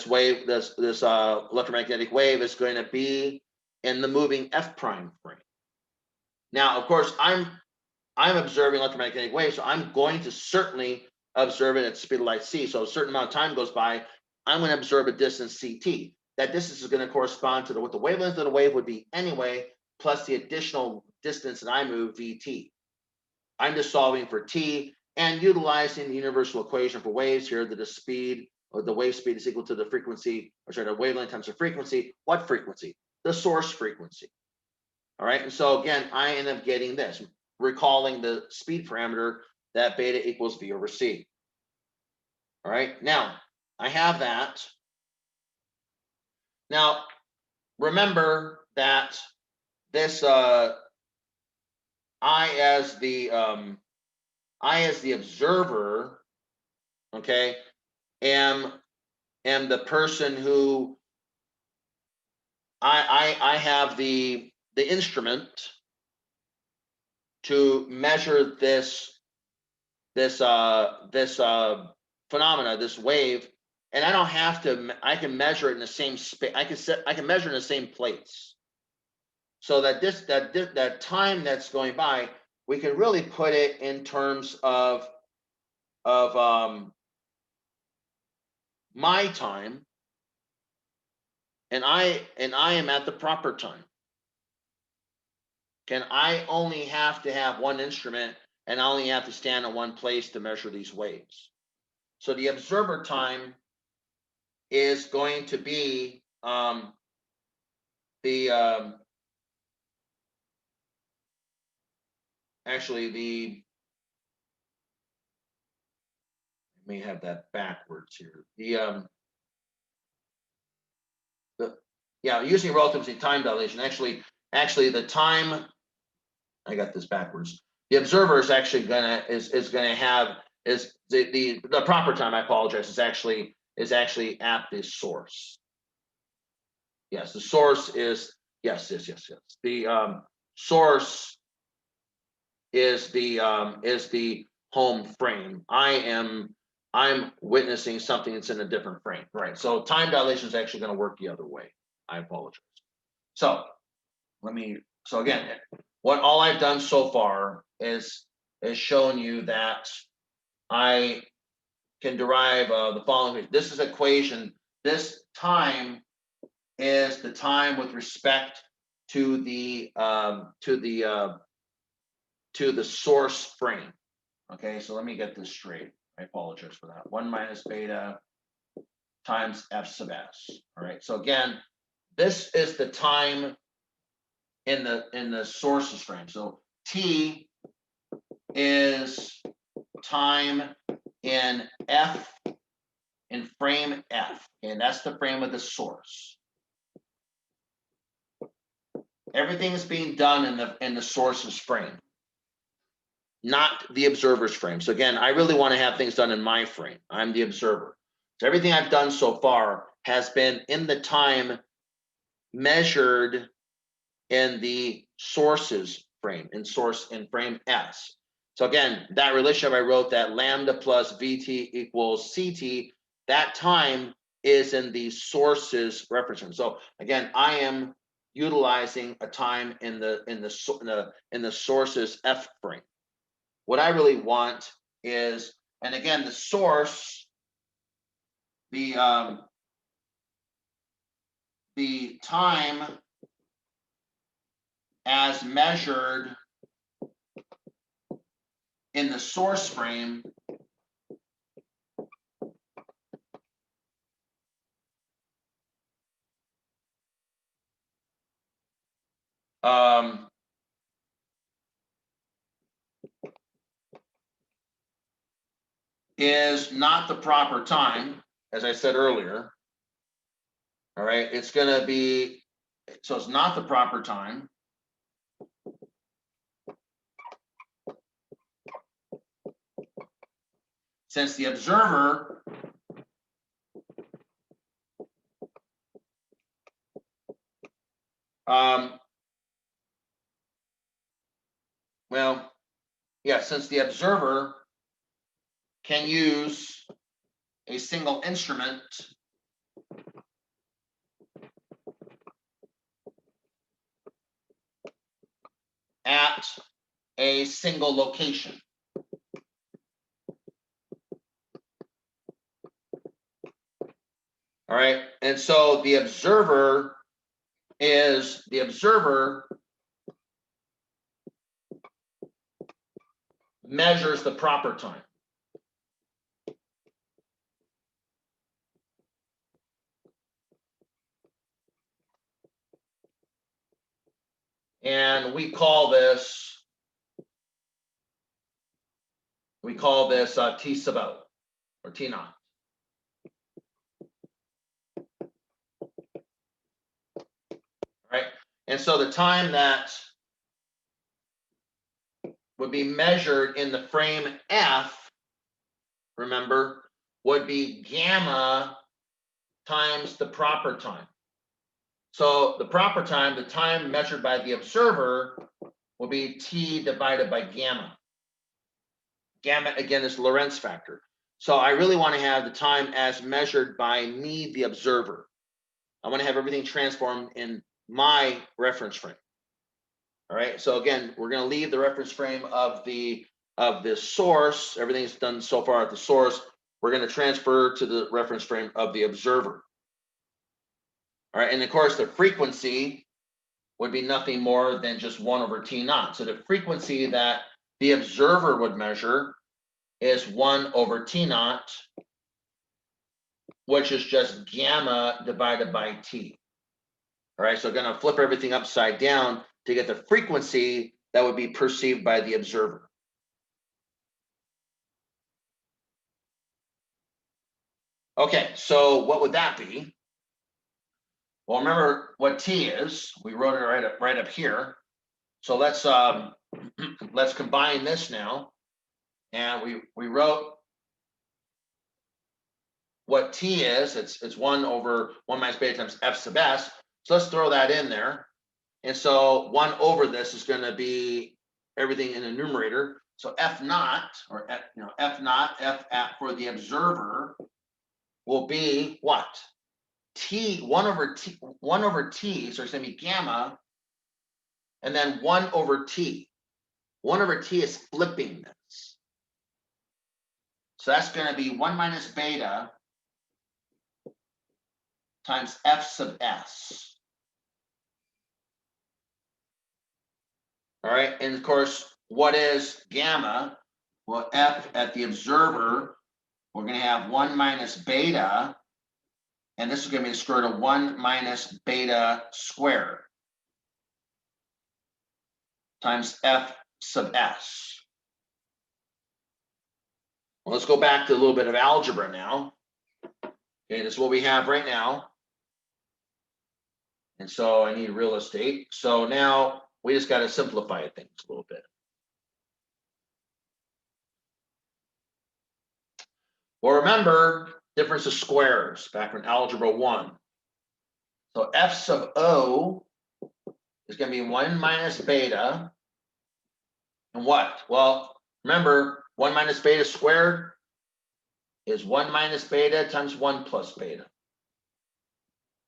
wave, this electromagnetic wave, is going to be in the moving F prime frame. Now, of course, I'm observing electromagnetic waves, so I'm going to certainly observe it at the speed of light c. So a certain amount of time goes by, I'm going to observe a distance ct. That distance is going to correspond to what the wavelength of the wave would be anyway, plus the additional distance that I move, vt. I'm just solving for t and utilizing the universal equation for waves here, that the speed, or the wave speed, is equal to the frequency, or sorry, the wavelength times the frequency. What frequency? The source frequency. All right, and so again, I end up getting this, recalling the speed parameter, that beta equals v over c. All right, now I have that. Now remember that this I as the observer, okay, am the person who I have the instrument to measure this phenomena, this wave, and I don't have to. I can measure it in the same space. I can measure in the same place, so that that time that's going by, we can really put it in terms of my time, and I am at the proper time. Can I only have to have one instrument, and I only have to stand in one place to measure these waves? So the observer time is going to be actually the, I may have that backwards here. Using relativity time dilation. Actually the time, I got this backwards. the observer is actually gonna have the proper time, I apologize, is actually at the source. Yes, the source is yes. The source is the home frame. I'm witnessing something that's in a different frame, right? So time dilation is actually going to work the other way. I apologize. So so again, what all I've done so far is shown you that I can derive the following. This is equation. This time is the time with respect to the source frame. Okay, so let me get this straight. I apologize for that. 1 minus beta times f sub s. All right. So again, this is the time in the sources frame. So t is time in frame f, and that's the frame of the source. Everything is being done in the source's frame, not the observer's frame. So again, I really want to have things done in my frame. I'm the observer. So everything I've done so far has been in the time measured in the source's frame, in frame S. So again, that relationship I wrote, that lambda plus Vt equals Ct, that time is in the source's reference frame. So again, I am utilizing a time in the source's F frame. What I really want is, and again, the source, the time as measured in the source frame is not the proper time, as I said earlier. All right, it's going to be, so it's not the proper time. Since the observer since the observer can use a single instrument at a single location. All right, and so the observer measures the proper time. And we call this T sub O, or T naught. Right? And so the time that would be measured in the frame F, remember, would be gamma times the proper time. So the proper time, the time measured by the observer, will be T divided by gamma. Gamma, again, is Lorentz factor. So I really want to have the time as measured by me, the observer. I want to have everything transformed in my reference frame. All right, so again, we're going to leave the reference frame of the source. Everything's done so far at the source. We're going to transfer to the reference frame of the observer. All right, and of course, the frequency would be nothing more than just 1 over T naught. So the frequency that the observer would measure is 1 over T naught, which is just gamma divided by T. All right, so I'm going to flip everything upside down to get the frequency that would be perceived by the observer. Okay, so what would that be? Well, remember what T is. We wrote it right up here. So let's let's combine this now. And we wrote what T is. It's 1 over 1 minus beta times F sub S. So let's throw that in there. And so 1 over this is going to be everything in the numerator. So F naught, or F, F naught, F at for the observer will be what? T, 1 over T, so it's going to be gamma, and then 1 over T. 1 over T is flipping this. So that's going to be 1 minus beta times F sub S. All right, and of course, what is gamma? Well, F at the observer, we're going to have 1 minus beta, and this is going to be the square root of 1 minus beta squared times F sub S. Well, let's go back to a little bit of algebra now. Okay, this is what we have right now. And so I need real estate. So now we just got to simplify things a little bit. Well, remember, difference of squares back from algebra 1. So F sub O is going to be 1 minus beta. And what? Well, remember, 1 minus beta squared is 1 minus beta times 1 plus beta.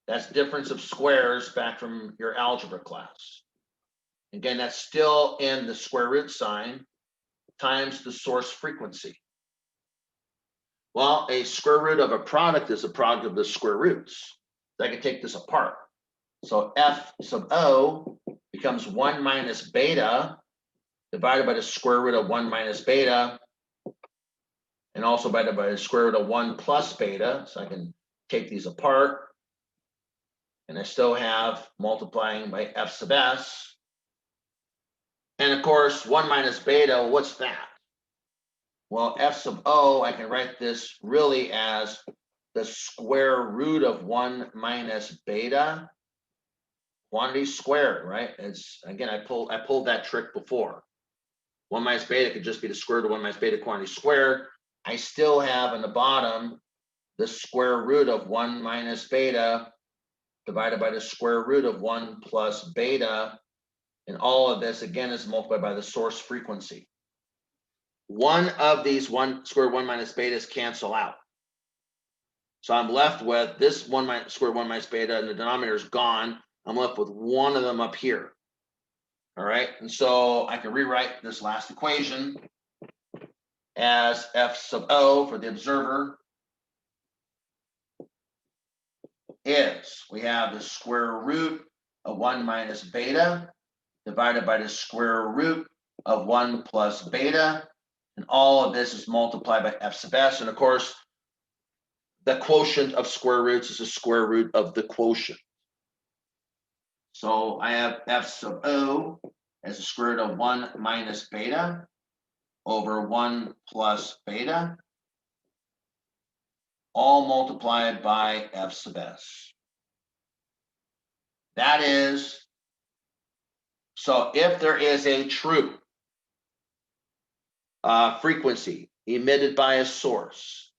That's difference of squares back from your algebra class. Again, that's still in the square root sign times the source frequency. Well, a square root of a product is a product of the square roots. So I can take this apart. So F sub O becomes 1 minus beta divided by the square root of 1 minus beta, and also divided by the square root of 1 plus beta. So I can take these apart. And I still have multiplying by F sub S. And of course, 1 minus beta, what's that? Well, F sub O, I can write this really as the square root of 1 minus beta quantity squared, right? It's, again, I pulled that trick before. 1 minus beta could just be the square root of 1 minus beta quantity squared. I still have in the bottom the square root of 1 minus beta divided by the square root of 1 plus beta. And all of this, again, is multiplied by the source frequency. One of these square root 1 minus betas cancel out. So I'm left with this square root 1 minus beta, and the denominator is gone. I'm left with one of them up here. All right, and so I can rewrite this last equation as F sub O for the observer is, we have the square root of 1 minus beta divided by the square root of 1 plus beta, and all of this is multiplied by F sub S. And of course, the quotient of square roots is the square root of the quotient. So I have F sub O as the square root of 1 minus beta over 1 plus beta, all multiplied by F sub S. That is, so if there is a true frequency emitted by a source,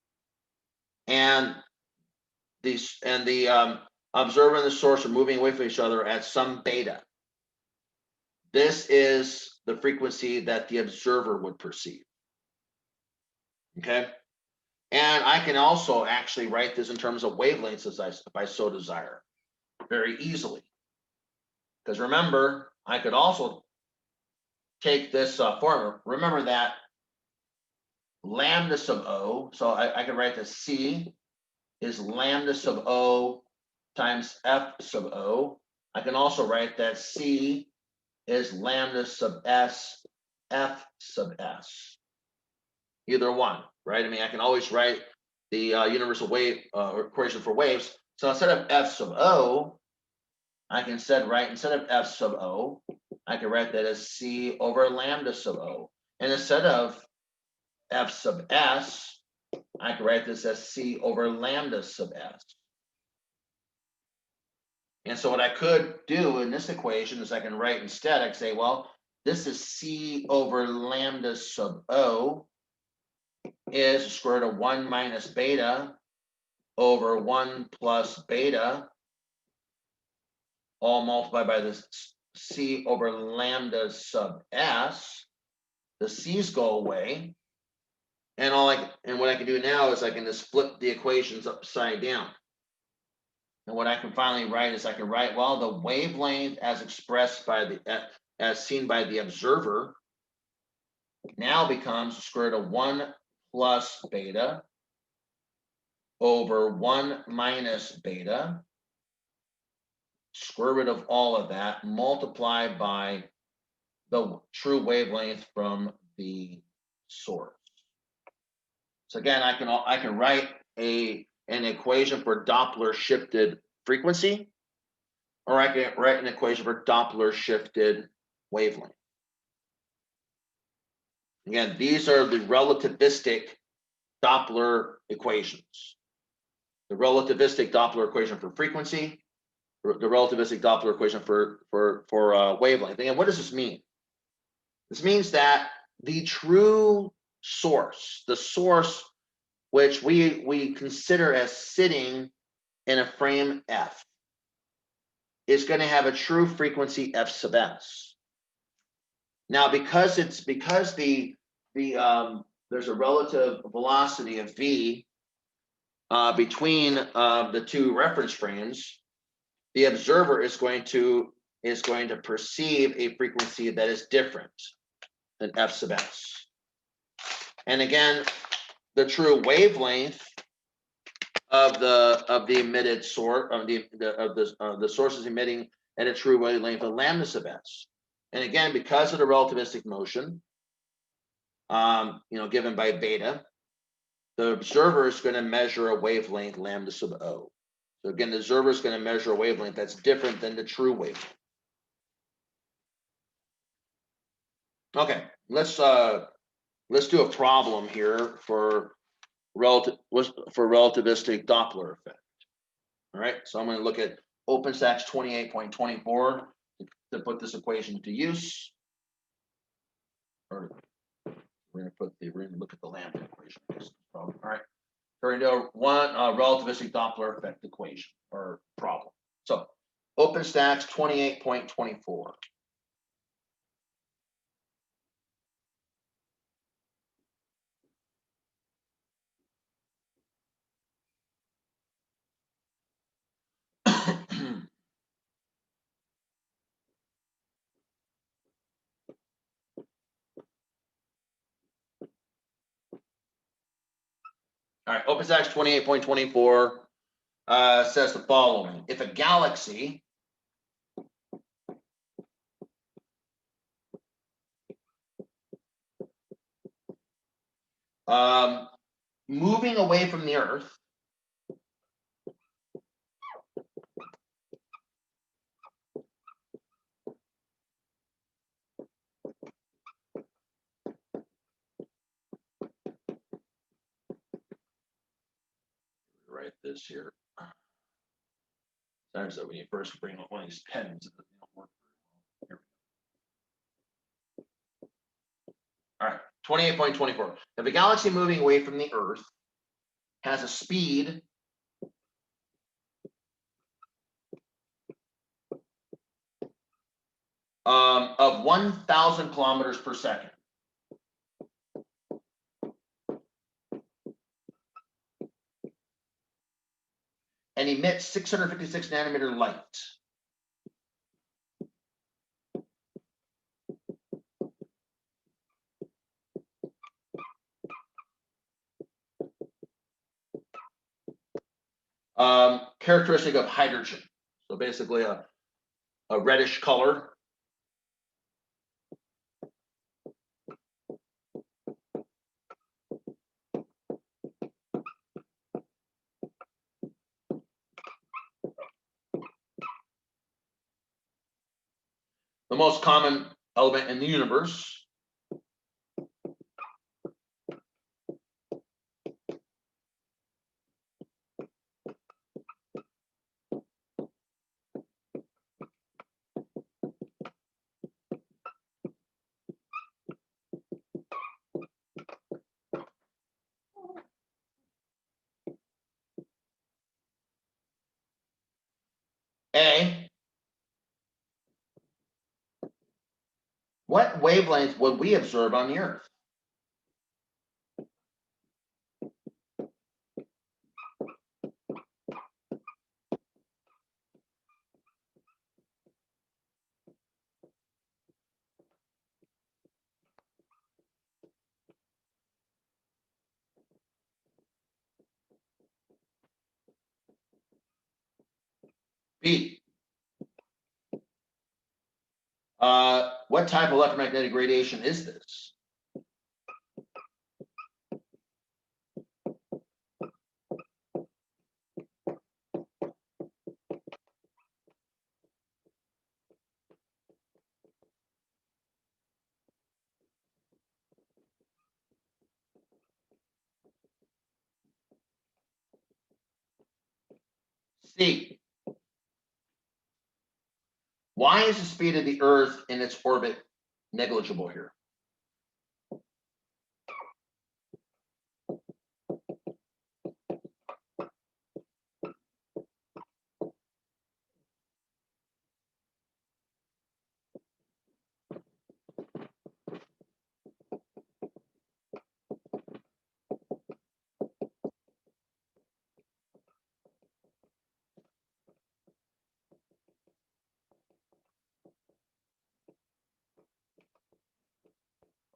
and the observer and the source are moving away from each other at some beta, this is the frequency that the observer would perceive. Okay, and I can also actually write this in terms of wavelengths if I so desire, very easily. Because remember, I could also take this formula. Remember that lambda sub O, so I can write that C is lambda sub O times F sub O. I can also write that C is lambda sub S F sub S. Either one, right? I mean, I can always write the universal wave equation for waves. So instead of F sub O, I can instead of F sub O, I can write that as C over lambda sub O. And instead of F sub S, I can write this as C over lambda sub S. And so what I could do in this equation is I can write instead, I can say, well, this is C over lambda sub O is the square root of 1 minus beta over 1 plus beta, all multiplied by this C over lambda sub S. The C's go away. And what I can do now is I can just flip the equations upside down. And what I can finally write is I can write, well, the wavelength as expressed by as seen by the observer now becomes the square root of 1 plus beta over 1 minus beta, square root of all of that, multiplied by the true wavelength from the source. So again, I can write an equation for Doppler shifted frequency, or I can write an equation for Doppler shifted wavelength. Again, these are the relativistic Doppler equations. The relativistic Doppler equation for frequency, the relativistic Doppler equation for wavelength. Again, what does this mean? This means that the true source, the source which we consider as sitting in a frame F, is going to have a true frequency F sub S. Now, because there's a relative velocity of V between the two reference frames, the observer is going to perceive a frequency that is different than F sub S. And again, the true wavelength of the emitted source of the source is emitting at a true wavelength of lambda sub S. And again, because of the relativistic motion, given by beta, the observer is going to measure a wavelength lambda sub O. So again, the observer is going to measure a wavelength that's different than the true wavelength. Okay, let's do a problem here for relativistic Doppler effect. All right, so I'm going to look at OpenStax 28.24 to put this equation to use. Or we're going to look at the lambda equation. All right, so we're going to do one relativistic Doppler effect equation or problem. So OpenStax 28.24. All right, OpenStax 28.24 says the following. If a galaxy moving away from the Earth write this here. Sometimes when you first bring up one of these pens, it doesn't work very well. Here we go. All right, 28.24. If a galaxy moving away from the Earth has a speed of 1,000 kilometers per second, and emits 656 nanometer light, characteristic of hydrogen. So basically a reddish color. The most common element in the universe. What wavelength would we observe on the Earth? B. What type of electromagnetic radiation is this? C. Why is the speed of the Earth in its orbit negligible here?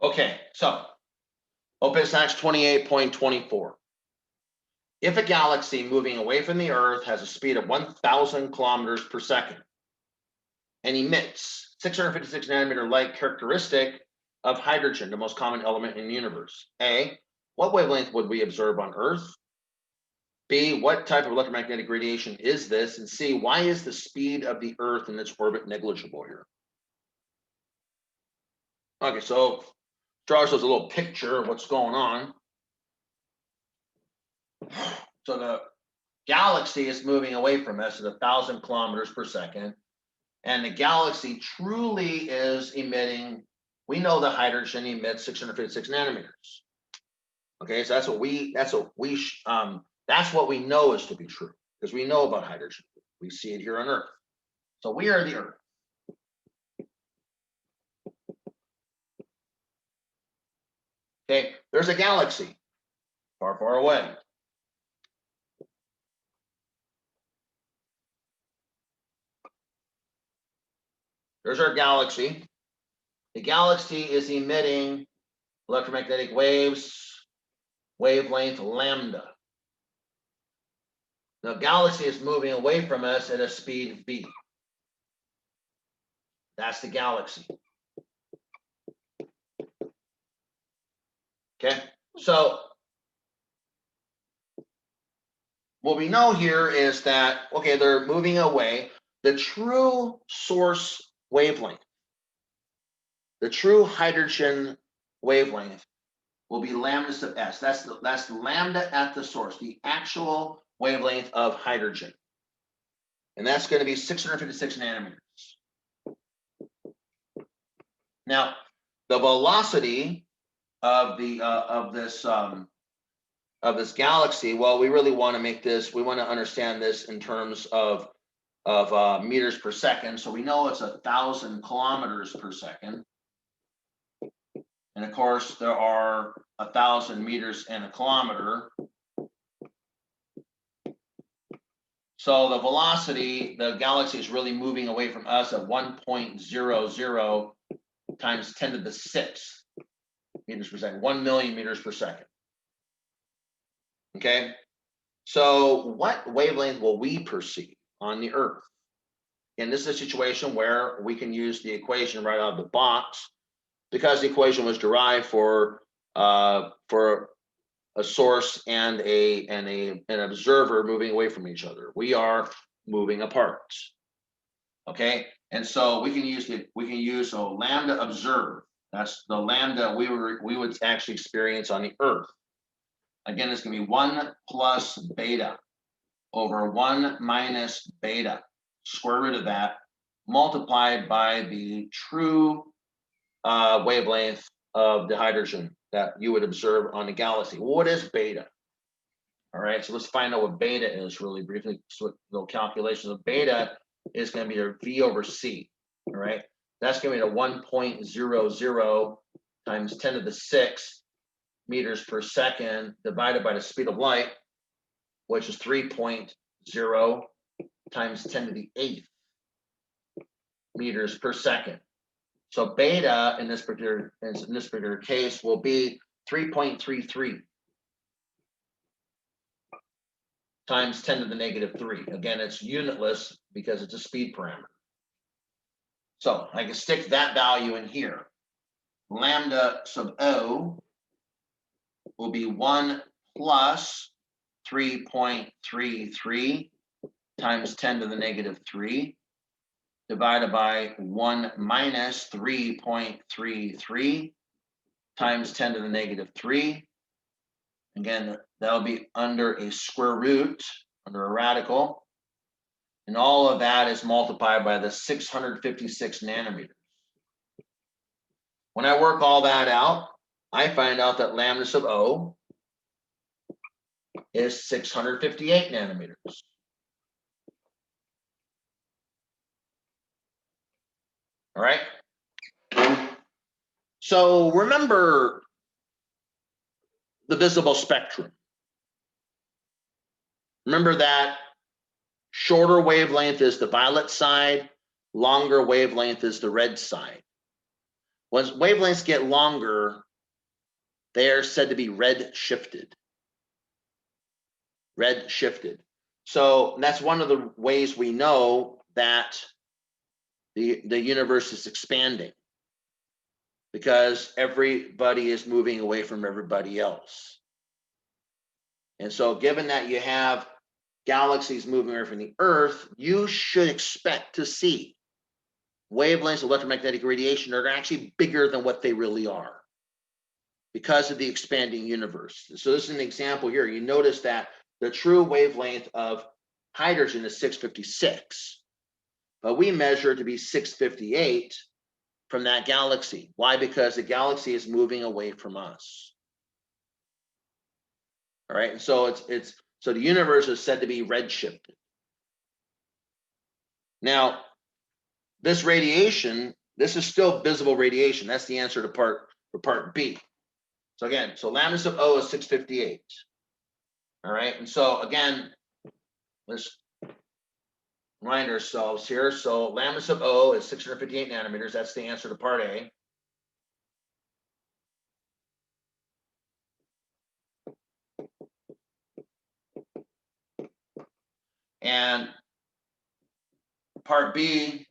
Okay, so Opus X 28.24. If a galaxy moving away from the Earth has a speed of 1,000 kilometers per second and emits 656 nanometer light characteristic of hydrogen, the most common element in the universe, A, what wavelength would we observe on Earth? B, what type of electromagnetic radiation is this? And C, why is the speed of the Earth in its orbit negligible here? Okay, so draws us a little picture of what's going on. So the galaxy is moving away from us at 1,000 kilometers per second, and the galaxy truly is emitting. We know the hydrogen emits 656 nanometers. Okay, so that's what we know is to be true, because we know about hydrogen. We see it here on Earth. So we are the Earth. Okay, there's a galaxy far, far away. There's our galaxy. The galaxy is emitting electromagnetic waves, wavelength lambda. The galaxy is moving away from us at a speed v. That's the galaxy. Okay, so what we know here is that, okay, they're moving away. The true source wavelength, the true hydrogen wavelength will be lambda sub s. That's lambda at the source, the actual wavelength of hydrogen. And that's going to be 656 nanometers. Now, the velocity of this galaxy, well, we really want to make this, we want to understand this in terms of meters per second. So we know it's 1,000 kilometers per second. And of course, there are 1,000 meters in a kilometer. So the velocity, the galaxy is really moving away from us at 1.00 times 10 to the 6 meters per second, 1 million meters per second. Okay, so what wavelength will we perceive on the Earth? And this is a situation where we can use the equation right out of the box, because the equation was derived for a source and an observer moving away from each other. We are moving apart. Okay, and so we can use lambda observed. That's the lambda we would actually experience on the Earth. Again, it's going to be 1 plus beta over 1 minus beta, square root of that, multiplied by the true wavelength of the hydrogen that you would observe on the galaxy. What is beta? All right, so let's find out what beta is really briefly. So little calculations of beta is going to be your V over C. All right, That's going to be a 1.00 times 10 to the 6 meters per second divided by the speed of light, which is 3.0 times 10 to the 8th meters per second. So beta in this particular case will be 3.33 times 10 to the negative 3. Again, it's unitless because it's a speed parameter. So I can stick that value in here. Lambda sub O will be 1 plus 3.33 times 10 to the negative 3 divided by 1 minus 3.33 times 10 to the negative 3. Again, that'll be under a square root, under a radical. And all of that is multiplied by the 656 nanometers. When I work all that out, I find out that lambda sub O is 658 nanometers. All right. So remember the visible spectrum. Remember that shorter wavelength is the violet side, longer wavelength is the red side. When wavelengths get longer, they are said to be red shifted. Red shifted. So that's one of the ways we know that the universe is expanding, because everybody is moving away from everybody else. And so given that you have galaxies moving away from the Earth, you should expect to see wavelengths of electromagnetic radiation are actually bigger than what they really are because of the expanding universe. So this is an example here. You notice that the true wavelength of hydrogen is 656, but we measure it to be 658 from that galaxy. Why? Because the galaxy is moving away from us. All right, and so so the universe is said to be redshifted. Now, this radiation, this is still visible radiation. That's the answer to part B. So again, so lambda sub O is 658. All right, and so again, let's remind ourselves here. So lambda sub O is 658 nanometers. That's the answer to part A. And part B,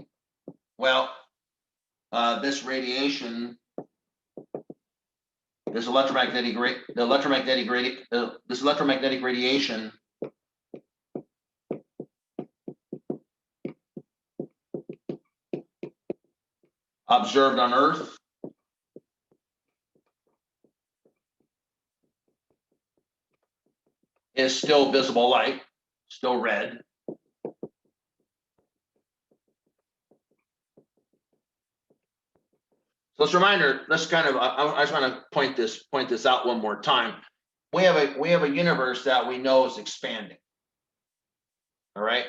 well, this radiation, this electromagnetic radiation observed on Earth is still visible light, still red. So let's reminder, let's kind of, I just want to point this out one more time. We have a universe that we know is expanding. All right.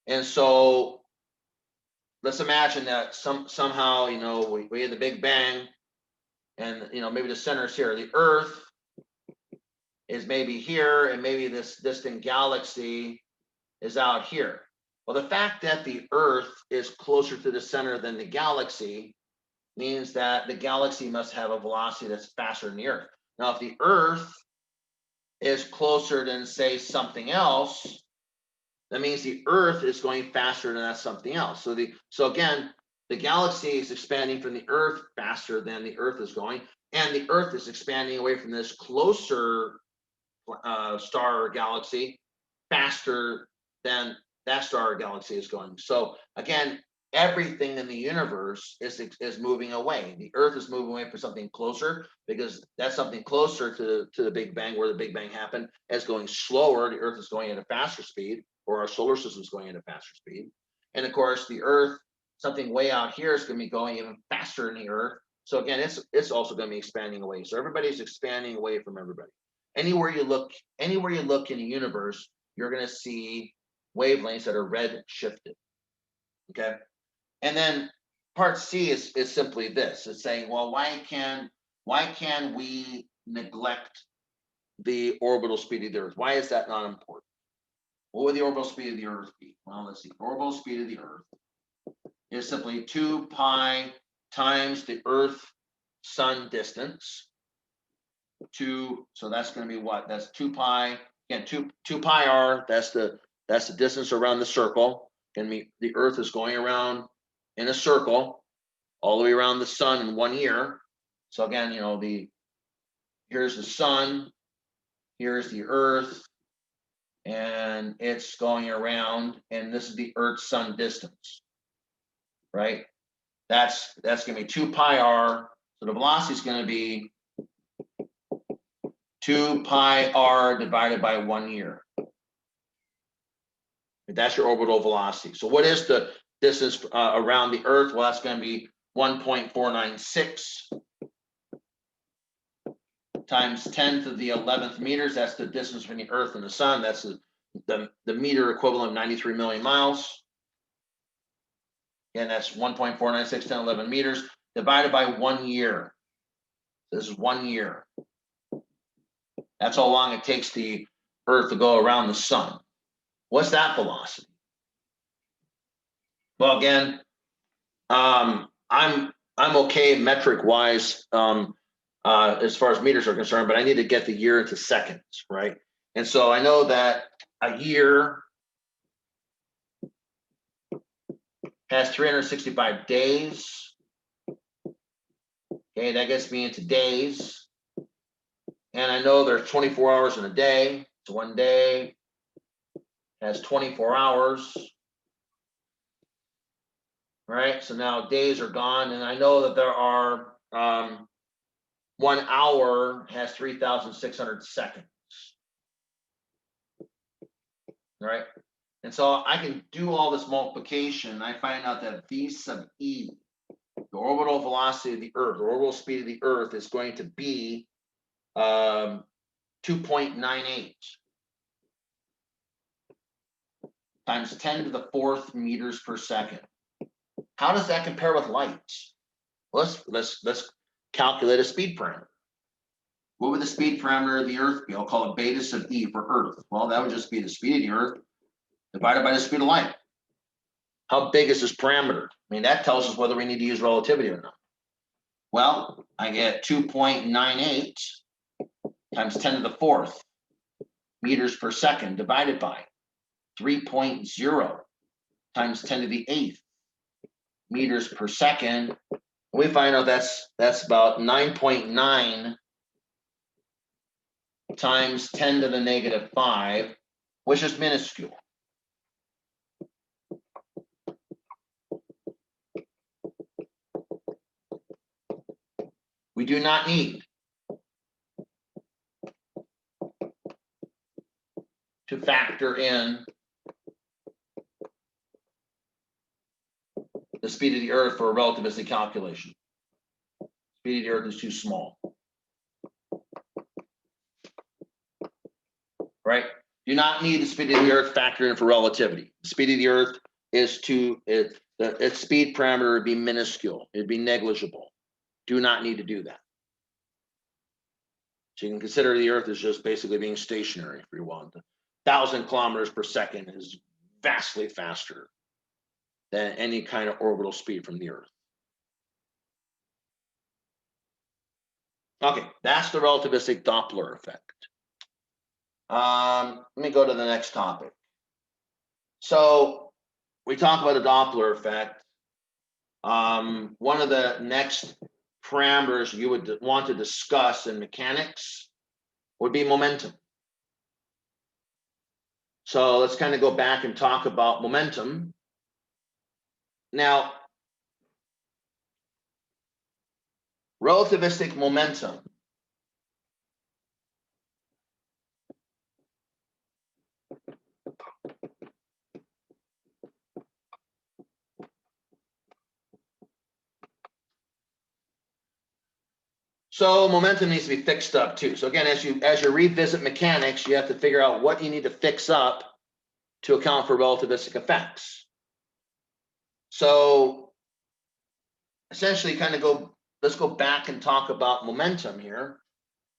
And so let's imagine that somehow, we had the Big Bang, and maybe the center is here. The Earth is maybe here, and maybe this distant galaxy is out here. Well, the fact that the Earth is closer to the center than the galaxy means that the galaxy must have a velocity that's faster than the Earth. Now, if the Earth is closer than, say, something else, that means the Earth is going faster than that something else. So again, the galaxy is expanding from the Earth faster than the Earth is going, and the Earth is expanding away from this closer star or galaxy faster than that star or galaxy is going. So again, everything in the universe is moving away. The Earth is moving away from something closer, because that's something closer to the Big Bang, where the Big Bang happened, as going slower. The Earth is going at a faster speed, or our solar system is going at a faster speed. And of course, the Earth, something way out here, is going to be going even faster than the Earth. So again, it's also going to be expanding away. So everybody's expanding away from everybody. Anywhere you look in the universe, you're going to see wavelengths that are red shifted. Okay. And then part C is simply this. It's saying, well, why can we neglect the orbital speed of the Earth? Why is that not important? What would the orbital speed of the Earth be? Well, let's see. Orbital speed of the Earth is simply 2 pi times the Earth-Sun distance. So that's going to be what? That's 2 pi. Again, 2 pi r. That's the distance around the circle. And the Earth is going around in a circle all the way around the sun in 1 year. So again, you know, here's the sun, here's the Earth, and it's going around, and this is the Earth-Sun distance, right? That's going to be 2 pi r. So the velocity is going to be 2 pi r divided by 1 year. That's your orbital velocity. So what is the distance around the Earth? Well, that's going to be 1.496 times 10 to the 11th meters. That's the distance between the Earth and the sun. That's the meter equivalent of 93 million miles. And that's 1.496 10 11 meters divided by 1 year. This is 1 year. That's how long it takes the Earth to go around the sun. What's that velocity? Well, again, I'm okay metric wise as far as meters are concerned, but I need to get the year into seconds, right? And so I know that a year has 365 days. Okay, that gets me into days. And I know there's 24 hours in a day. So 1 day has 24 hours. Right? So now days are gone. And I know that there are 1 hour has 3,600 seconds. Right? And so I can do all this multiplication. I find out that V sub E, the orbital velocity of the Earth, the orbital speed of the Earth, is going to be 2.98 times 10 to the 4th meters per second. How does that compare with light? Let's calculate a speed parameter. What would the speed parameter of the Earth be? I'll call it beta sub E for Earth. Well, that would just be the speed of the Earth divided by the speed of light. How big is this parameter? I mean, that tells us whether we need to use relativity or not. Well, I get 2.98 times 10 to the 4th meters per second divided by 3.0 times 10 to the 8th meters per second. We find out that's about 9.9 times 10 to the negative 5, which is minuscule. We do not need to factor in the speed of the Earth for a relativistic calculation. Speed of the Earth is too small. Right? Do not need the speed of the Earth factored in for relativity. The speed of the Earth is its speed parameter would be minuscule. It'd be negligible. Do not need to do that. So you can consider the Earth as just basically being stationary if you want. 1,000 kilometers per second is vastly faster than any kind of orbital speed from the Earth. Okay, that's the relativistic Doppler effect. Let me go to the next topic. So we talk about the Doppler effect. One of the next parameters you would want to discuss in mechanics would be momentum. So let's kind of go back and talk about momentum. Now, relativistic momentum So momentum needs to be fixed up too. So again, as you revisit mechanics, you have to figure out what you need to fix up to account for relativistic effects. So essentially kind of let's go back and talk about momentum here.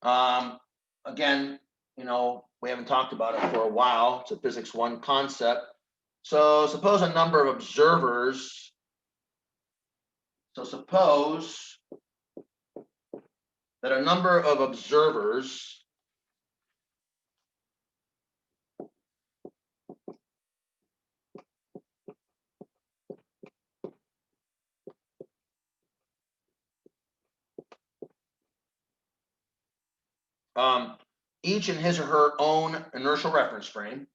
Again, we haven't talked about it for a while. It's a physics 1 concept. So suppose a number of observers. So suppose that a number of observers each in his or her own inertial reference frame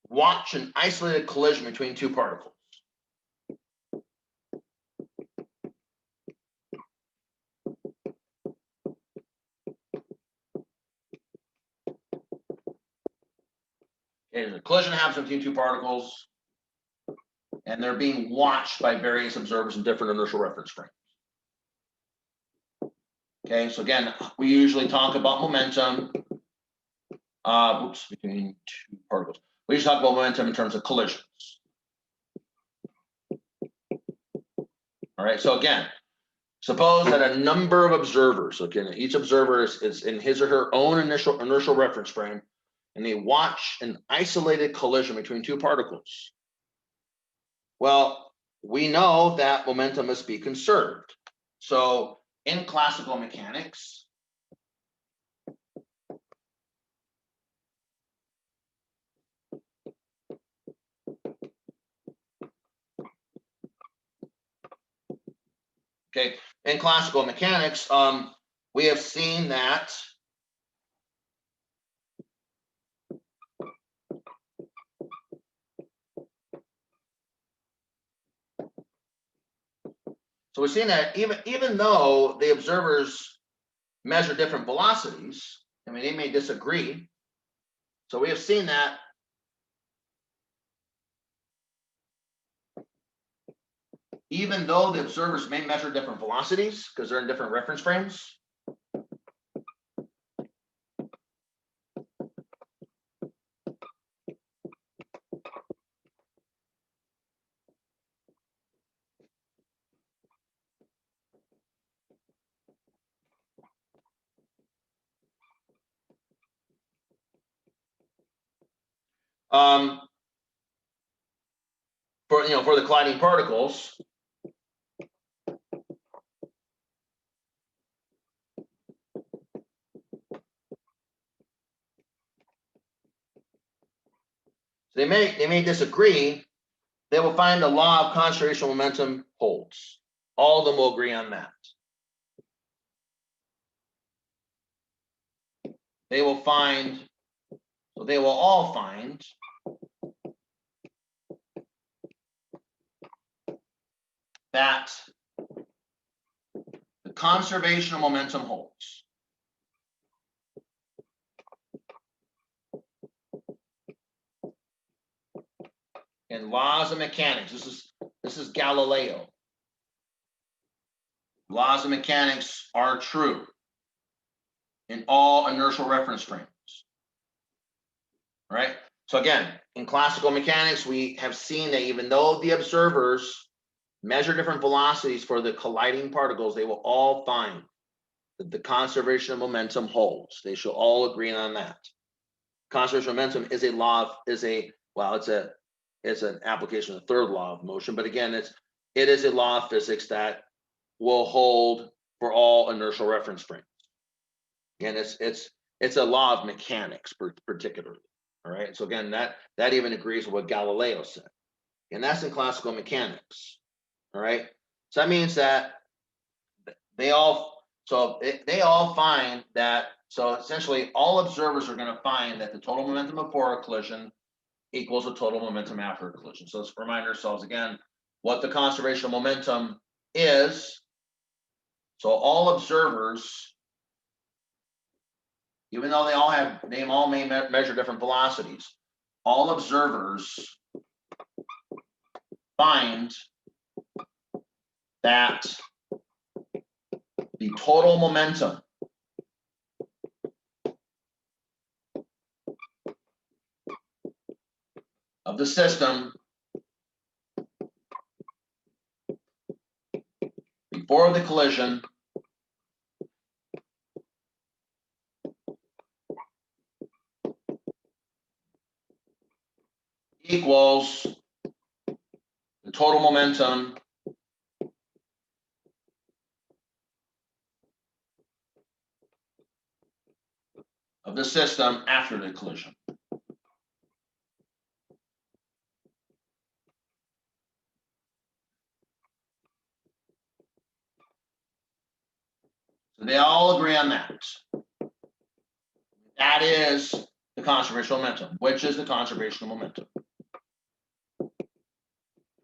watch an isolated collision between two particles. Okay, the collision happens between two particles, and they're being watched by various observers in different inertial reference frames. Okay, so again, we usually talk about momentum. Between two particles. We usually talk about momentum in terms of collisions. All right, so again, suppose that a number of observers, again, each observer is in his or her own inertial reference frame, and they watch an isolated collision between two particles. Well, we know that momentum must be conserved. So in classical mechanics, okay, in classical mechanics, we have seen that so we're seeing that even though the observers measure different velocities, I mean, they may disagree. So we have seen that even though the observers may measure different velocities because they're in different reference frames, for the colliding particles, they may disagree. They will find the law of conservation of momentum holds. All of them will agree on that. They will all find that the conservation of momentum holds. And laws of mechanics, this is Galileo. Laws of mechanics are true in all inertial reference frames. All right. So again, in classical mechanics, we have seen that even though the observers measure different velocities for the colliding particles, they will all find that the conservation of momentum holds. They shall all agree on that. Conservation of momentum is a law of, it's an application of the third law of motion, but again, it is a law of physics that will hold for all inertial reference frames. Again, it's a law of mechanics particularly. All right. So again, that even agrees with what Galileo said. And that's in classical mechanics. All right. So that means that they all find that, so essentially all observers are going to find that the total momentum before a collision equals the total momentum after a collision. So let's remind ourselves again what the conservation of momentum is. So all observers even though they all may measure different velocities, all observers find that the total momentum of the system before the collision equals the total momentum of the system after the collision. So they all agree on that. That is the conservation of momentum. Which is the conservation of momentum?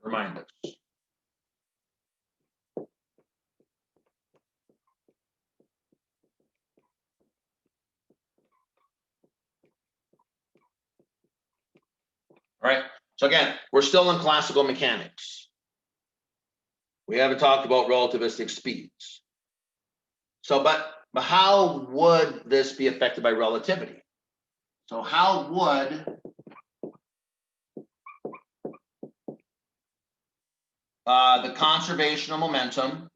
Remind us. All right. So again, we're still in classical mechanics. We haven't talked about relativistic speeds. So, but how would this be affected by relativity? So how would the conservation of momentum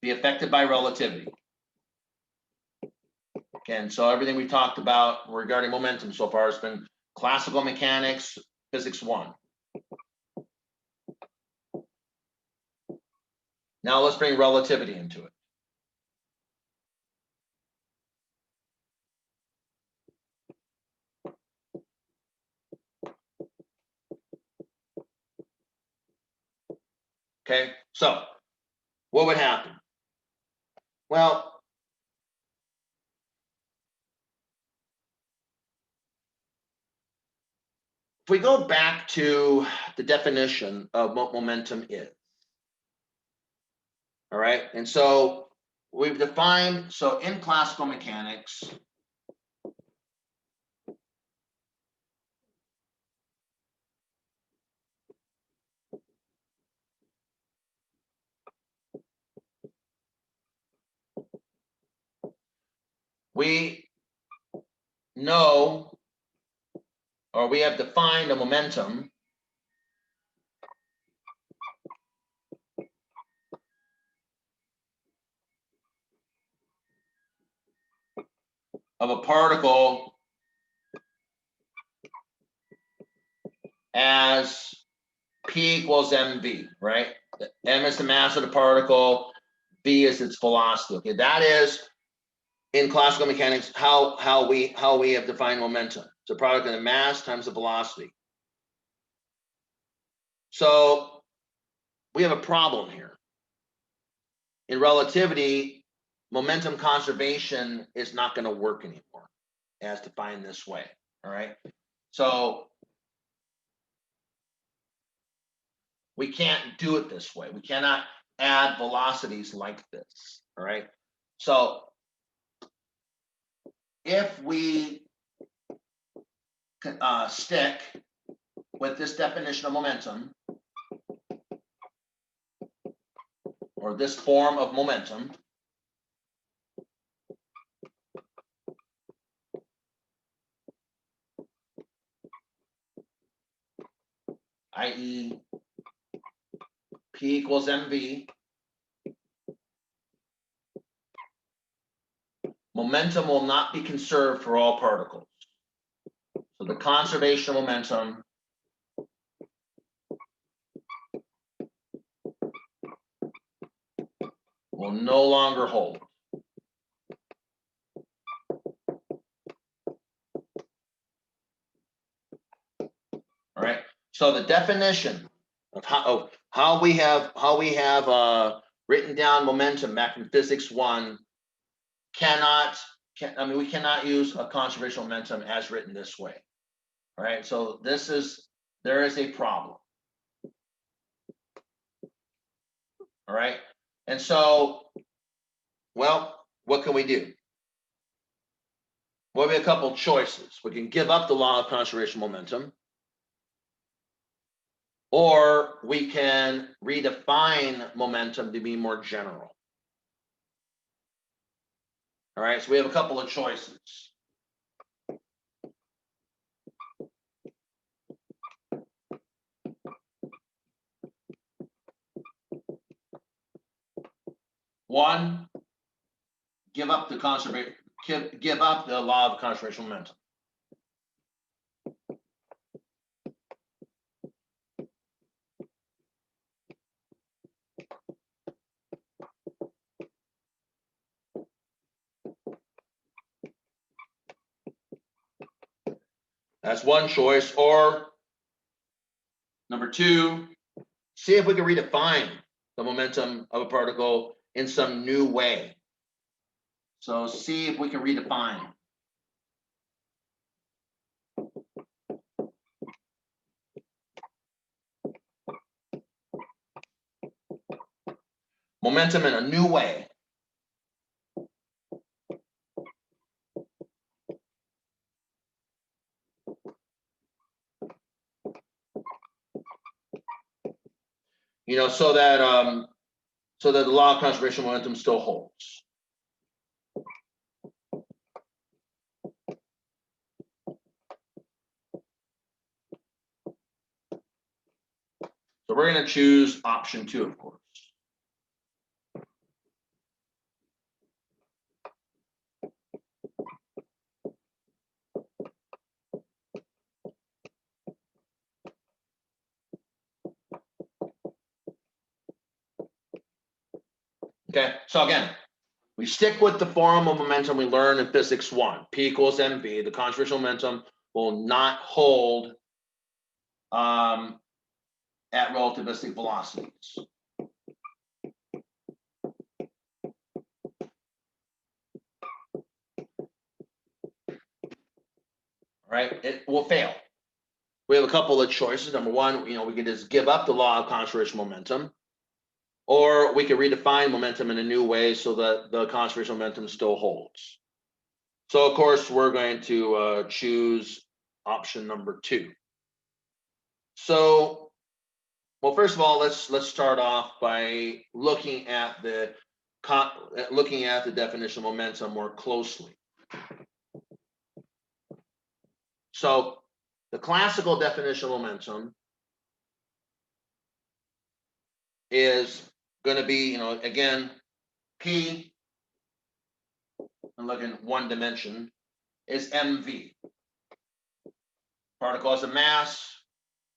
be affected by relativity? Again, so everything we talked about regarding momentum so far has been classical mechanics, physics 1. Now let's bring relativity into it. Okay, so what would happen? Well, if we go back to the definition of what momentum is, all right, and so we've defined, so in classical mechanics, we know, or we have defined a momentum of a particle as P equals mv, right? M is the mass of the particle, v is its velocity. Okay, that is in classical mechanics how we have defined momentum. It's a product of the mass times the velocity. So we have a problem here. In relativity, momentum conservation is not going to work anymore as defined this way. All right. So we can't do it this way. We cannot add velocities like this. All right. So if we stick with this definition of momentum, or this form of momentum, i.e. P equals mv, momentum will not be conserved for all particles. So the conservation of momentum will no longer hold. All right. So the definition of how we have written down momentum back in physics 1 we cannot use a conservation momentum as written this way. All right. So this is there is a problem. All right. And so, well, what can we do? Well, we have a couple of choices. We can give up the law of conservation momentum, or we can redefine momentum to be more general. All right, so we have a couple of choices. One, give up the law of conservation momentum. That's one choice. Or number two, see if we can redefine the momentum of a particle in some new way. So see if we can redefine. Momentum in a new way. You know, so that the law of conservation of momentum still holds. So we're going to choose option 2, of course. Okay, so again, we stick with the form of momentum we learned in physics 1. P equals mv. The conservation momentum will not hold at relativistic velocities. All right, it will fail. We have a couple of choices. Number one, we can just give up the law of conservation momentum, or we can redefine momentum in a new way so that the conservation momentum still holds. So of course, we're going to choose option number 2. So, well, first of all, let's start off by looking at the definition of momentum more closely. So the classical definition of momentum is going to be, again, P, and look in one dimension, is mv. Particle has a mass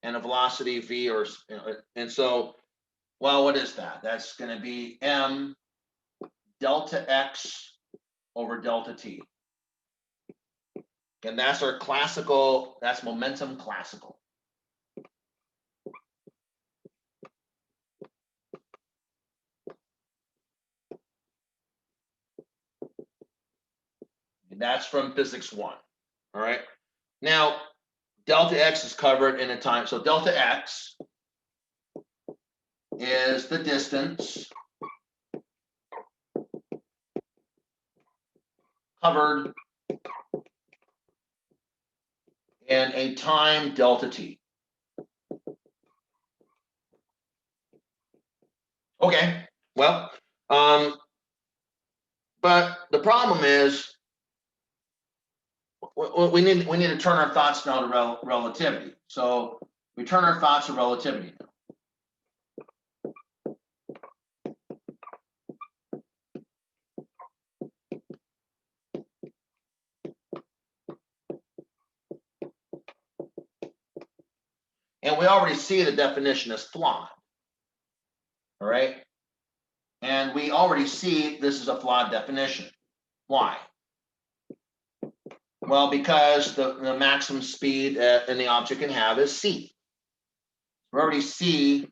and a velocity v, and so, well, what is that? That's going to be m delta x over delta t. And that's our classical, that's momentum classical. And that's from physics 1. All right. Now, delta x is covered in a time. So delta x is the distance covered in a time delta t. Okay, well, but the problem is we need to turn our thoughts now to relativity. So we turn our thoughts to relativity now. And we already see the definition as flawed. All right. And we already see this is a flawed definition. Why? Well, because the maximum speed any object can have is c. We already see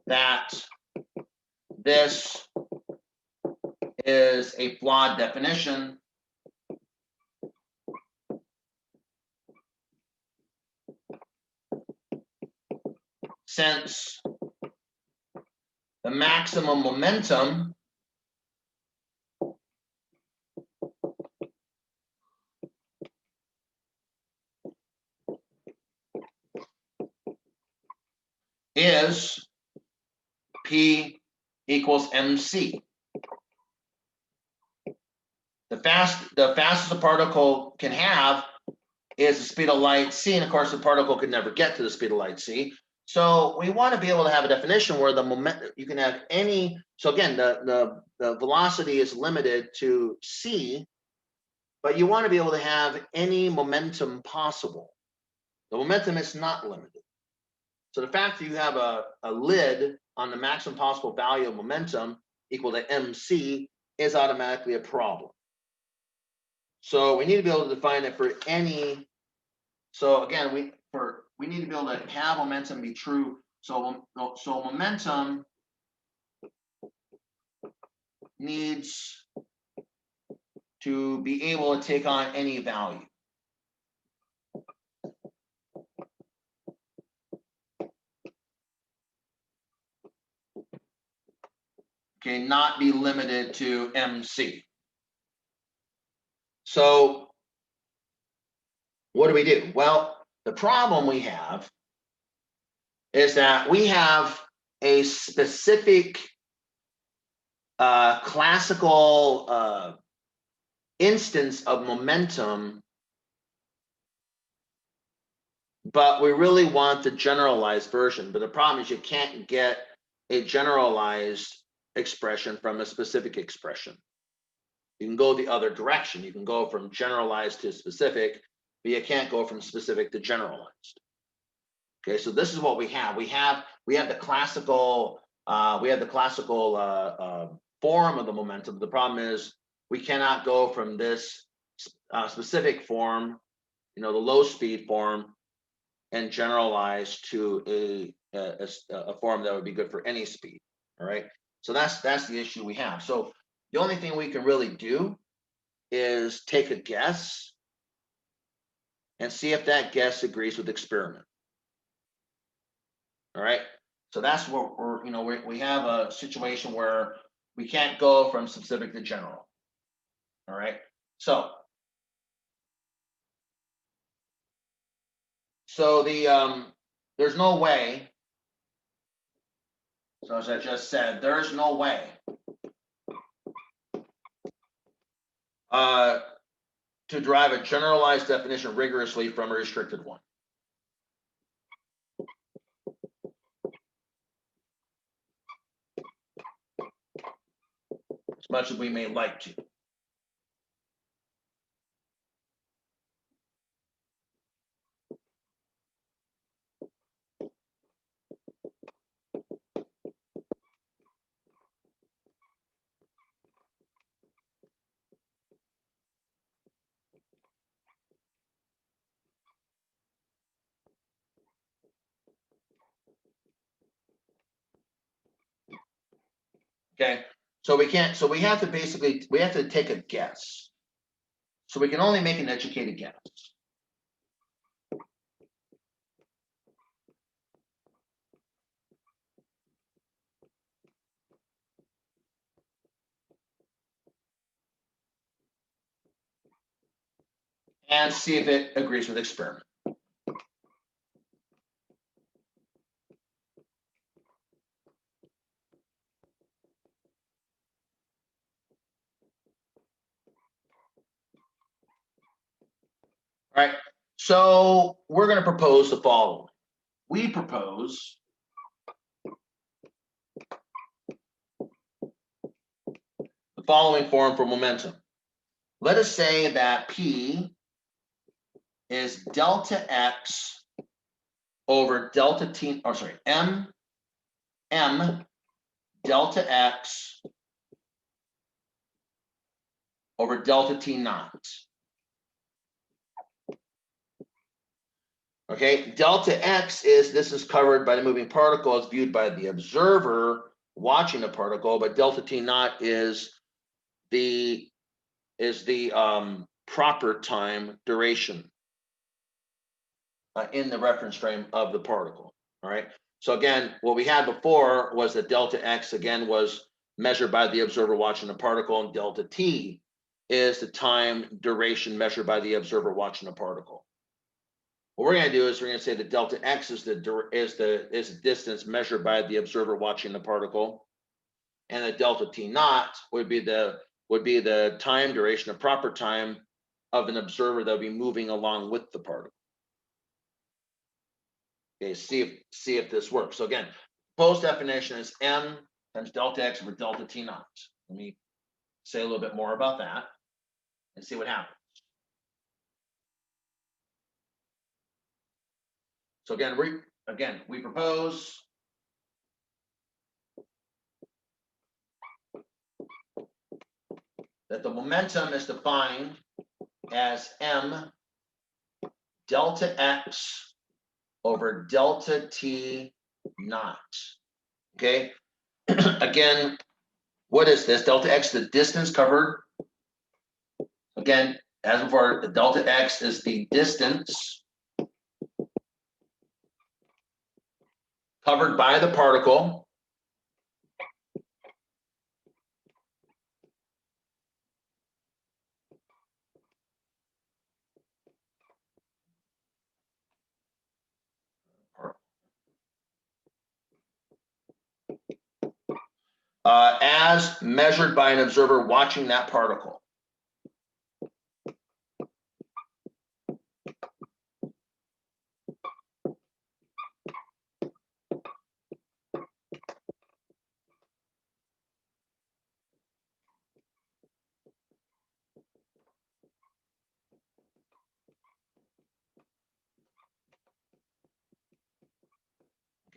that this is a flawed definition. since the maximum momentum is P equals mc. The fastest a particle can have is the speed of light c, and of course the particle could never get to the speed of light c. So we want to be able to have a definition where the moment you can have any. So again, the velocity is limited to c, but you want to be able to have any momentum possible. The momentum is not limited. So the fact that you have a lid on the maximum possible value of momentum equal to mc is automatically a problem. So we need to be able to define it for any. So again, we need to be able to have momentum be true. So momentum needs to be able to take on any value. Okay, not be limited to mc. So what do we do? Well, the problem we have is that we have a specific classical instance of momentum, but we really want the generalized version. But the problem is you can't get a generalized expression from a specific expression. You can go the other direction. You can go from generalized to specific, but you can't go from specific to generalized. Okay, so this is what we have. We have the classical form of the momentum. The problem is we cannot go from this specific form, the low speed form, and generalize to a form that would be good for any speed. All right, so that's the issue we have. So the only thing we can really do is take a guess and see if that guess agrees with experiment. All right, so that's what we have a situation where we can't go from specific to general. All right, so there's no way. So as I just said, there's no way to derive a generalized definition rigorously from a restricted one. As much as we may like to. Okay, so we can't. So we have to take a guess. So we can only make an educated guess. And see if it agrees with experiment. All right, so we're going to propose the following. We propose the following form for momentum. Let us say that P is delta x over delta t, or sorry, m delta x over delta t naught. Okay, delta x this is covered by the moving particle as viewed by the observer watching the particle, but delta t naught is the proper time duration in the reference frame of the particle. All right, So again, what we had before was that delta x again was measured by the observer watching the particle, and delta t is the time duration measured by the observer watching the particle. What we're going to do is we're going to say that delta x is the distance measured by the observer watching the particle, and the delta t naught would be the time duration, the proper time of an observer that will be moving along with the particle. Okay, see if this works. So again, proposed definition is m times delta x over delta t naught. Let me say a little bit more about that and see what happens. So again, we propose that the momentum is defined as m delta x over delta t naught. Okay. Again, what is this? Delta x, the distance covered. Again, as before, the delta x is the distance covered by the particle. As measured by an observer watching that particle.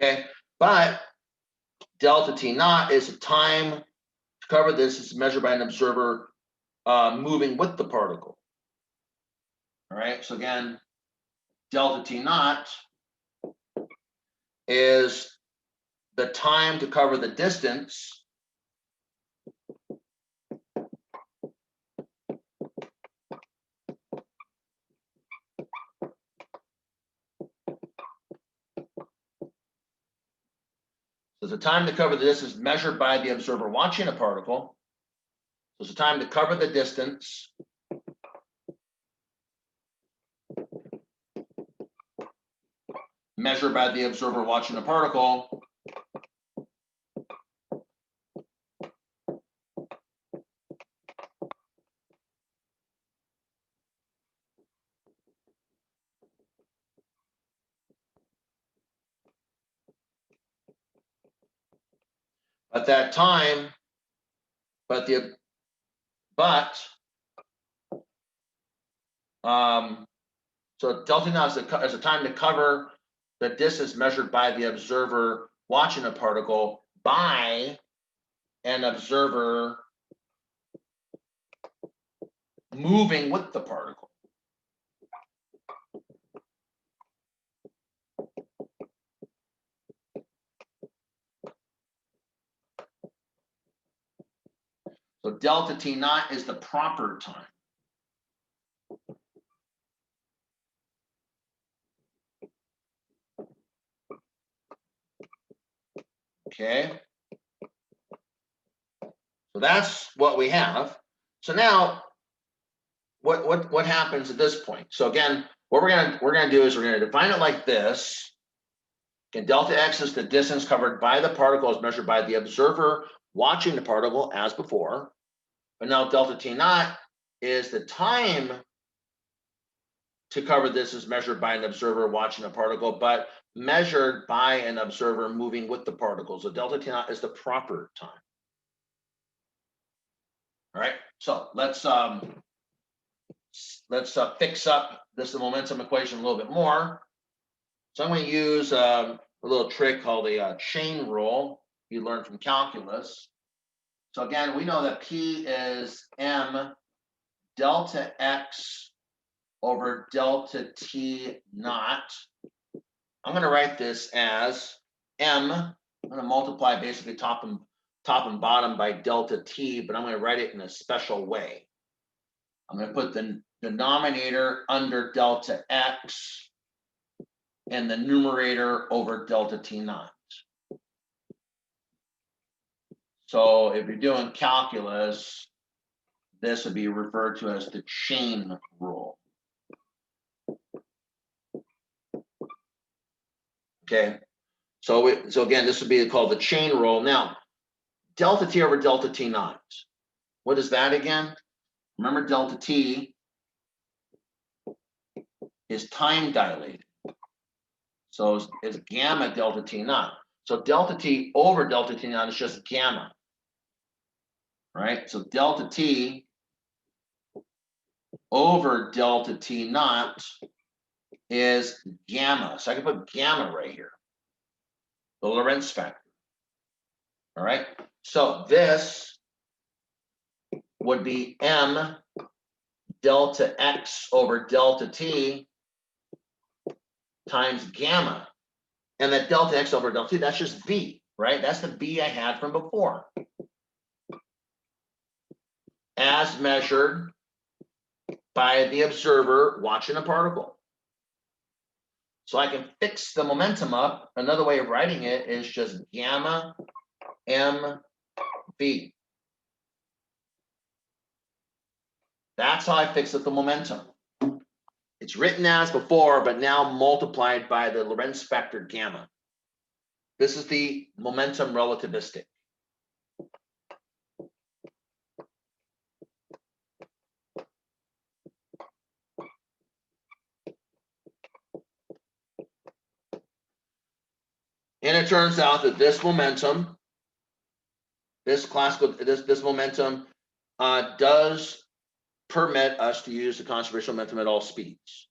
Okay, but delta t naught is the time to cover this. Is measured by an observer moving with the particle. All right, so again, delta t naught is the time to cover the distance so the time to cover the distance measured by the observer watching a particle. So it's the time to cover the distance measured by the observer watching a particle at that time, so delta naught is the time to cover the distance measured by the observer watching a particle by an observer moving with the particle. So delta t naught is the proper time. Okay. So that's what we have. So now what happens at this point? So again, what we're gonna do is we're gonna define it like this. And delta x is the distance covered by the particle as measured by the observer watching the particle as before. But now delta t naught is the time to cover this as measured by an observer watching a particle, but measured by an observer moving with the particle. So delta t naught is the proper time. All right, so let's fix up this momentum equation a little bit more. So I'm going to use a little trick called a chain rule you learned from calculus. So again, we know that P is m delta x over delta t naught. I'm going to write this as m. I'm going to multiply basically top and bottom by delta t, but I'm going to write it in a special way. I'm going to put the denominator under delta x and the numerator over delta t naught. So if you're doing calculus, this would be referred to as the chain rule. Okay, so again, this would be called the chain rule. Now, delta t over delta t naught. What is that again? Remember, delta t is time dilated. So it's gamma delta t naught. So delta t over delta t naught is just gamma, right? So delta t over delta t naught is gamma. So I can put gamma right here, the Lorentz factor. All right. So this would be m delta x over delta t times gamma. And that delta x over delta t, that's just v, right? That's the v I had from before. As measured by the observer watching a particle. So I can fix the momentum up. Another way of writing it is just gamma mv. That's how I fix up the momentum. It's written as before, but now multiplied by the Lorentz factor gamma. This is the momentum relativistic. And it turns out that this momentum, this momentum does permit us to use the conservation momentum at all speeds.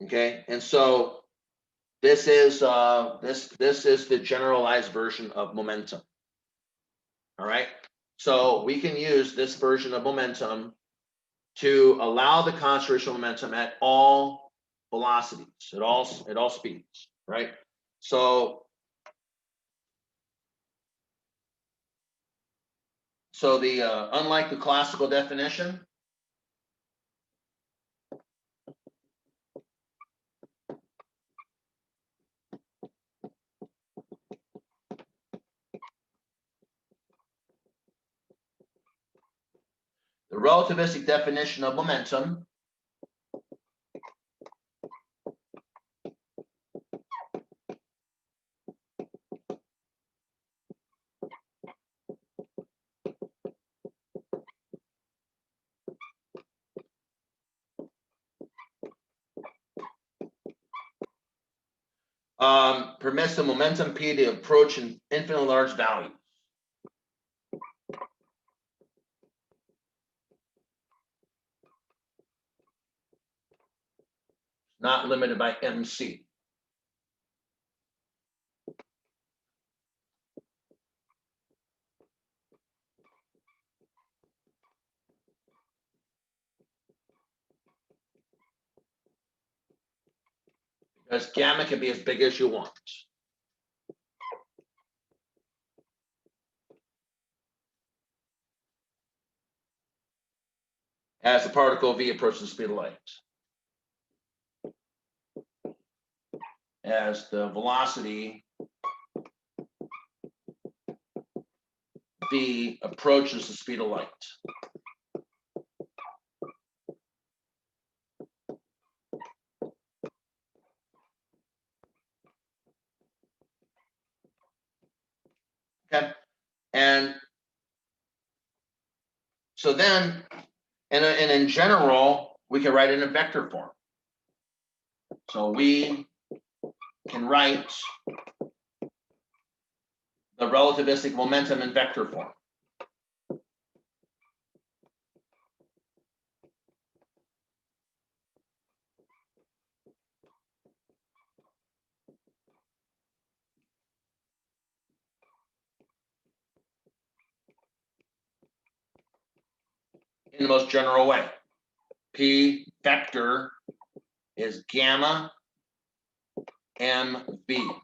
Okay, and so this is the generalized version of momentum. All right, so we can use this version of momentum to allow the conservation of momentum at all velocities, at all speeds, right? So the unlike the classical definition, the relativistic definition of momentum permits the momentum p to approach an infinitely large value. Not limited by MC. Because gamma can be as big as you want. As the particle v approaches the speed of light. As the velocity v approaches the speed of light. Okay, and so then, and in general, we can write it in vector form. So we can write the relativistic momentum in vector form. In the most general way. P vector is gamma mv.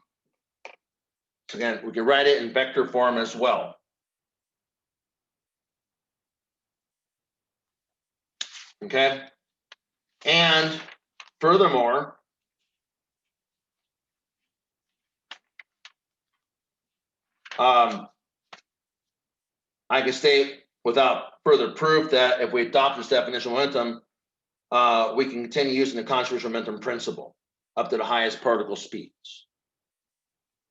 So again, we can write it in vector form as well. Okay, and furthermore, I can state without further proof that if we adopt this definition of momentum, we can continue using the conservation of momentum principle up to the highest particle speeds.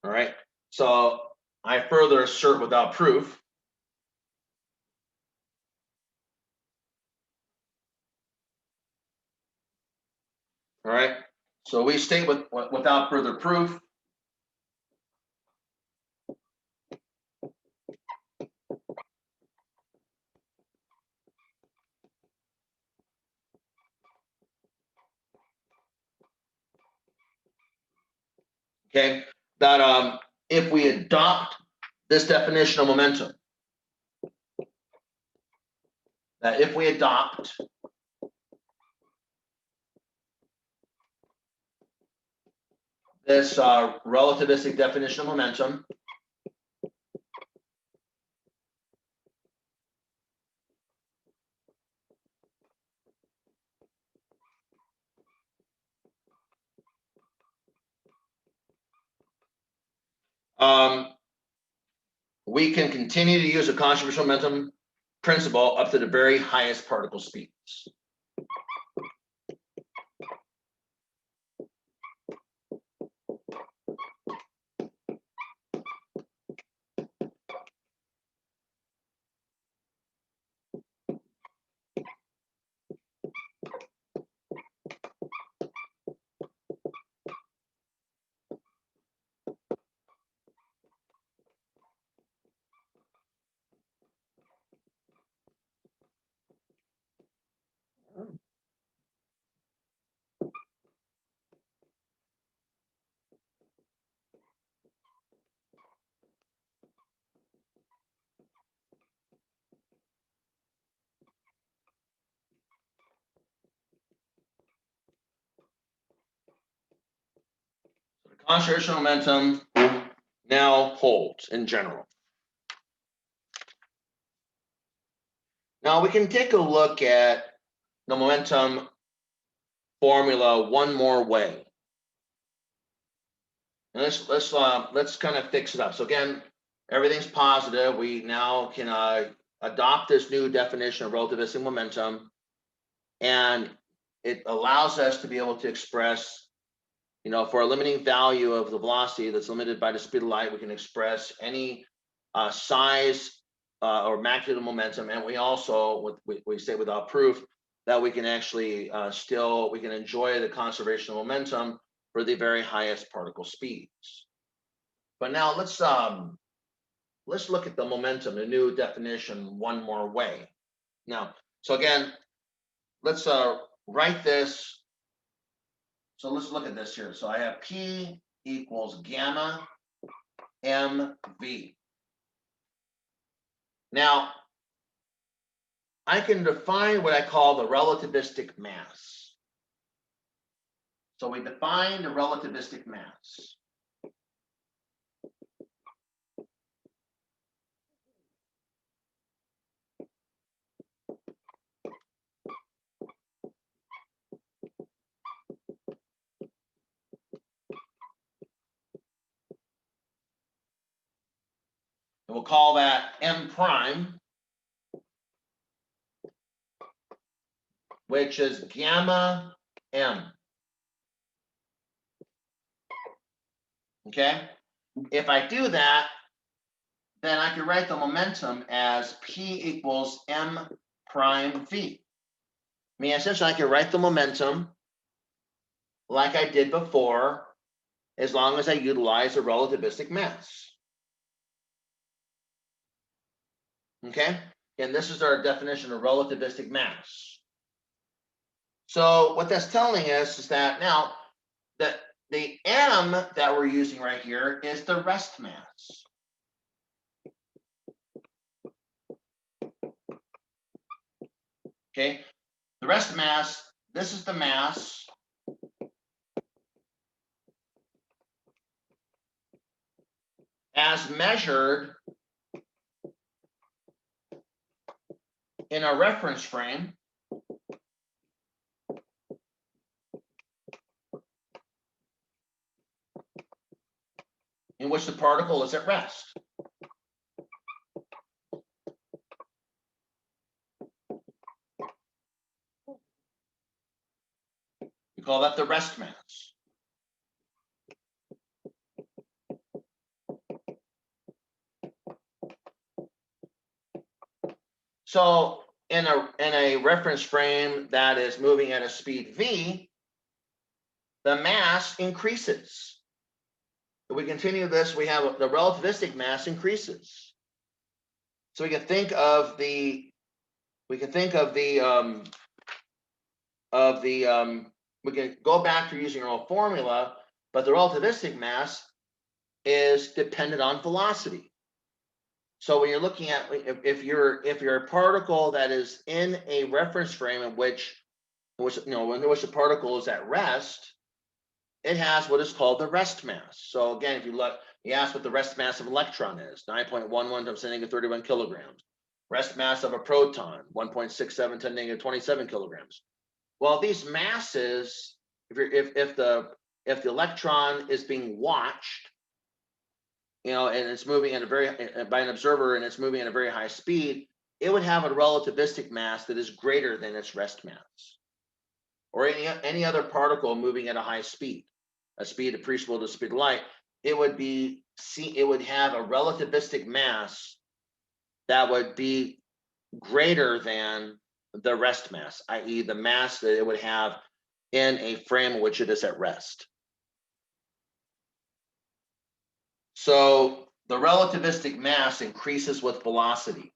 All right. So I further assert without proof all right. So we state without further proof. Okay, that if we adopt this definition of momentum, that if we adopt this relativistic definition of momentum, we can continue to use a conservation of momentum principle up to the very highest particle speeds. The conservation of momentum now holds in general. Now we can take a look at the momentum formula one more way. And let's kind of fix it up. So again, everything's positive. We now can adopt this new definition of relativistic momentum, and it allows us to be able to express, for a limiting value of the velocity that's limited by the speed of light, we can express any size or magnitude of momentum, and we also, we say without proof, that we can actually we can enjoy the conservation of momentum for the very highest particle speeds. But now let's look at the momentum, the new definition, one more way. Now, so again, let's write this. So let's look at this here. So I have P equals gamma mv. Now, I can define what I call the relativistic mass. So we define the relativistic mass. And we'll call that m prime, which is gamma m. Okay, if I do that, then I can write the momentum as P equals m prime v. I mean, essentially, I can write the momentum like I did before, as long as I utilize the relativistic mass. Okay, and this is our definition of relativistic mass. So what that's telling us is that now that the m that we're using right here is the rest mass. Okay, the rest mass, this is the mass as measured in a reference frame in which the particle is at rest. call that the rest mass. So in a reference frame that is moving at a speed v, the mass increases. If we continue this, we have the relativistic mass increases. So we can think of the we can go back to using our old formula, but the relativistic mass is dependent on velocity. So when you're looking at if you're a particle that is in a reference frame in which the particle is at rest, it has what is called the rest mass. So again, if you look, you ask what the rest mass of an electron is, 9.11 times 10 to the -31 kilograms. Rest mass of a proton, 1.67 10 to the -27 kilograms. Well, these masses, if the electron is being watched, and it's moving at by an observer, and it's moving at a very high speed, it would have a relativistic mass that is greater than its rest mass. Or any other particle moving at a high speed, a speed appreciable to the speed of light, it would have a relativistic mass that would be greater than the rest mass, i.e. the mass that it would have in a frame in which it is at rest. So the relativistic mass increases with velocity.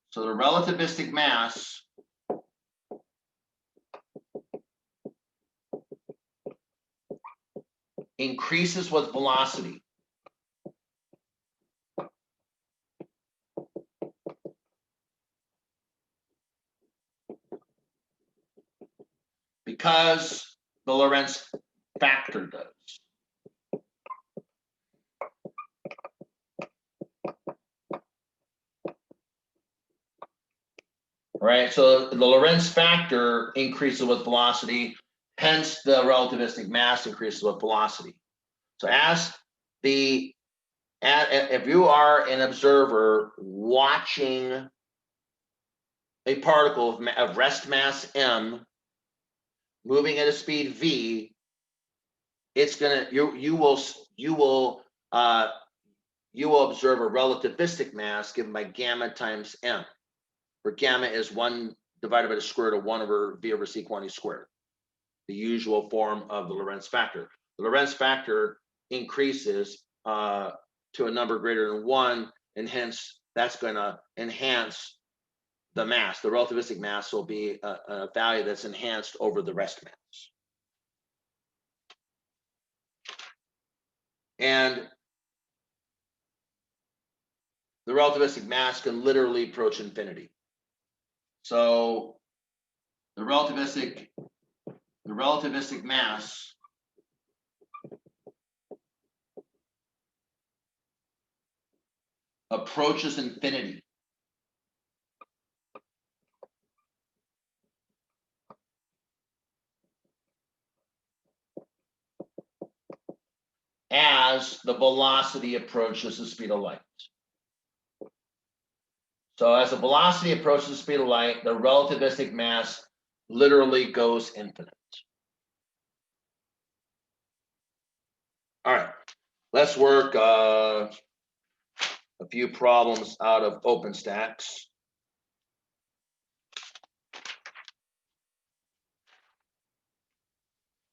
So the relativistic mass increases with velocity. Because the Lorentz factor does. Right, so the Lorentz factor increases with velocity, hence the relativistic mass increases with velocity. So if you are an observer watching a particle of rest mass m moving at a speed v, it's gonna you will observe a relativistic mass given by gamma times m, where gamma is 1 divided by the square root of 1 over v over c quantity squared, the usual form of the Lorentz factor. The Lorentz factor increases to a number greater than 1, and hence that's going to enhance the mass. The relativistic mass will be a value that's enhanced over the rest mass. And the relativistic mass can literally approach infinity. So the relativistic mass approaches infinity. As the velocity approaches the speed of light. So as the velocity approaches the speed of light, the relativistic mass literally goes infinite. All right, let's work a few problems out of OpenStax.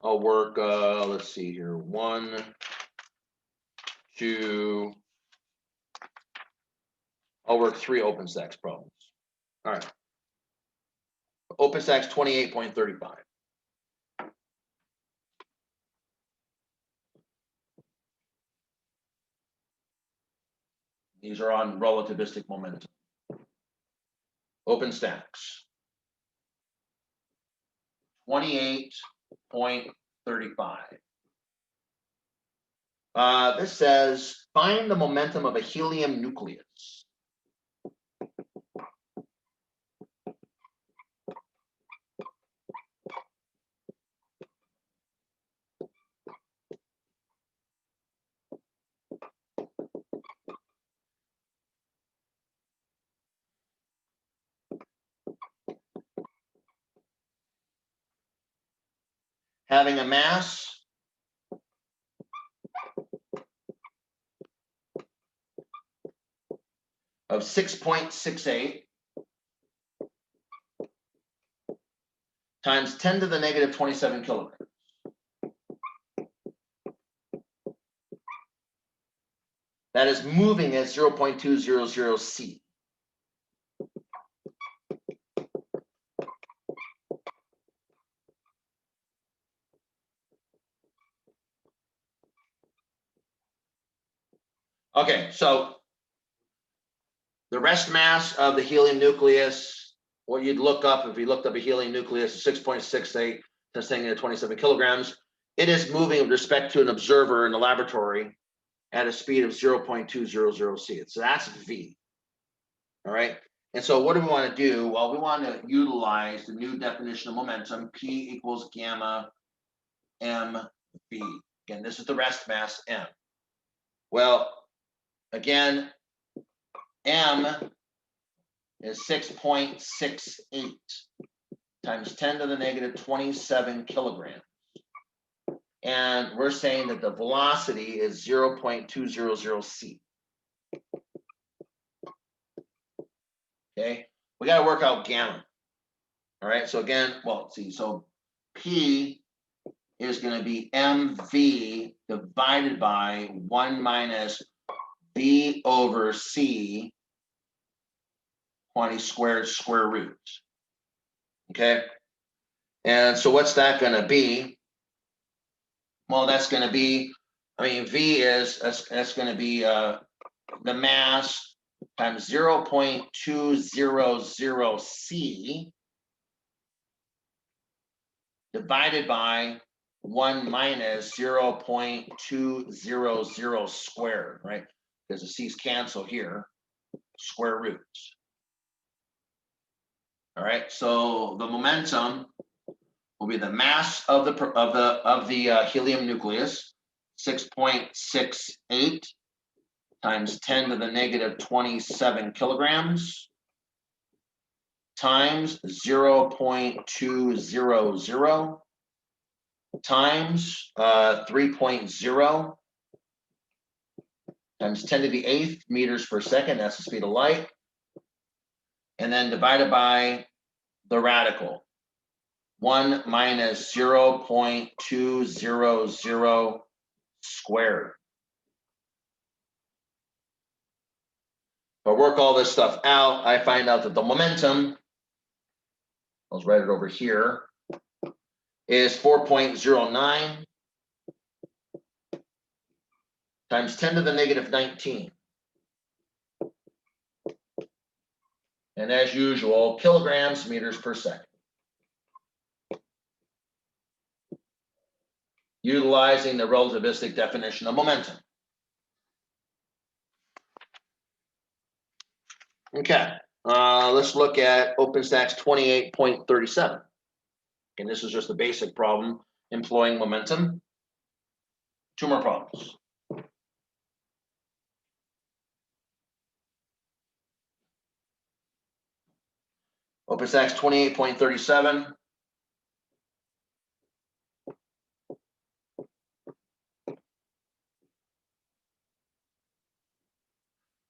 I'll work, let's see here, 1, 2, I'll work 3 OpenStax problems. All right. OpenStax 28.35. These are on relativistic momentum. OpenStax 28.35. This says, find the momentum of a helium nucleus. having a mass of 6.68 times 10 to the negative 27 kilograms. That is moving at 0.200 C. Okay, so the rest mass of the helium nucleus, what you'd look up if you looked up a helium nucleus is 6.68 times 10 to the 27 kilograms. It is moving with respect to an observer in the laboratory at a speed of 0.200 C. So that's V. All right. And so what do we want to do? Well, we want to utilize the new definition of momentum, P equals gamma mv. Again, this is the rest mass m. Well, again, m is 6.68 times 10 to the negative 27 kilograms. And we're saying that the velocity is 0.200 C. Okay, we got to work out gamma. All right, so again, well, let's see, so P is going to be mv divided by 1 minus v over c 20 squared square root. Okay, and so what's that going to be? Well, that's going to be, I mean, v is, that's going to be the mass times 0.200 c divided by 1 minus 0.200 squared, right? Because the c's cancel here, square roots. All right, so the momentum will be the mass of the helium nucleus, 6.68 times 10 to the negative 27 kilograms times 0.200 times 3.0 times 10 to the 8th meters per second. That's the speed of light. And then divided by the radical. 1 minus 0.200 squared. If I work all this stuff out, I find out that the momentum, I'll write it over here, is 4.09 times 10 to the negative 19. And as usual, kilograms, meters per second. Utilizing the relativistic definition of momentum. Okay, let's look at OpenStax 28.37. And this is just a basic problem employing momentum. 2 more problems. OpenStax 28.37.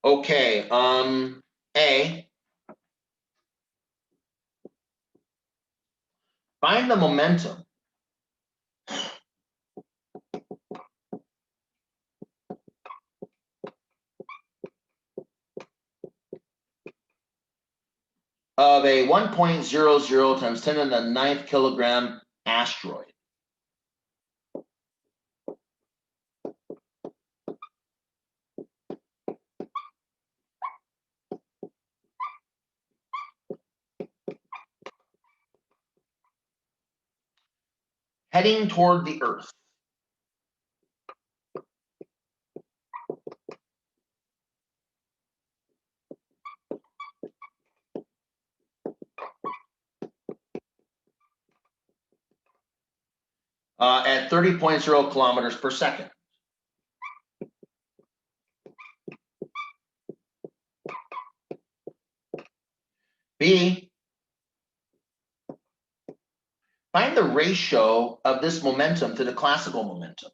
Okay, A. Find the momentum of a 1.00 times 10 to the 9th kilogram asteroid. Heading toward the Earth. At 30.0 kilometers per second. B, Find the ratio of this momentum to the classical momentum.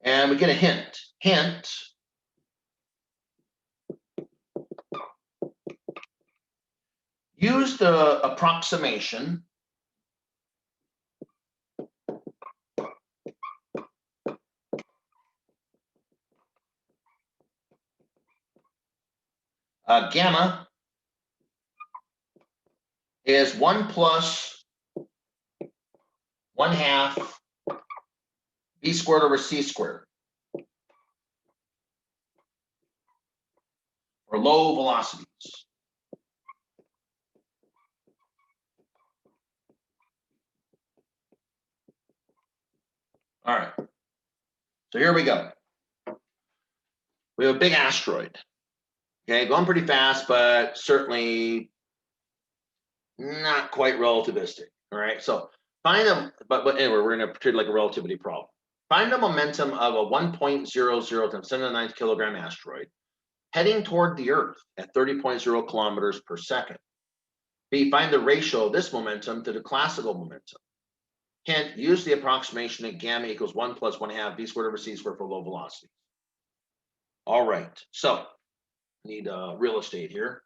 And we get a hint. Hint. Use the approximation gamma is 1 plus 1/2 b squared over c squared for low velocities. All right. So here we go. We have a big asteroid. Okay, going pretty fast, but certainly not quite relativistic. All right. So find them, but anyway, we're going to treat it like a relativity problem. Find the momentum of a 1.00 times 10 to the 9th kilogram asteroid heading toward the Earth at 30.0 kilometers per second. B, find the ratio of this momentum to the classical momentum. Hint, use the approximation that gamma equals 1 plus 1/2 v squared over c squared for low velocity. All right, so need real estate here.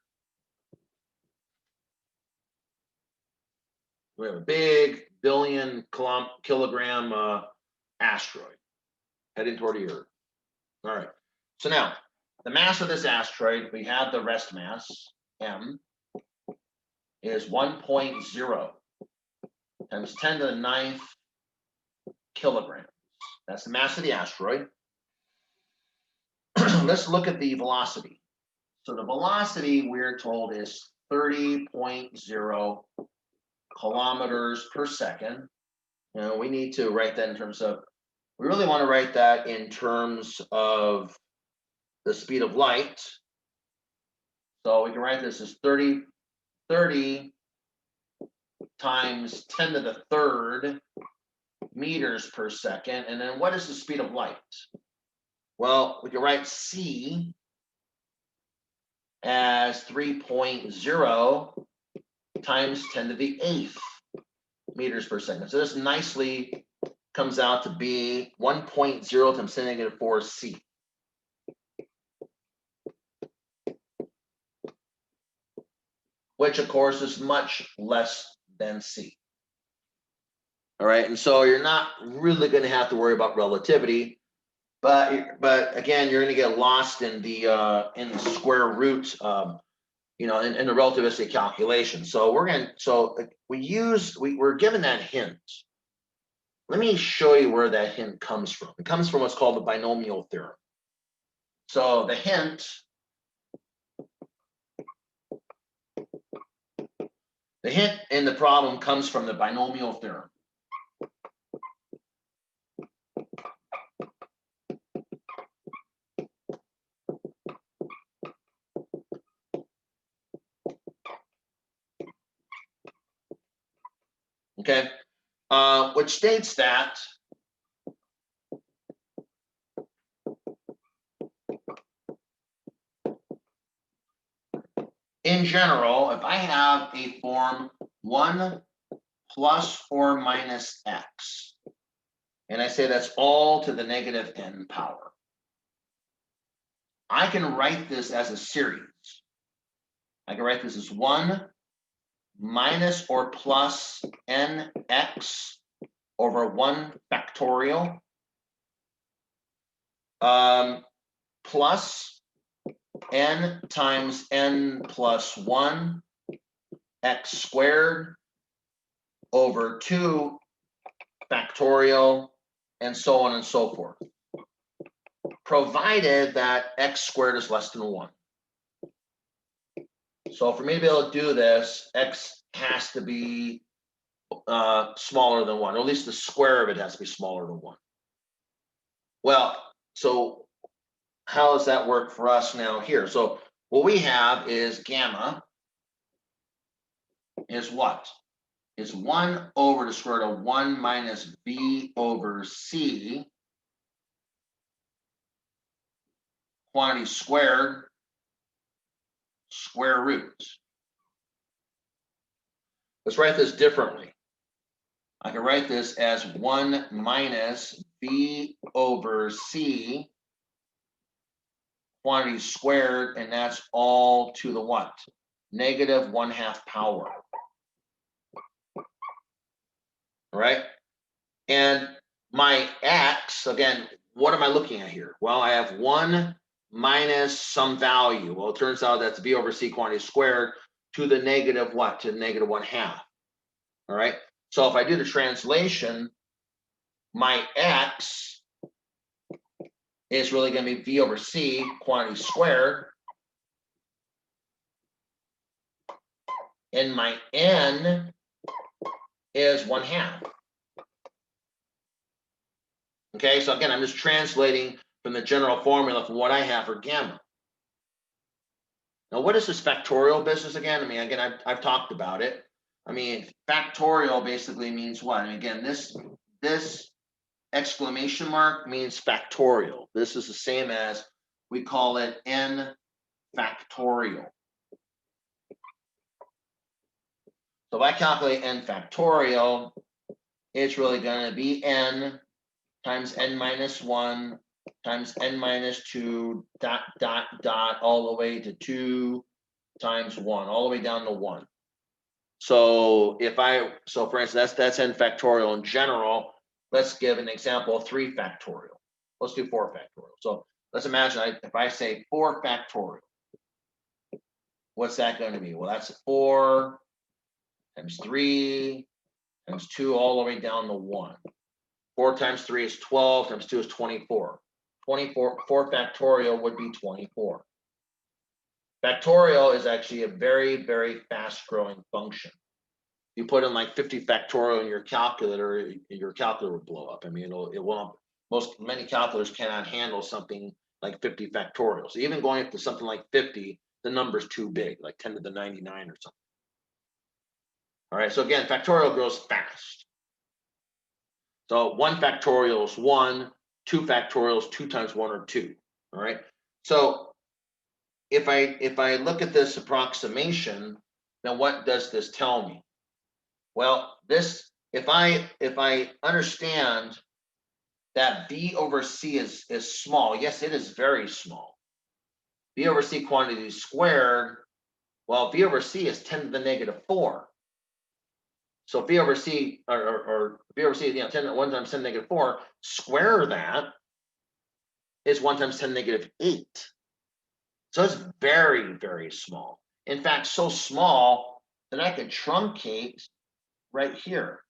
We have a big billion kilogram asteroid heading toward the Earth. All right, so now the mass of this asteroid, we have the rest mass, m, is 1.0 times 10 to the 9th kilograms. That's the mass of the asteroid. Let's look at the velocity. So the velocity, we're told, is 30.0 kilometers per second. You know, we need to write that in terms of, we really want to write that in terms of the speed of light. So we can write this as 30 times 10 to the 3rd meters per second. And then what is the speed of light? Well, we can write c as 3.0 times 10 to the 8th meters per second. So this nicely comes out to be 1.0 times 10 to the negative 4 c. Which of course is much less than c. All right, and so you're not really going to have to worry about relativity, but again, you're going to get lost in the square root, you know, in the relativistic calculation. So we're given that hint. Let me show you where that hint comes from. It comes from what's called the binomial theorem. So the hint in the problem comes from the binomial theorem. Okay, which states that in general, if I have a form 1 plus or minus x, and I say that's all to the negative n power, I can write this as a series. I can write this as 1 minus or plus nx over 1 factorial plus n times n plus 1 x squared over 2 factorial, and so on and so forth, provided that x squared is less than 1. So for me to be able to do this, x has to be smaller than 1, or at least the square of it has to be smaller than 1. Well, so how does that work for us now here? So what we have is gamma is what? Is 1 over the square root of 1 minus v over c quantity squared square root. Let's write this differently. I can write this as 1 minus v over c quantity squared, and that's all to the what? Negative 1/2 power. All right? And my x, again, what am I looking at here? Well, I have 1 minus some value. Well, it turns out that's v over c quantity squared to the negative what? To the negative 1/2. All right? So if I do the translation, my x is really going to be v over c quantity squared. And my n is 1/2. Okay, so again, I'm just translating from the general formula from what I have for gamma. Now, what is this factorial business again? I mean, again, I've talked about it. I mean, factorial basically means what? And again, this exclamation mark means factorial. This is the same as we call it n factorial. So if I calculate n factorial, it's really going to be n times n minus 1 times n minus 2 dot dot dot all the way to 2 times 1, all the way down to 1. So for instance, that's n factorial in general. Let's give an example of 3 factorial. Let's do 4 factorial. So let's imagine if I say 4 factorial, what's that going to be? Well, that's 4 times 3 times 2 all the way down to 1. 4 times 3 is 12, times 2 is 24. 4 factorial would be 24. Factorial is actually a very, very fast-growing function. You put in like 50 factorial in your calculator will blow up. I mean, it won't. Many calculators cannot handle something like 50 factorial. So even going up to something like 50, the number's too big, like 10 to the 99 or something. All right, so again, factorial grows fast. So 1 factorial is 1, 2 factorial is 2 times 1 or 2. All right. So if I look at this approximation, then what does this tell me? Well, this if I understand that v over c is small, yes, it is very small. V over c quantity squared, well, v over c is 10 to the negative 4. So v over c or v over c, 1 times 10 to the negative 4, square that is 1 times 10 to the negative 8. So it's very, very small. In fact, so small that I could truncate right here.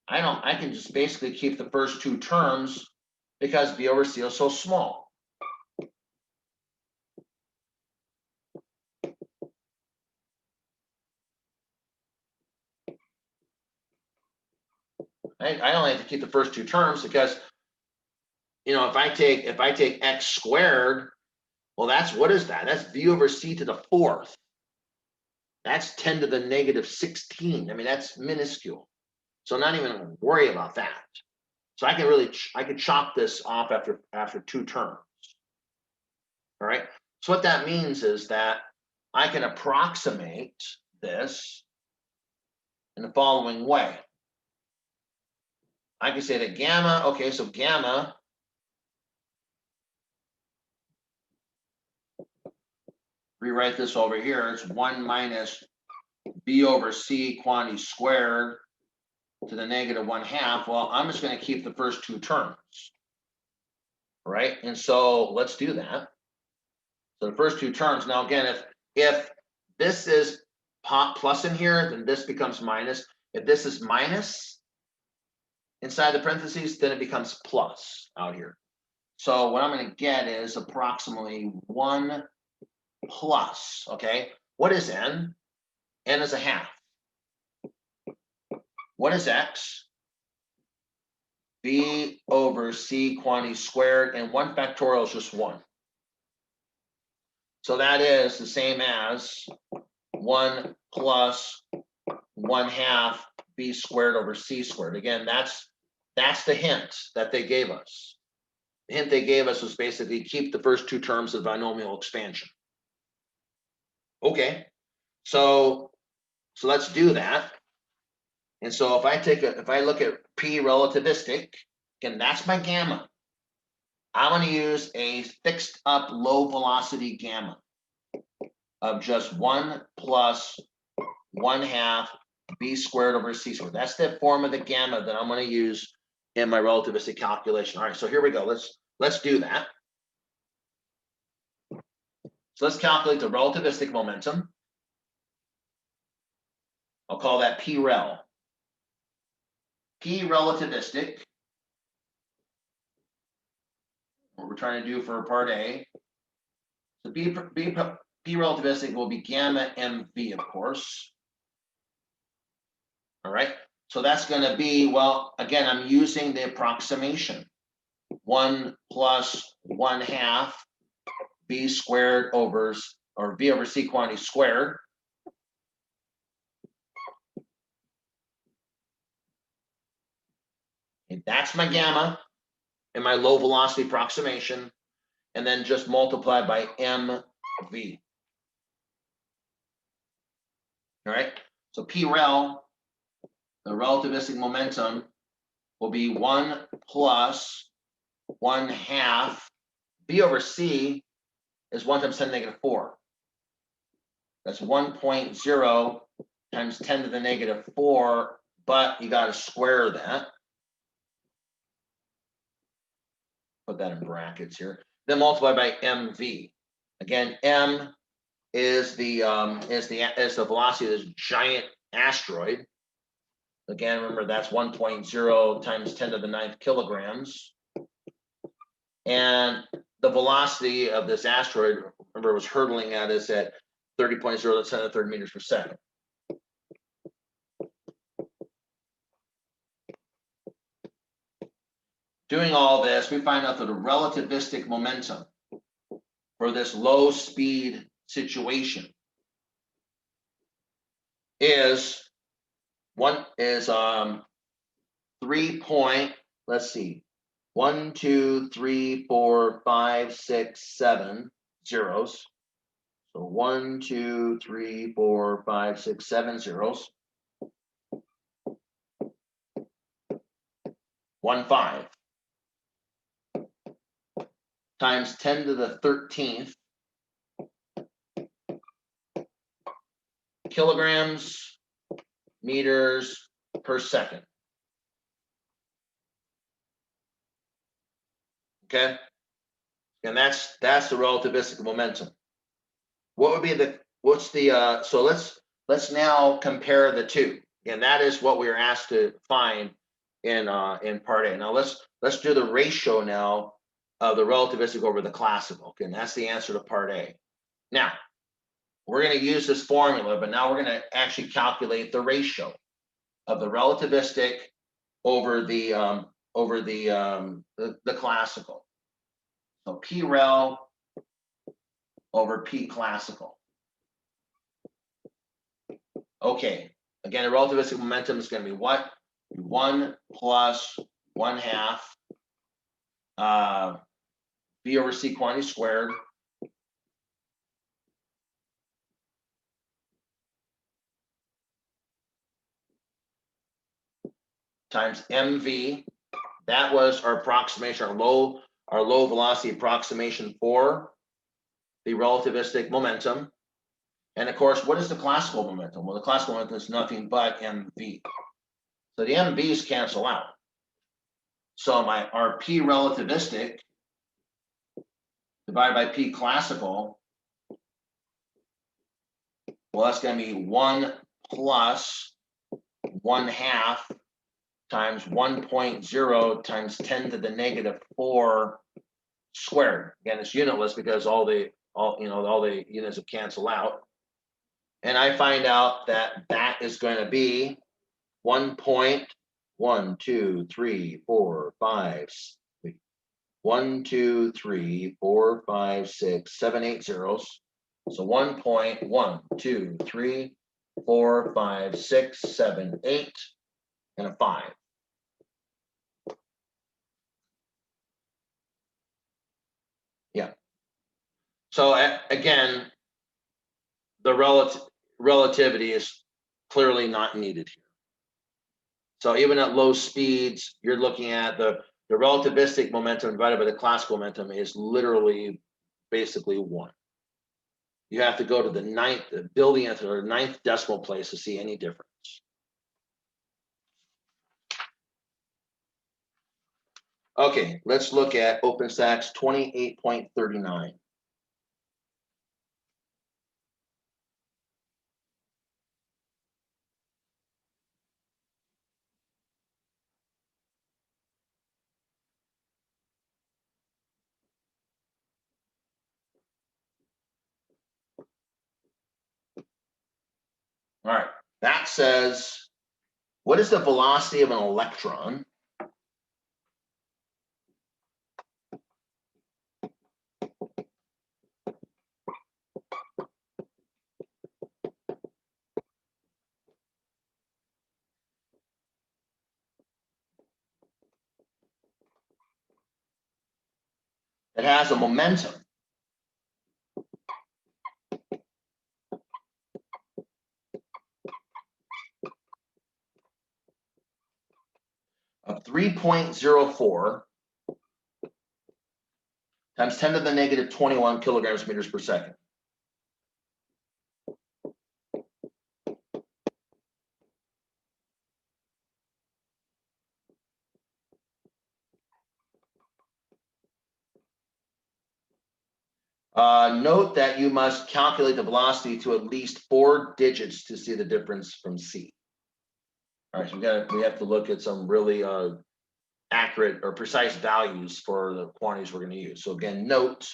I can just basically keep the first 2 terms because v over c is so small. I only have to keep the first 2 terms because, if I take x squared, well, what is that? That's v over c to the 4th. That's 10 to the negative 16. I mean, that's minuscule. So not even worry about that. So I can chop this off after 2 terms. All right. So what that means is that I can approximate this in the following way. I can say that gamma, okay, so gamma rewrite this over here. It's 1 minus v over c quantity squared to the negative 1/2. Well, I'm just going to keep the first 2 terms. All right. And so let's do that. So the first 2 terms. Now, again, if this is plus in here, then this becomes minus. If this is minus inside the parentheses, then it becomes plus out here. So what I'm going to get is approximately 1 plus, okay? What is n? N is 1/2. What is x? V over c quantity squared, and 1 factorial is just 1. So that is the same as 1 plus 1/2 b squared over c squared. Again, that's the hint that they gave us. The hint they gave us was basically keep the first two terms of binomial expansion. Okay, so let's do that. And so if I look at p relativistic, again, that's my gamma. I'm going to use a fixed up low velocity gamma of just 1 plus 1/2 b squared over c squared. That's the form of the gamma that I'm going to use in my relativistic calculation. All right, so here we go. Let's do that. So let's calculate the relativistic momentum. I'll call that P rel. P relativistic, what we're trying to do for part A. So P relativistic will be gamma mv, of course. All right, so that's going to be, well, again, I'm using the approximation. 1 plus 1/2 b squared over, or v over c quantity squared. And that's my gamma in my low velocity approximation, and then just multiply by mv. All right, so P rel, the relativistic momentum, will be 1 plus 1/2 b over c is 1 times 10 to the negative 4. That's 1.0 times 10 to the negative 4, but you got to square that. Put that in brackets here. Then multiply by mv. Again, m is the velocity of this giant asteroid. Again, remember that's 1.0 times 10 to the 9th kilograms. And the velocity of this asteroid, remember, was hurtling at us at 30.0 to the 10 to the 3rd meters per second. Doing all this, we find out that the relativistic momentum for this low speed situation is 3 point, let's see, 1, 2, 3, 4, 5, 6, 7 zeros. So 1, 2, 3, 4, 5, 6, 7 zeros. 1.5 times 10 to the 13th kilograms meters per second. Okay, and that's the relativistic momentum. What would be so let's now compare the two, and that is what we were asked to find in part A. Now let's do the ratio now of the relativistic over the classical. Okay, and that's the answer to part A. Now we're going to use this formula, but now we're going to actually calculate the ratio of the relativistic over the classical. So P rel over P classical. Okay, again, the relativistic momentum is going to be what? 1 plus 1/2 v over c quantity squared times mv. That was our approximation, our low velocity approximation for the relativistic momentum. And of course, what is the classical momentum? Well, the classical momentum is nothing but mv. So the mv's cancel out. So our p relativistic divided by p classical, well, that's going to be 1 plus 1/2 times 1.0 times 10 to the negative 4 squared. Again, it's unitless because all the units will cancel out. And I find out that that is going to be 1.1, 2, 3, 4, 5, 1, 2, 3, 4, 5, 6, 7, 8 zeros. So 1.1, 2, 3, 4, 5, 6, 7, 8, and a 5. Yeah. So again, the relativity is clearly not needed here. So even at low speeds, you're looking at the relativistic momentum divided by the classical momentum is literally basically 1. You have to go to the billionth or ninth decimal place to see any difference. Okay, let's look at OpenStack's 28.39. All right, that says, what is the velocity of an electron that has a momentum of 3.04 times 10 to the negative 21 kilograms meters per second? Note that you must calculate the velocity to at least 4 digits to see the difference from C. All right, so we have to look at some really accurate or precise values for the quantities we're going to use. So again, note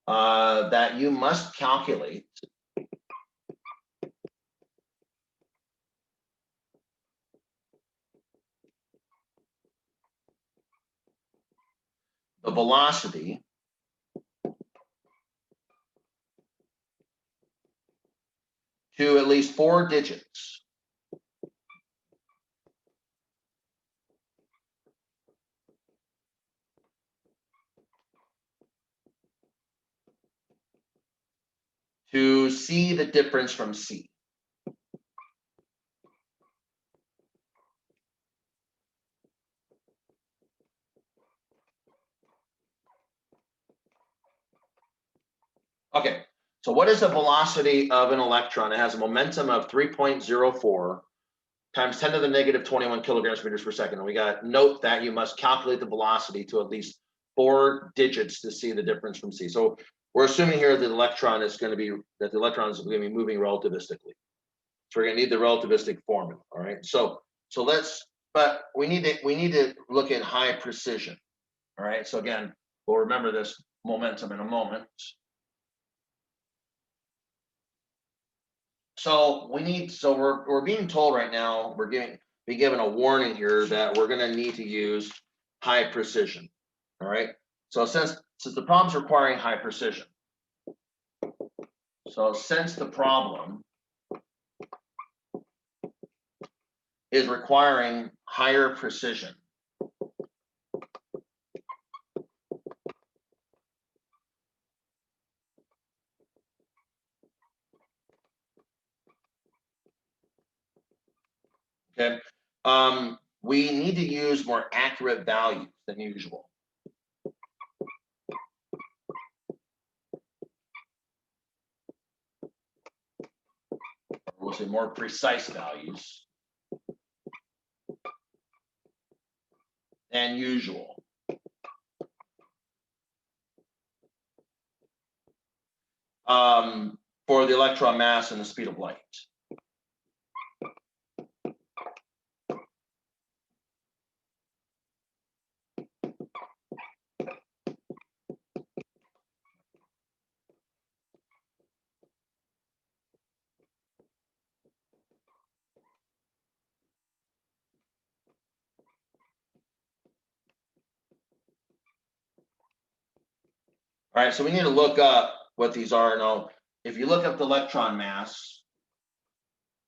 that you must calculate the velocity to at least 4 digits to see the difference from C. Okay, so what is the velocity of an electron? It has a momentum of 3.04 times 10 to the negative 21 kilograms meters per second. And we got note that you must calculate the velocity to at least 4 digits to see the difference from C. So we're assuming here that the electron is going to be moving relativistically. So we're going to need the relativistic formula. All right. So but we need to look at high precision. All right. So again, we'll remember this momentum in a moment. So we're being told right now, we're be given a warning here that we're going to need to use high precision. All right. So since the problem's requiring high precision, so since the problem is requiring higher precision, okay, we need to use more accurate values than usual. We'll say more precise values than usual. For the electron mass and the speed of light. All right, so we need to look up what these are. Now, if you look up the electron mass,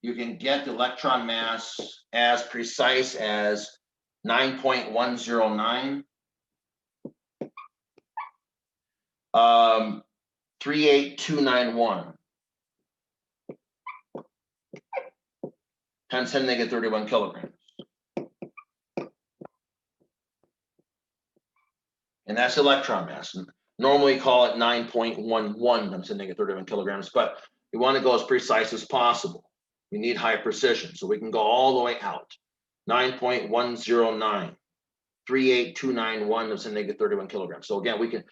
you can get the electron mass as precise as 9.109, 38291 times 10 negative 31 kilograms. And that's electron mass. Normally call it 9.11 times 10 negative 31 kilograms, but we want to go as precise as possible. We need high precision, so we can go all the way out. 9.109, 38291 times 10 negative 31 kilograms. So again, we can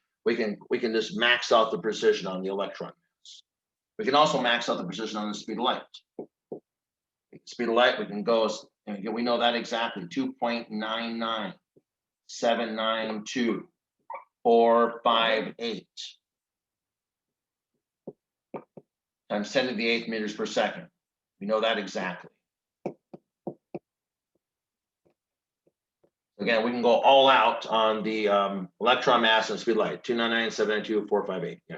just max out the precision on the electron mass. We can also max out the precision on the speed of light. Speed of light, we can go, and again, we know that exactly, 2.99792.458 times 10 to the 8th meters per second. We know that exactly. Again, we can go all out on the electron mass and speed of light, 299,792,458. Yeah.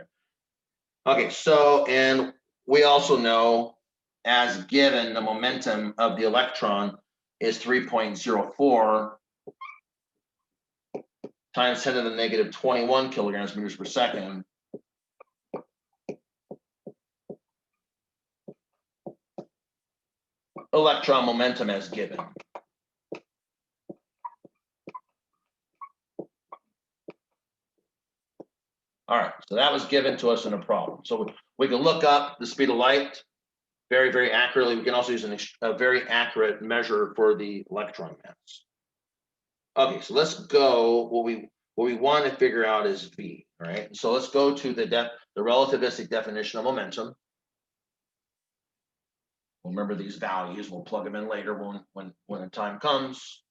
Okay, so, and we also know, as given, the momentum of the electron is 3.04 times 10 to the negative 21 kilograms meters per second. Electron momentum as given. All right, so that was given to us in a problem. So we can look up the speed of light very, very accurately. We can also use a very accurate measure for the electron mass. Okay, so let's go. What we want to figure out is V. All right, so let's go to the relativistic definition of momentum. Remember these values. We'll plug them in later when the time comes.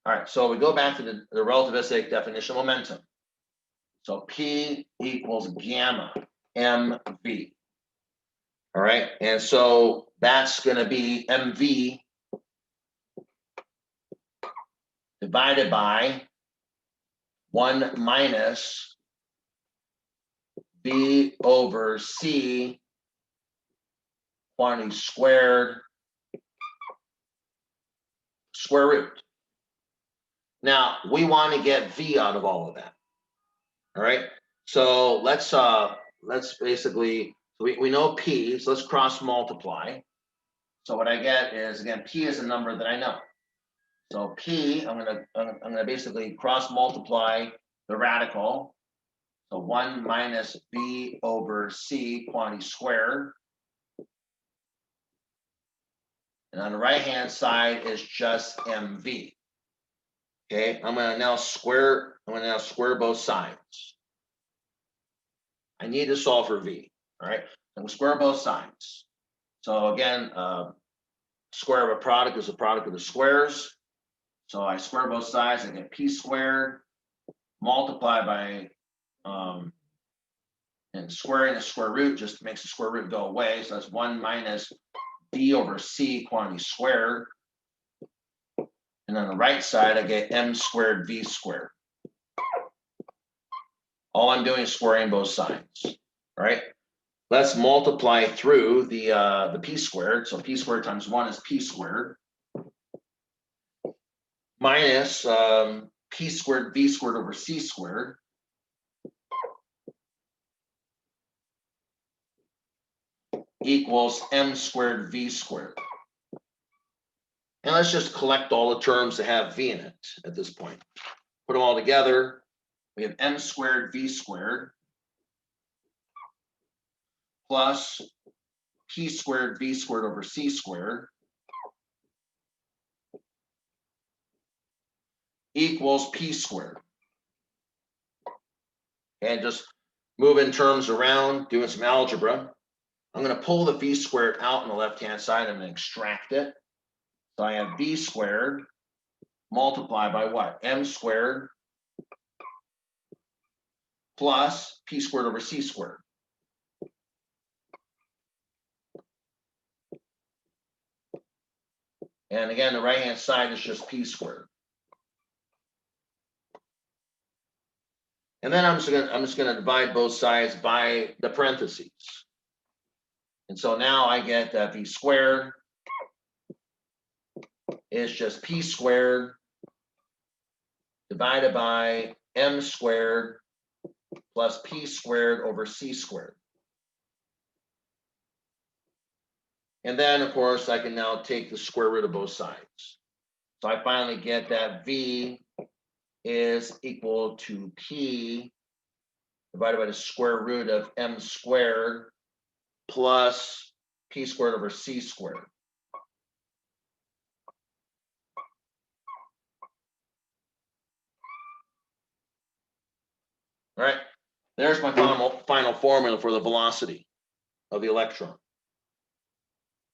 All right, so we go back to the relativistic definition of momentum. So P equals gamma mv. All right, and so that's going to be mv divided by 1 minus v over c quantity squared square root. Now we want to get v out of all of that. All right, so let's basically, we know p, so let's cross multiply. So what I get is, again, p is a number that I know. So p, I'm gonna basically cross multiply the radical. So 1 minus v over c quantity squared. And on the right hand side is just mv. Okay, I'm gonna now square both sides. I need to solve for v. All right, I'm gonna square both sides. So again, square of a product is a product of the squares. So I square both sides, I get p squared, multiply by, and squaring the square root just makes the square root go away. So that's 1 minus v over c quantity squared. And on the right side, I get m squared v squared. All I'm doing is squaring both sides. All right. Let's multiply through the p squared. So p squared times 1 is p squared. Minus p squared v squared over c squared. Equals m squared v squared. And let's just collect all the terms that have v in it at this point. Put them all together. We have m squared v squared plus p squared v squared over c squared equals p squared. And just moving terms around, doing some algebra. I'm going to pull the v squared out on the left-hand side. I'm going to extract it. So I have v squared multiplied by what? M squared plus p squared over c squared. And again, the right-hand side is just p squared. And then I'm just gonna divide both sides by the parentheses. And so now I get that v squared is just p squared divided by m squared plus p squared over c squared. And then, of course, I can now take the square root of both sides. So I finally get that v is equal to p divided by the square root of m squared plus p squared over c squared. All right, there's my final formula for the velocity of the electron.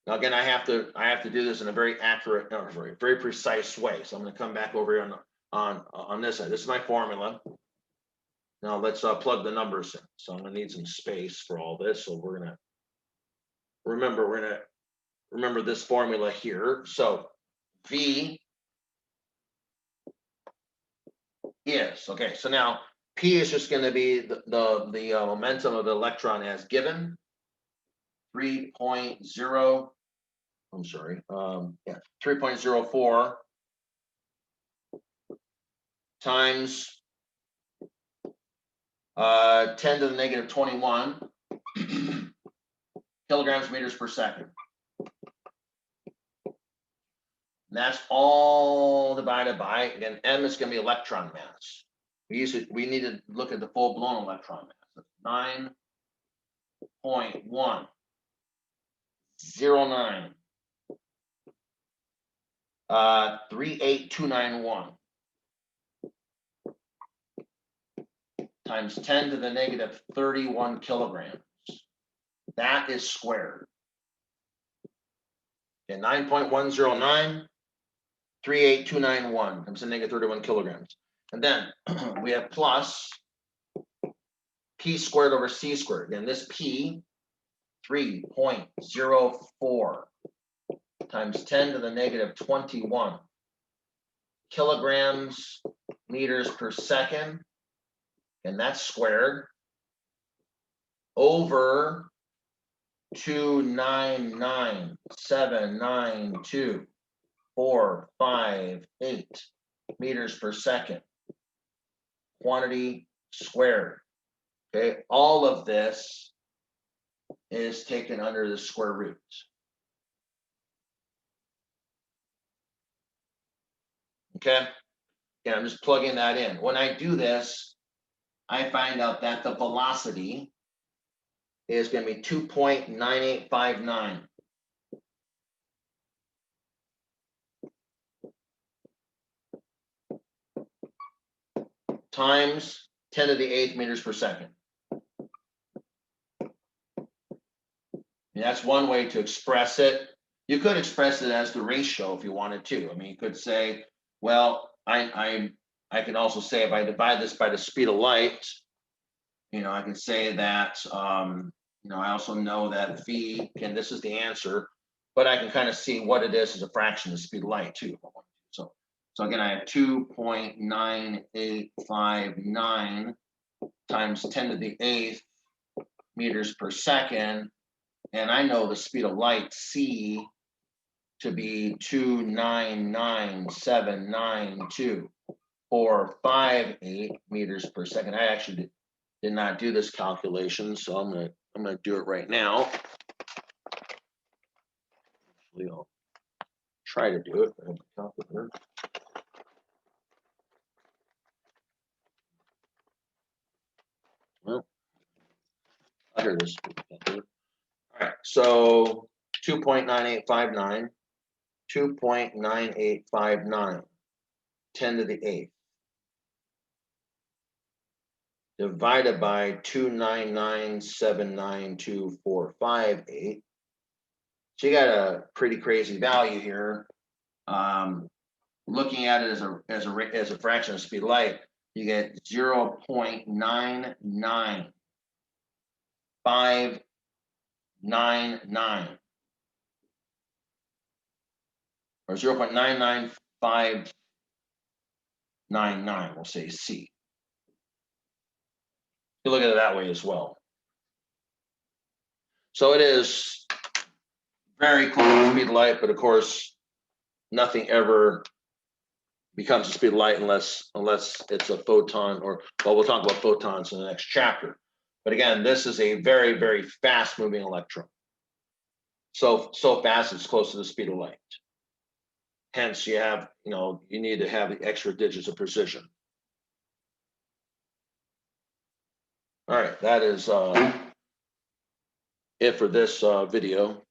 Now again, I have to do this in a very accurate, no, very precise way. So I'm going to come back over here on this side. This is my formula. Now let's plug the numbers in. So I'm going to need some space for all this. So we're going to remember this formula here. So V is, okay, so now P is just going to be the momentum of the electron as given, 3.0, I'm sorry, 3.04 times 10 to the negative 21 kilograms meters per second. And that's all divided by, again, m is going to be electron mass. We need to look at the full-blown electron mass. That's 9.109 38291 times 10 to the negative 31 kilograms. That is squared. And 9.109 38291 times 10 to the negative 31 kilograms. And then we have plus p squared over c squared. Again, this p, 3.04 times 10 to the negative 21 kilograms meters per second, and that's squared, over 299,792,458 meters per second. Quantity squared. Okay, all of this is taken under the square root. Okay, yeah, I'm just plugging that in. When I do this, I find out that the velocity is going to be 2.9859. Times 10 to the 8th meters per second. And that's one way to express it. You could express it as the ratio if you wanted to. I mean, you could say, well, I can also say if I divide this by the speed of light, I can say that, I also know that V, and this is the answer, but I can kind of see what it is as a fraction of the speed of light too. So again, I have 2.9859 times 10 to the 8th meters per second. And I know the speed of light, C, to be 299,792,458 meters per second. I actually did not do this calculation, so I'm gonna do it right now. Actually, I'll try to do it. I have a calculator. Well, here it is. All right, so 2.9859, 2.9859, 10 to the 8th, divided by 299,792,458. So you got a pretty crazy value here. Looking at it as a fraction of speed of light, you get 0.99599 or 0.99599. We'll say C. You look at it that way as well. So it is very close to the speed of light, but of course, nothing ever becomes the speed of light unless it's a photon, or, well, we'll talk about photons in the next chapter. But again, this is a very, very fast moving electron. So fast it's close to the speed of light. Hence, you have, you need to have the extra digits of precision. All right, that is it for this video.